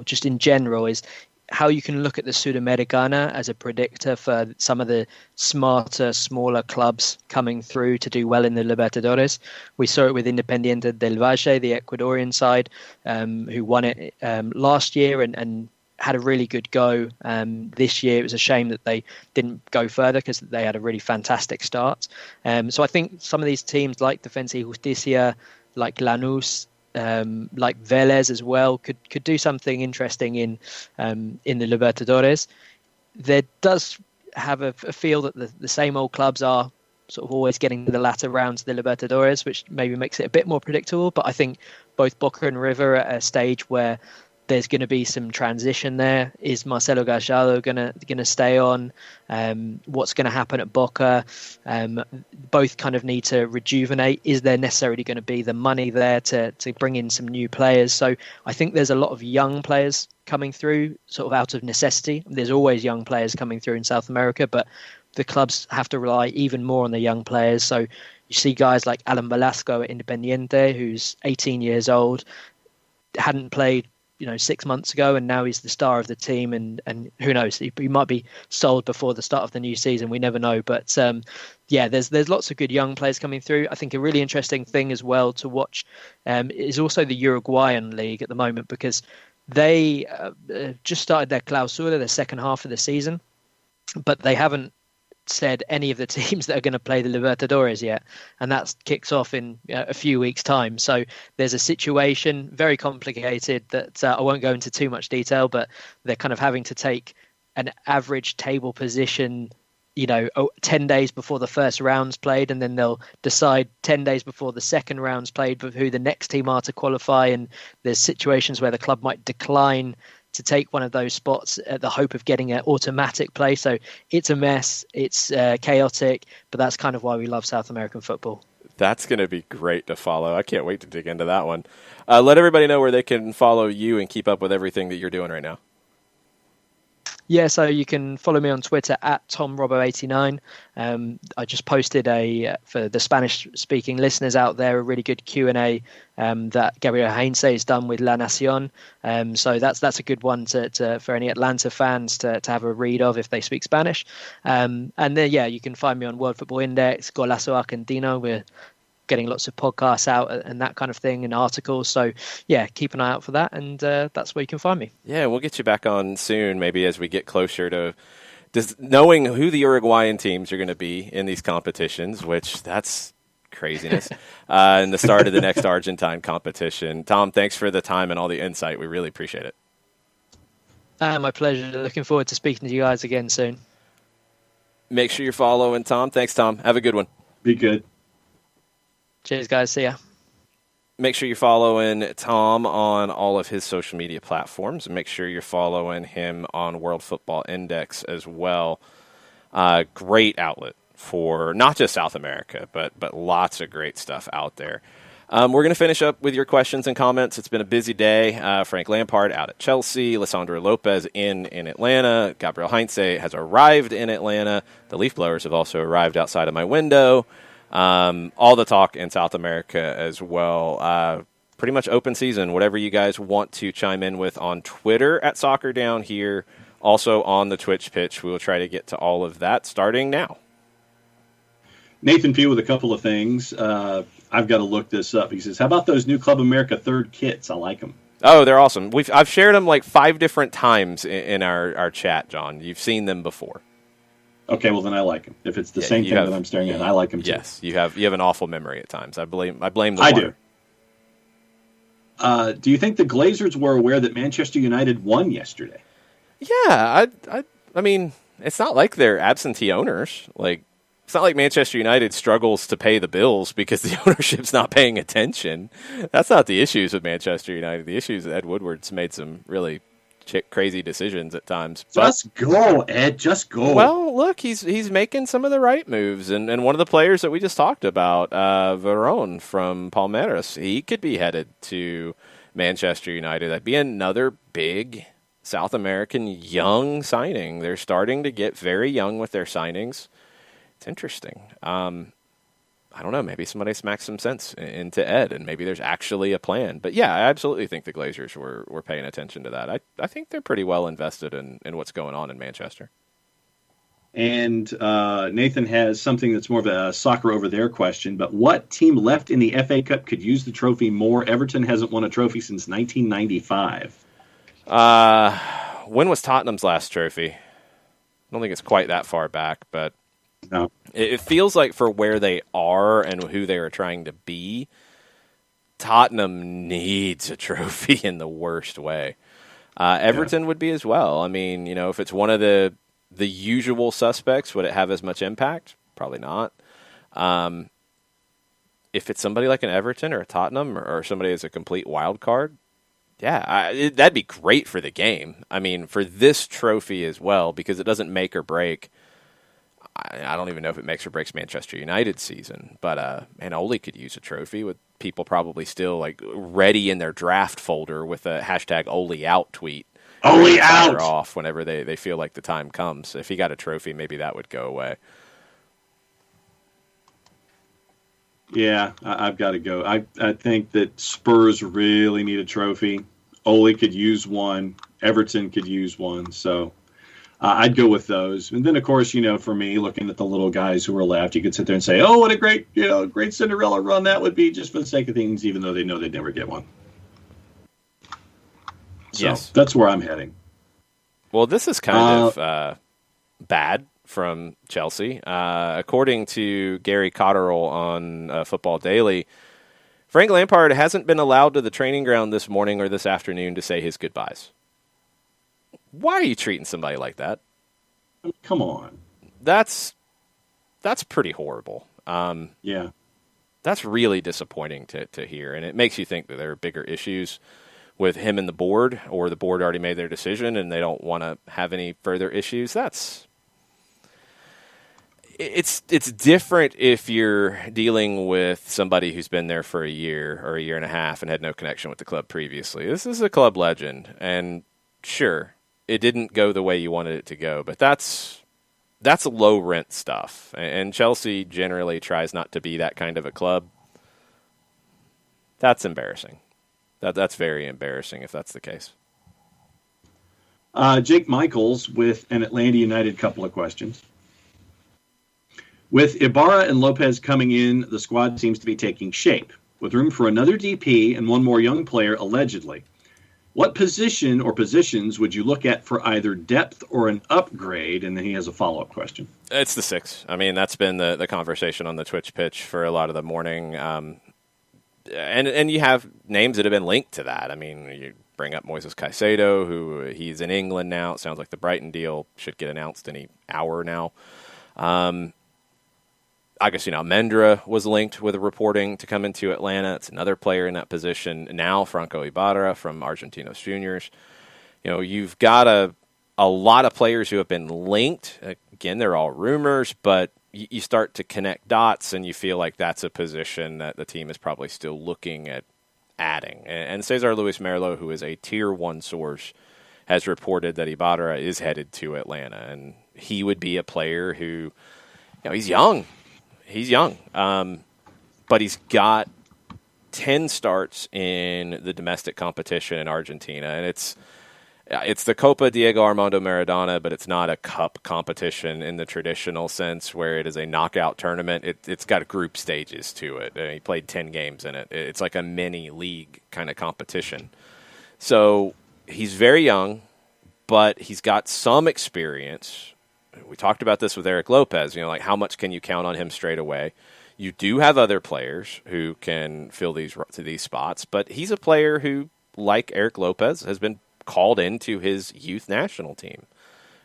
just in general is how you can look at the Sudamericana as a predictor for some of the smarter, smaller clubs coming through to do well in the Libertadores. We saw it with Independiente del Valle, the Ecuadorian side, who won it last year and had a really good go this year. It was a shame that they didn't go further because they had a really fantastic start. So I think some of these teams like Defensa y Justicia, like Lanús, like Vélez as well, could do something interesting in the Libertadores. There does have a feel that the same old clubs are sort of always getting to the latter rounds of the Libertadores, which maybe makes it a bit more predictable. But I think both Boca and River are at a stage where there's going to be some transition there. Is Marcelo Gallardo going to stay on? What's going to happen at Boca? Both kind of need to rejuvenate. Is there necessarily going to be the money there to bring in some new players? So I think there's a lot of young players coming through sort of out of necessity. There's always young players coming through in South America, but the clubs have to rely even more on the young players. So you see guys like Alan Velasco at Independiente, who's 18 years old, hadn't played 6 months ago, and now he's the star of the team, and who knows, he might be sold before the start of the new season. We never know. But there's lots of good young players coming through. I think a really interesting thing as well to watch is also the Uruguayan league at the moment, because they just started their clausura, the second half of the season, but they haven't said any of the teams that are going to play the Libertadores yet, and that kicks off in a few weeks' time. So there's a situation, very complicated, that I won't go into too much detail, but they're kind of having to take an average table position 10 days before the first round's played, and then they'll decide 10 days before the second round's played who the next team are to qualify. And there's situations where the club might decline to take one of those spots at the hope of getting an automatic play. So it's a mess. It's chaotic, but that's kind of why we love South American football. That's going to be great to follow. I can't wait to dig into that one. Let everybody know where they can follow you and keep up with everything that you're doing right now. Yeah, so you can follow me on Twitter at TomRobbo89. I just posted for the Spanish-speaking listeners out there, a really good Q&A that Gabriel Heinze has done with La Nacion. So that's a good one for any Atlanta fans to have a read of if they speak Spanish. And then, you can find me on World Football Index, Golazo Argentino. We're getting lots of podcasts out and that kind of thing and articles. So, keep an eye out for that, and that's where you can find me. Yeah, we'll get you back on soon, maybe as we get closer to just knowing who the Uruguayan teams are going to be in these competitions, which that's craziness, and the start of the next Argentine competition. Tom, thanks for the time and all the insight. We really appreciate it. My pleasure. Looking forward to speaking to you guys again soon. Make sure you're following Tom. Thanks, Tom. Have a good one. Be good. Cheers, guys. See ya. Make sure you're following Tom on all of his social media platforms, and make sure you're following him on World Football Index as well. Great outlet for not just South America, but lots of great stuff out there. We're going to finish up with your questions and comments. It's been a busy day. Frank Lampard out at Chelsea. Lisandro Lopez in Atlanta. Gabriel Heinze has arrived in Atlanta. The leaf blowers have also arrived outside of my window. All the talk in South America as well. Pretty much open season. Whatever you guys want to chime in with on Twitter at Soccer Down Here. Also on the Twitch pitch. We will try to get to all of that starting now. Nathan P. with a couple of things. I've got to look this up. He says, how about those new Club America third kits? I like them. Oh, they're awesome. I've shared them like 5 different times in our chat, John. You've seen them before. Okay, well then I like them. If it's the same thing that I'm staring at, I like them too. Yes, you have an awful memory at times. I blame the water. I do. Do you think the Glazers were aware that Manchester United won yesterday? Yeah, I mean, it's not like they're absentee owners. Like, it's not like Manchester United struggles to pay the bills because the ownership's not paying attention. That's not the issues with Manchester United. The issue is that Ed Woodward's made some really crazy decisions at times. Just go, Ed. Just go. Well, look, he's making some of the right moves, and one of the players that we just talked about, Verón from Palmeiras, he could be headed to Manchester United. That'd be another big South American young signing. They're starting to get very young with their signings. It's interesting. I don't know, maybe somebody smacks some sense into Ed, and maybe there's actually a plan. But yeah, I absolutely think the Glazers were paying attention to that. I think they're pretty well invested in what's going on in Manchester. And Nathan has something that's more of a soccer over there question, but what team left in the FA Cup could use the trophy more? Everton hasn't won a trophy since 1995. When was Tottenham's last trophy? I don't think it's quite that far back, but no. It feels like for where they are and who they are trying to be, Tottenham needs a trophy in the worst way. Everton would be as well. I mean, if it's one of the usual suspects, would it have as much impact? Probably not. If it's somebody like an Everton or a Tottenham or somebody as a complete wild card, that'd be great for the game. I mean, for this trophy as well, because it doesn't make or break. I don't even know if it makes or breaks Manchester United's season, but Ole could use a trophy with people probably still like ready in their draft folder with a hashtag Ole out tweet. Ole out! Off whenever they feel like the time comes. If he got a trophy, maybe that would go away. Yeah, I've got to go. I think that Spurs really need a trophy. Ole could use one. Everton could use one. So I'd go with those. And then, of course, for me, looking at the little guys who are left, you could sit there and say, oh, what a great Cinderella run that would be, just for the sake of things, even though they know they'd never get one. So yes. That's where I'm heading. Well, this is kind of bad from Chelsea. According to Gary Cotterill on Football Daily, Frank Lampard hasn't been allowed to the training ground this morning or this afternoon to say his goodbyes. Why are you treating somebody like that? Come on. that's pretty horrible. Yeah. That's really disappointing to hear, and it makes you think that there are bigger issues with him and the board, or the board already made their decision and they don't want to have any further issues. It's different if you're dealing with somebody who's been there for a year or a year and a half and had no connection with the club previously. This is a club legend, and sure, it didn't go the way you wanted it to go, but that's low rent stuff, and Chelsea generally tries not to be that kind of a club. That's embarrassing. That's very embarrassing if that's the case. Jake Michaels with an Atlanta United couple of questions. With Ibarra and Lopez coming in, the squad seems to be taking shape, with room for another DP and one more young player, allegedly. What position or positions would you look at for either depth or an upgrade? And then he has a follow-up question. It's the 6. I mean, that's been the conversation on the Twitch pitch for a lot of the morning. And you have names that have been linked to that. I mean, you bring up Moises Caicedo, who he's in England now. It sounds like the Brighton deal should get announced any hour now. Agustin Almendra was linked with reporting to come into Atlanta. It's another player in that position. Now Franco Ibarra from Argentinos Juniors. You know, you've got a lot of players who have been linked. Again, they're all rumors, but you start to connect dots and you feel like that's a position that the team is probably still looking at adding. And Cesar Luis Merlo, who is a Tier 1 source, has reported that Ibarra is headed to Atlanta. And he would be a player who, you know, he's young. But he's got 10 starts in the domestic competition in Argentina, and it's the Copa Diego Armando Maradona, but it's not a cup competition in the traditional sense where it is a knockout tournament. It's got group stages to it. He played 10 games in it. It's like a mini league kind of competition. So he's very young, but he's got some experience. We talked about this with Eric Lopez, like how much can you count on him straight away? You do have other players who can fill these spots, but he's a player who, like Eric Lopez, has been called into his youth national team.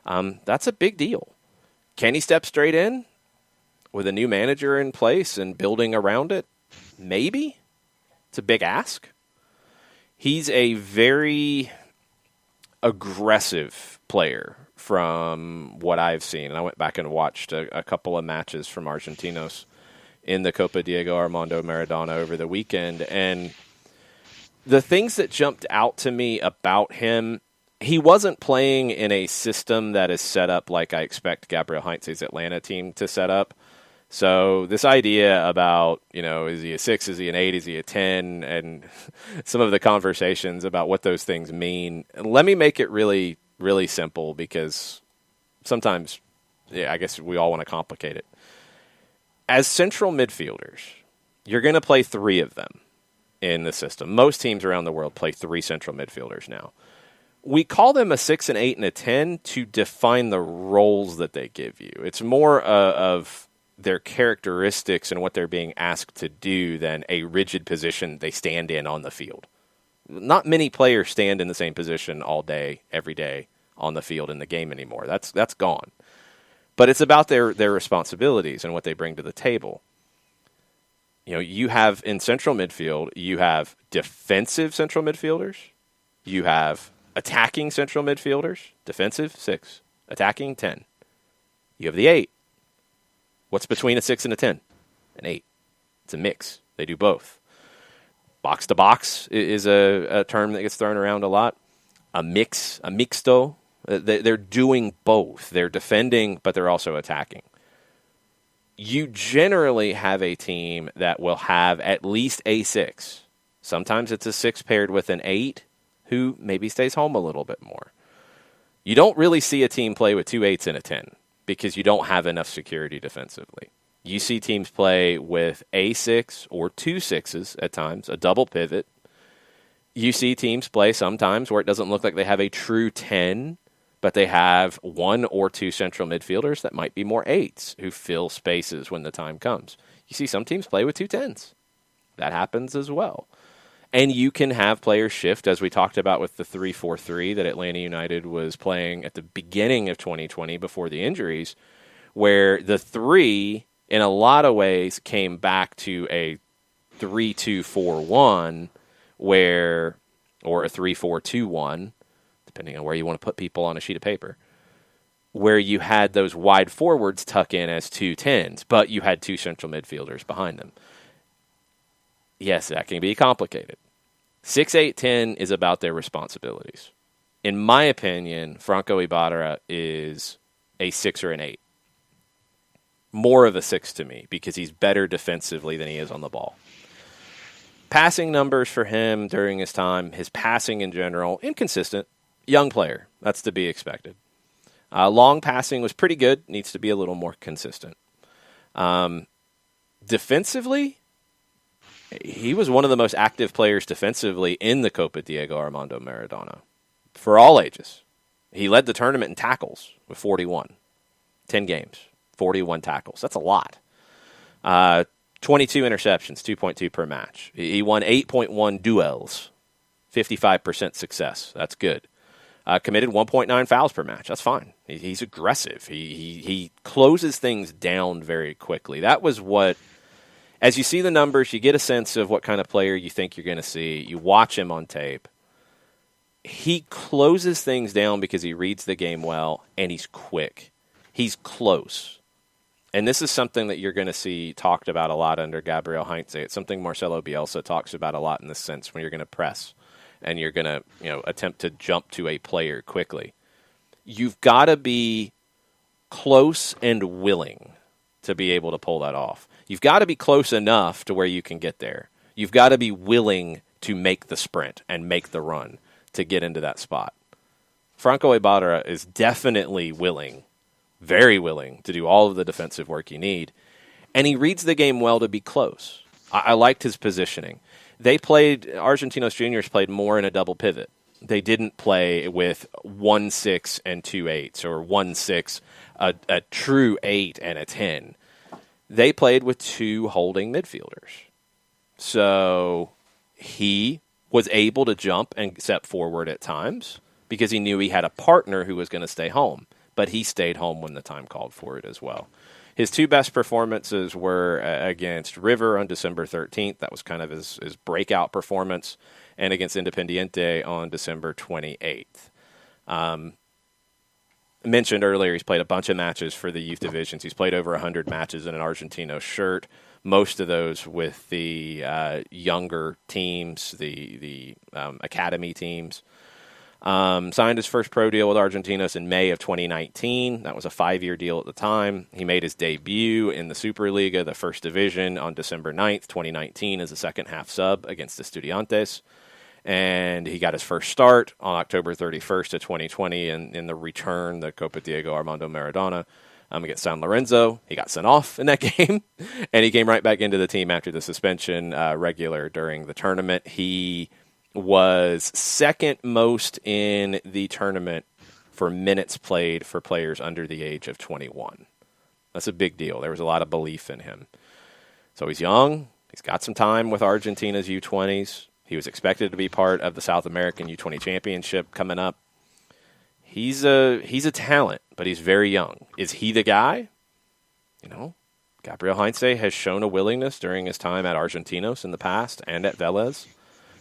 That's a big deal. Can he step straight in with a new manager in place and building around it? Maybe. It's a big ask. He's a very aggressive player from what I've seen. And I went back and watched a couple of matches from Argentinos in the Copa Diego Armando Maradona over the weekend. And the things that jumped out to me about him, he wasn't playing in a system that is set up like I expect Gabriel Heinze's Atlanta team to set up. So this idea about, is he a 6, is he an 8, is he a 10, and some of the conversations about what those things mean, let me make it really, really simple, because sometimes, I guess we all want to complicate it. As central midfielders, you're going to play 3 of them in the system. Most teams around the world play 3 central midfielders now. We call them a 6, an 8, and a 10 to define the roles that they give you. It's more of their characteristics and what they're being asked to do than a rigid position they stand in on the field. Not many players stand in the same position all day, every day on the field in the game anymore. That's gone. But it's about their responsibilities and what they bring to the table. You have in central midfield, you have defensive central midfielders, you have attacking central midfielders, defensive 6, attacking 10. You have the 8. What's between a 6 and a 10? An 8. It's a mix. They do both. Box to box is a term that gets thrown around a lot. A mixto. They're doing both. They're defending, but they're also attacking. You generally have a team that will have at least a 6. Sometimes it's a 6 paired with an 8 who maybe stays home a little bit more. You don't really see a team play with 2 8s and a 10 because you don't have enough security defensively. You see teams play with a 6 or 2 6s at times, a double pivot. You see teams play sometimes where it doesn't look like they have a true 10, but they have 1 or 2 central midfielders that might be more 8s who fill spaces when the time comes. You see some teams play with 2 10s. That happens as well. And you can have players shift, as we talked about with the 3-4-3 that Atlanta United was playing at the beginning of 2020 before the injuries, where the 3, in a lot of ways, came back to a 3-2-4-1, or a 3-4-2-1, depending on where you want to put people on a sheet of paper, where you had those wide forwards tuck in as 2 10s, but you had 2 central midfielders behind them. Yes, that can be complicated. 6, 8, 10 is about their responsibilities. In my opinion, Franco Ibarra is a 6 or an 8. More of a 6 to me, because he's better defensively than he is on the ball. Passing numbers for him during his time, his passing in general, inconsistent. Young player, that's to be expected. Long passing was pretty good, needs to be a little more consistent. Defensively, he was one of the most active players defensively in the Copa Diego Armando Maradona for all ages. He led the tournament in tackles with 41. 10 games, 41 tackles. That's a lot. 22 interceptions, 2.2 per match. He won 8.1 duels, 55% success. That's good. Committed 1.9 fouls per match. That's fine. He's aggressive. He closes things down very quickly. That was what, as you see the numbers, you get a sense of what kind of player you think you're going to see. You watch him on tape. He closes things down because he reads the game well, and he's quick. He's close. And this is something that you're going to see talked about a lot under Gabriel Heinze. It's something Marcelo Bielsa talks about a lot in this sense, when you're going to press and you're going to attempt to jump to a player quickly. You've got to be close and willing to be able to pull that off. You've got to be close enough to where you can get there. You've got to be willing to make the sprint and make the run to get into that spot. Franco Ibarra is definitely willing, very willing, to do all of the defensive work you need. And he reads the game well to be close. I liked his positioning. Argentinos Juniors played more in a double pivot. They didn't play with 1-6 and 2 8s, or 1-6, a true 8 and a 10. They played with 2 holding midfielders. So he was able to jump and step forward at times because he knew he had a partner who was going to stay home. But he stayed home when the time called for it as well. His 2 best performances were against River on December 13th. That was kind of his breakout performance. And against Independiente on December 28th. Mentioned earlier, he's played a bunch of matches for the youth divisions. He's played over 100 matches in an Argentino shirt. Most of those with the younger teams, the academy teams. Signed his first pro deal with Argentinos in May of 2019. That was a 5-year deal at the time. He made his debut in the Superliga, the first division, on December 9th, 2019, as a second-half sub against Estudiantes. And he got his first start on October 31st of 2020 in the return, the Copa Diego Armando Maradona, against San Lorenzo. He got sent off in that game, and he came right back into the team after the suspension, regular during the tournament. He was second most in the tournament for minutes played for players under the age of 21. That's a big deal. There was a lot of belief in him. So he's young. He's got some time with Argentina's U20s. He was expected to be part of the South American U20 Championship coming up. He's a talent, but he's very young. Is he the guy? Gabriel Heinze has shown a willingness during his time at Argentinos in the past and at Vélez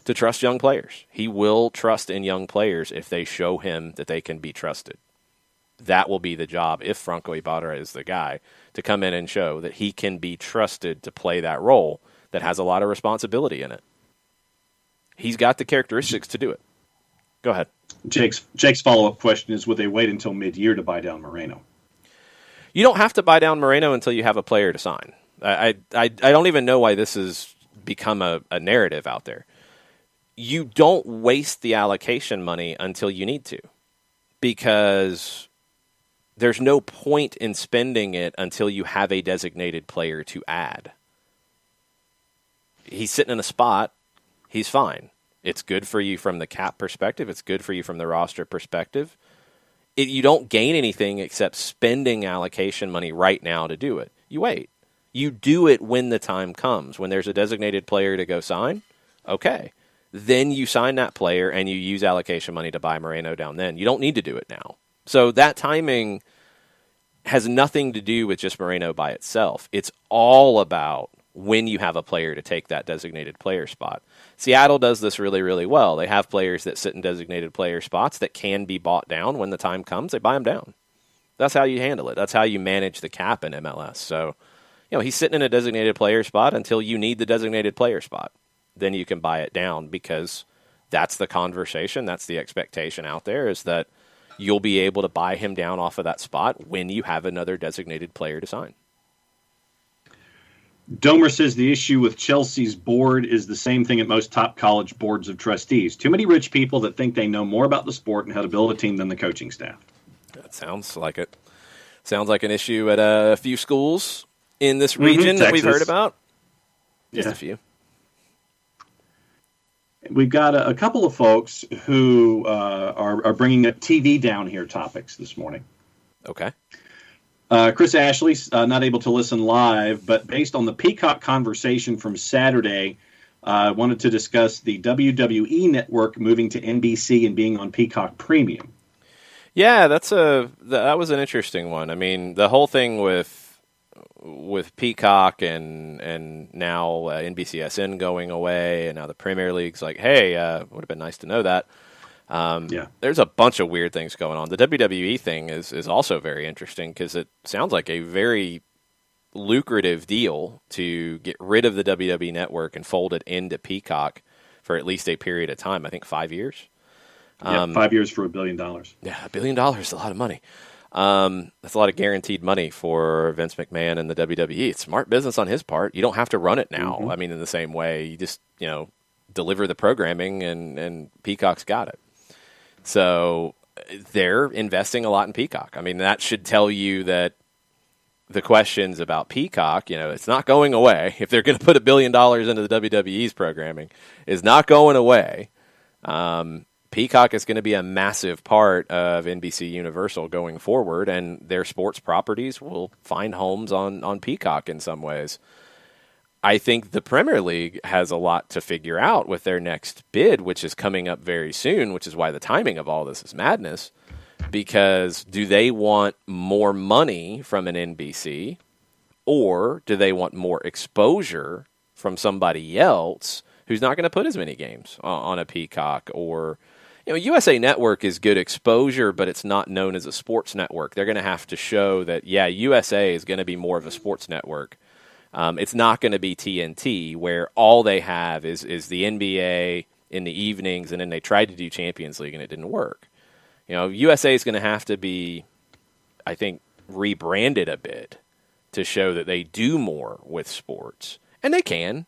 to trust young players. He will trust in young players if they show him that they can be trusted. That will be the job, if Franco Ibarra is the guy, to come in and show that he can be trusted to play that role that has a lot of responsibility in it. He's got the characteristics to do it. Go ahead. Jake's follow-up question is, would they wait until mid-year to buy down Moreno? You don't have to buy down Moreno until you have a player to sign. I don't even know why this has become a narrative out there. You don't waste the allocation money until you need to, because there's no point in spending it until you have a designated player to add. He's sitting in a spot. He's fine. It's good for you from the cap perspective. It's good for you from the roster perspective. You don't gain anything except spending allocation money right now to do it. You wait. You do it when the time comes. When there's a designated player to go sign, okay. Then you sign that player and you use allocation money to buy Moreno down then. You don't need to do it now. So that timing, has nothing to do with just Moreno by itself. It's all about when you have a player to take that designated player spot. Seattle does this really, really well. They have players that sit in designated player spots that can be bought down when the time comes. They buy them down. That's how you handle it. That's how you manage the cap in MLS. So, he's sitting in a designated player spot until you need the designated player spot. Then you can buy it down, because that's the conversation. That's the expectation out there, is that you'll be able to buy him down off of that spot when you have another designated player to sign. Domer says the issue with Chelsea's board is the same thing at most top college boards of trustees. Too many rich people that think they know more about the sport and how to build a team than the coaching staff. That sounds like it. Sounds like an issue at a few schools in this region that we've heard about. Just a few. We've got a couple of folks who are bringing up TV down here topics this morning. Okay. Chris Ashley's not able to listen live, but based on the Peacock conversation from Saturday, wanted to discuss the WWE network moving to NBC and being on Peacock Premium. Yeah, that was an interesting one. I mean, the whole thing with Peacock and now NBCSN going away, and now the Premier League's like, hey, would have been nice to know that. There's a bunch of weird things going on. The WWE thing is also very interesting, because it sounds like a very lucrative deal to get rid of the WWE network and fold it into Peacock for at least a period of time. I think 5 years. 5 years for $1 billion. Yeah, $1 billion is a lot of money. That's a lot of guaranteed money for Vince McMahon and the WWE. It's smart business on his part. You don't have to run it now. I mean, in the same way, you just, deliver the programming and Peacock's got it. So they're investing a lot in Peacock. I mean, that should tell you that the questions about Peacock, it's not going away. If they're going to put $1 billion into the WWE's programming, it's not going away. Peacock is going to be a massive part of NBC Universal going forward, and their sports properties will find homes on Peacock in some ways. I think the Premier League has a lot to figure out with their next bid, which is coming up very soon, which is why the timing of all this is madness. Because do they want more money from an NBC, or do they want more exposure from somebody else who's not going to put as many games on a Peacock? Or, USA Network is good exposure, but it's not known as a sports network. They're going to have to show that, USA is going to be more of a sports network. It's not going to be TNT, where all they have is the NBA in the evenings, and then they tried to do Champions League and it didn't work. USA is going to have to be, I think, rebranded a bit to show that they do more with sports, and they can.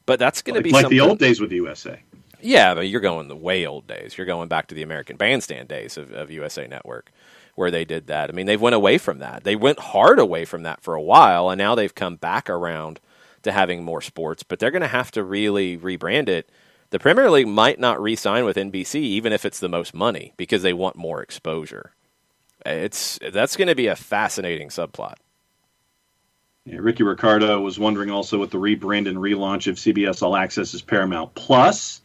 But that's going to be like something. The old days with USA. Yeah, but you're going the way old days. You're going back to the American Bandstand days of USA Network, where they did that. I mean, they've went away from that. They went hard away from that for a while, and now they've come back around to having more sports. But they're going to have to really rebrand it. The Premier League might not re-sign with NBC, even if it's the most money, because they want more exposure. That's going to be a fascinating subplot. Yeah, Ricky Ricardo was wondering also with the rebrand and relaunch of CBS All Access is Paramount Plus.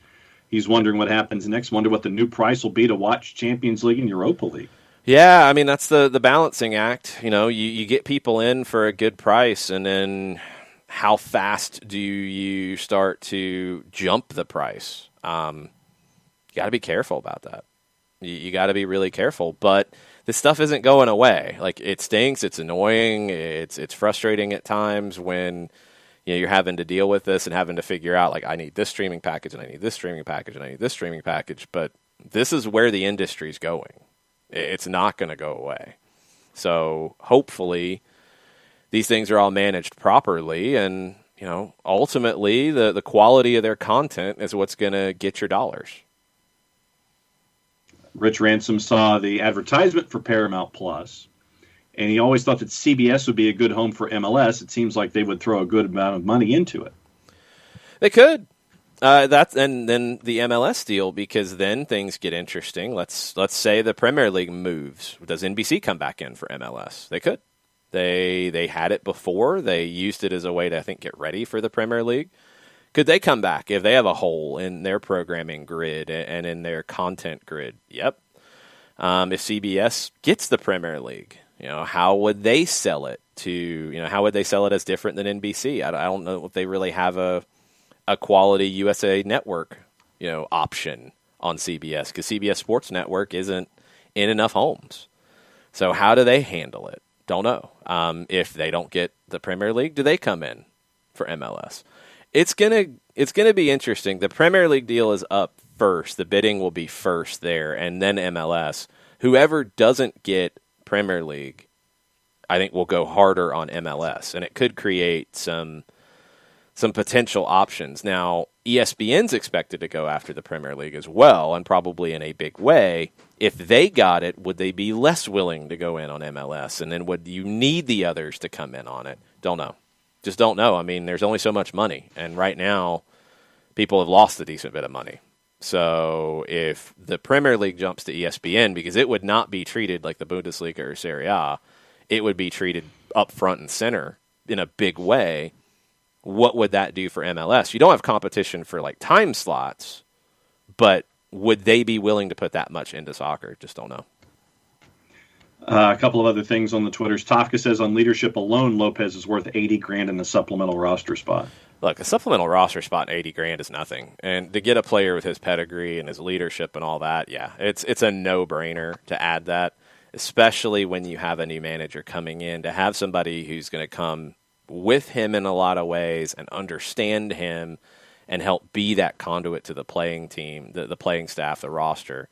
He's wondering what happens next. Wonder what the new price will be to watch Champions League and Europa League. Yeah, I mean, that's the balancing act. You get people in for a good price, and then how fast do you start to jump the price? You got to be careful about that. You got to be really careful. But this stuff isn't going away. Like, it stinks. It's annoying. It's frustrating at times when you're having to deal with this and having to figure out, like, I need this streaming package, and I need this streaming package, and I need this streaming package. But this is where the industry's going. It's not going to go away. So hopefully these things are all managed properly, and ultimately the quality of their content is what's going to get your dollars. Rich Ransom saw the advertisement for Paramount Plus, and he always thought that CBS would be a good home for MLS. It seems like they would throw a good amount of money into it. They could. And then the MLS deal, because then things get interesting. Let's say the Premier League moves. Does NBC come back in for MLS? They could. They had it before. They used it as a way to, I think, get ready for the Premier League. Could they come back if they have a hole in their programming grid and in their content grid? Yep. If CBS gets the Premier League, How would they sell it how would they sell it as different than NBC? I don't know if they really have a quality USA Network, option on CBS, because CBS Sports Network isn't in enough homes. So how do they handle it? Don't know. If they don't get the Premier League, do they come in for MLS? It's gonna be interesting. The Premier League deal is up first. The bidding will be first there, and then MLS. Whoever doesn't get Premier League, I think, will go harder on MLS, and it could create some potential options. Now, ESPN's expected to go after the Premier League as well, and probably in a big way. If they got it, would they be less willing to go in on MLS? And then would you need the others to come in on it? Don't know. Just don't know. I mean, there's only so much money, and right now, people have lost a decent bit of money. So if the Premier League jumps to ESPN, because it would not be treated like the Bundesliga or Serie A, it would be treated up front and center in a big way. What would that do for MLS? You don't have competition for like time slots, but would they be willing to put that much into soccer? Just don't know. A couple of other things on the Twitters. Tafka says on leadership alone, Lopez is worth $80,000 in the supplemental roster spot. Look, a supplemental roster spot, $80,000 is nothing, and to get a player with his pedigree and his leadership and all that, yeah, it's a no-brainer to add that, especially when you have a new manager coming in, to have somebody who's going to come with him in a lot of ways and understand him and help be that conduit to the playing team, the playing staff, the roster.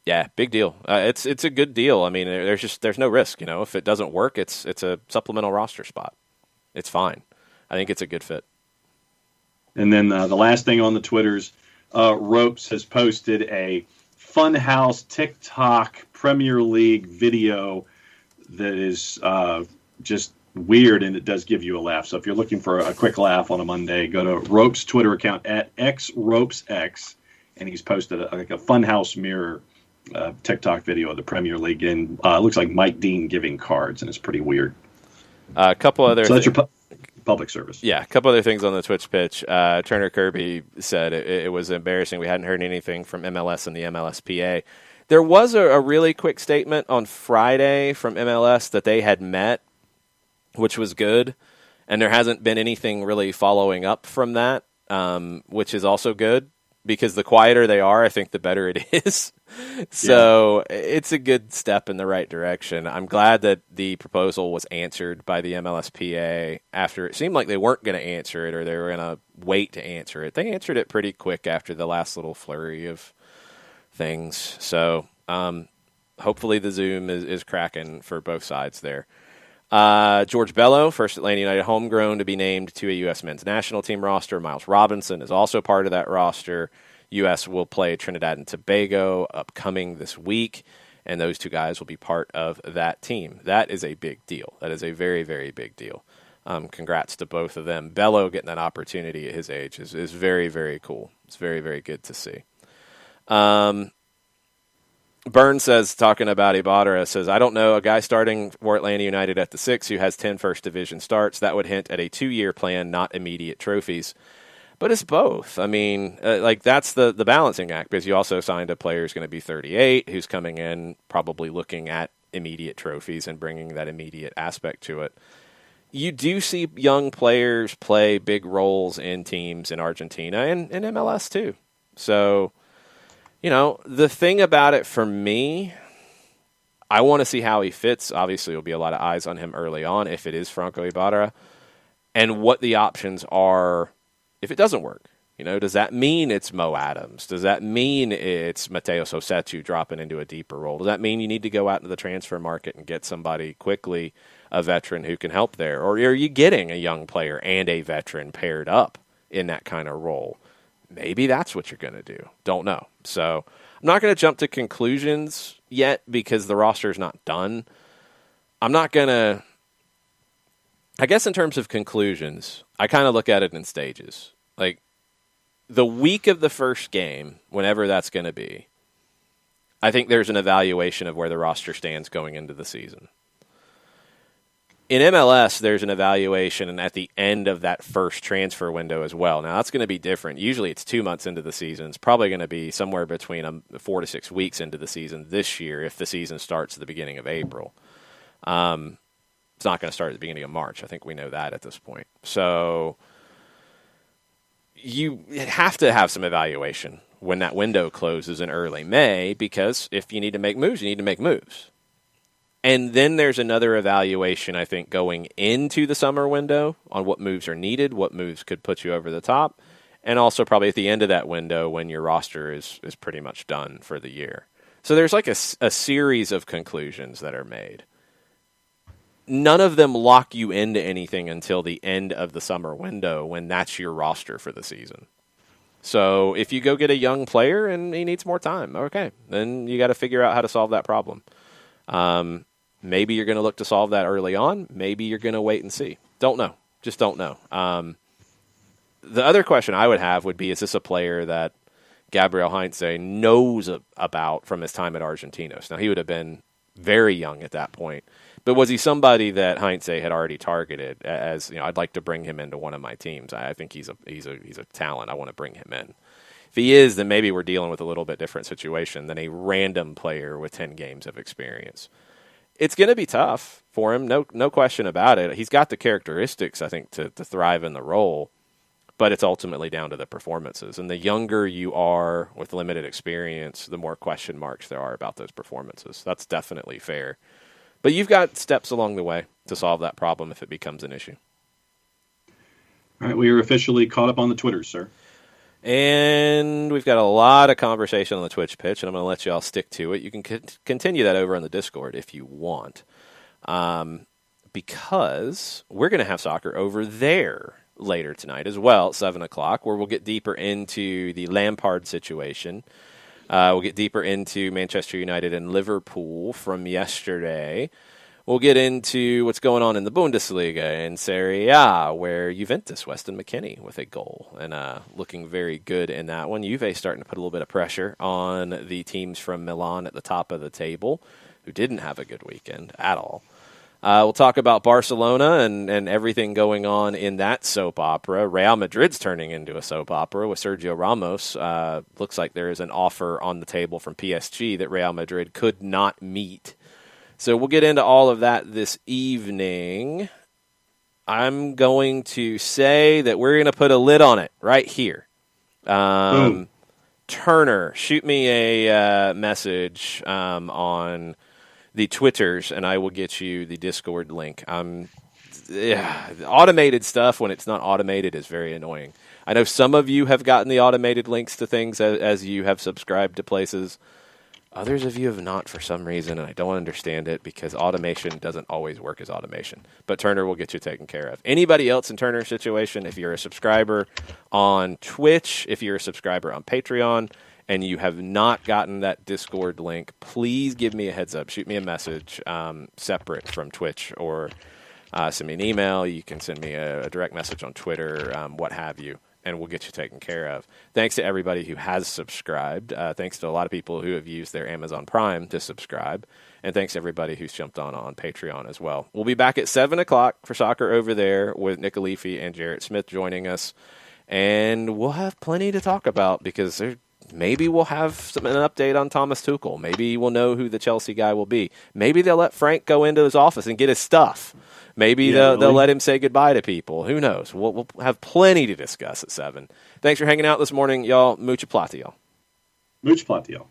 Yeah, big deal. It's a good deal. I mean, there's no risk. If it doesn't work, it's a supplemental roster spot. It's fine. I think it's a good fit. And then the last thing on the Twitters, Ropes has posted a Funhouse TikTok Premier League video that is just weird, and it does give you a laugh. So if you're looking for a quick laugh on a Monday, go to Ropes' Twitter account at XRopesX, and he's posted a Funhouse mirror TikTok video of the Premier League, and it looks like Mike Dean giving cards, and it's pretty weird. A couple other. So that's your public service. Yeah, a couple other things on the Twitch pitch. Turner Kirby said it was embarrassing. We hadn't heard anything from MLS and the MLSPA. There was a really quick statement on Friday from MLS that they had met, which was good, and there hasn't been anything really following up from that, which is also good, because the quieter they are, I think the better it is. So It's a good step in the right direction. I'm glad that the proposal was answered by the MLSPA after it seemed like they weren't going to answer it, or they were going to wait to answer it. They answered it pretty quick after the last little flurry of things. So hopefully the Zoom is cracking for both sides there. George Bello, first Atlanta United homegrown to be named to a U.S. men's national team roster. Miles Robinson is also part of that roster. U.S. will play Trinidad and Tobago upcoming this week, and those two guys will be part of that team. That is a big deal. That is a very, very big deal. Congrats to both of them. Bello getting that opportunity at his age is very, very cool. It's very, very good to see. Burns says, talking about Ibarra, says, I don't know, a guy starting for Atlanta United at the 6 who has 10 first division starts, that would hint at a 2-year plan, not immediate trophies. But it's both. I mean, that's the balancing act, because you also signed a player who's going to be 38, who's coming in probably looking at immediate trophies and bringing that immediate aspect to it. You do see young players play big roles in teams in Argentina and in MLS too. So, the thing about it for me, I want to see how he fits. Obviously, there'll be a lot of eyes on him early on if it is Franco Ibarra, and what the options are if it doesn't work. Does that mean it's Mo Adams? Does that mean it's Mateo Sosetu dropping into a deeper role? Does that mean you need to go out into the transfer market and get somebody quickly, a veteran who can help there? Or are you getting a young player and a veteran paired up in that kind of role? Maybe that's what you're going to do. Don't know. So I'm not going to jump to conclusions yet because the roster is not done. I'm not going to... I guess in terms of conclusions, I kind of look at it in stages. Like, the week of the first game, whenever that's going to be, I think there's an evaluation of where the roster stands going into the season. In MLS, there's an evaluation at the end of that first transfer window as well. Now, that's going to be different. Usually it's 2 months into the season. It's probably going to be somewhere between 4 to 6 weeks into the season this year if the season starts at the beginning of April. It's not going to start at the beginning of March. I think we know that at this point. So you have to have some evaluation when that window closes in early May, because if you need to make moves, you need to make moves. And then there's another evaluation, I think, going into the summer window on what moves are needed, what moves could put you over the top, and also probably at the end of that window when your roster is pretty much done for the year. So there's like a series of conclusions that are made. None of them lock you into anything until the end of the summer window when that's your roster for the season. So if you go get a young player and he needs more time, okay, then you got to figure out how to solve that problem. Maybe you're going to look to solve that early on. Maybe you're going to wait and see. Don't know. Just don't know. The other question I would have would be, is this a player that Gabriel Heinze knows about from his time at Argentinos? Now, he would have been very young at that point. But was he somebody that Heinze had already targeted as, I'd like to bring him into one of my teams. I think he's a talent. I want to bring him in. If he is, then maybe we're dealing with a little bit different situation than a random player with 10 games of experience. It's going to be tough for him, no question about it. He's got the characteristics, I think, to thrive in the role, but it's ultimately down to the performances. And the younger you are with limited experience, the more question marks there are about those performances. That's definitely fair. But you've got steps along the way to solve that problem if it becomes an issue. All right, we are officially caught up on the Twitters, sir. And we've got a lot of conversation on the Twitch pitch, and I'm going to let you all stick to it. You can continue that over on the Discord if you want, because we're going to have soccer over there later tonight as well at 7 o'clock, where we'll get deeper into the Lampard situation. We'll get deeper into Manchester United and Liverpool from yesterday. We'll get into what's going on in the Bundesliga and Serie A, where Juventus, Weston McKennie with a goal, and looking very good in that one. Juve starting to put a little bit of pressure on the teams from Milan at the top of the table, who didn't have a good weekend at all. We'll talk about Barcelona and everything going on in that soap opera. Real Madrid's turning into a soap opera with Sergio Ramos. Looks like there is an offer on the table from PSG that Real Madrid could not meet. So we'll get into all of that this evening. I'm going to say that we're going to put a lid on it right here. Turner, shoot me a message on the Twitters, and I will get you the Discord link. Automated stuff, when it's not automated, is very annoying. I know some of you have gotten the automated links to things as you have subscribed to places. Others of you have not for some reason, and I don't understand it because automation doesn't always work as automation. But Turner will get you taken care of. Anybody else in Turner's situation, if you're a subscriber on Twitch, if you're a subscriber on Patreon, and you have not gotten that Discord link, please give me a heads up. Shoot me a message separate from Twitch, or send me an email. You can send me a direct message on Twitter, what have you, and we'll get you taken care of. Thanks to everybody who has subscribed. Thanks to a lot of people who have used their Amazon Prime to subscribe. And thanks to everybody who's jumped on Patreon as well. We'll be back at 7 o'clock for Soccer Over There with Nick Alifi and Jarrett Smith joining us. And we'll have plenty to talk about because maybe we'll have an update on Thomas Tuchel. Maybe we'll know who the Chelsea guy will be. Maybe they'll let Frank go into his office and get his stuff. Maybe they'll let him say goodbye to people. Who knows? We'll have plenty to discuss at 7. Thanks for hanging out this morning, y'all. Mucha plata, y'all. Mucha plata, y'all.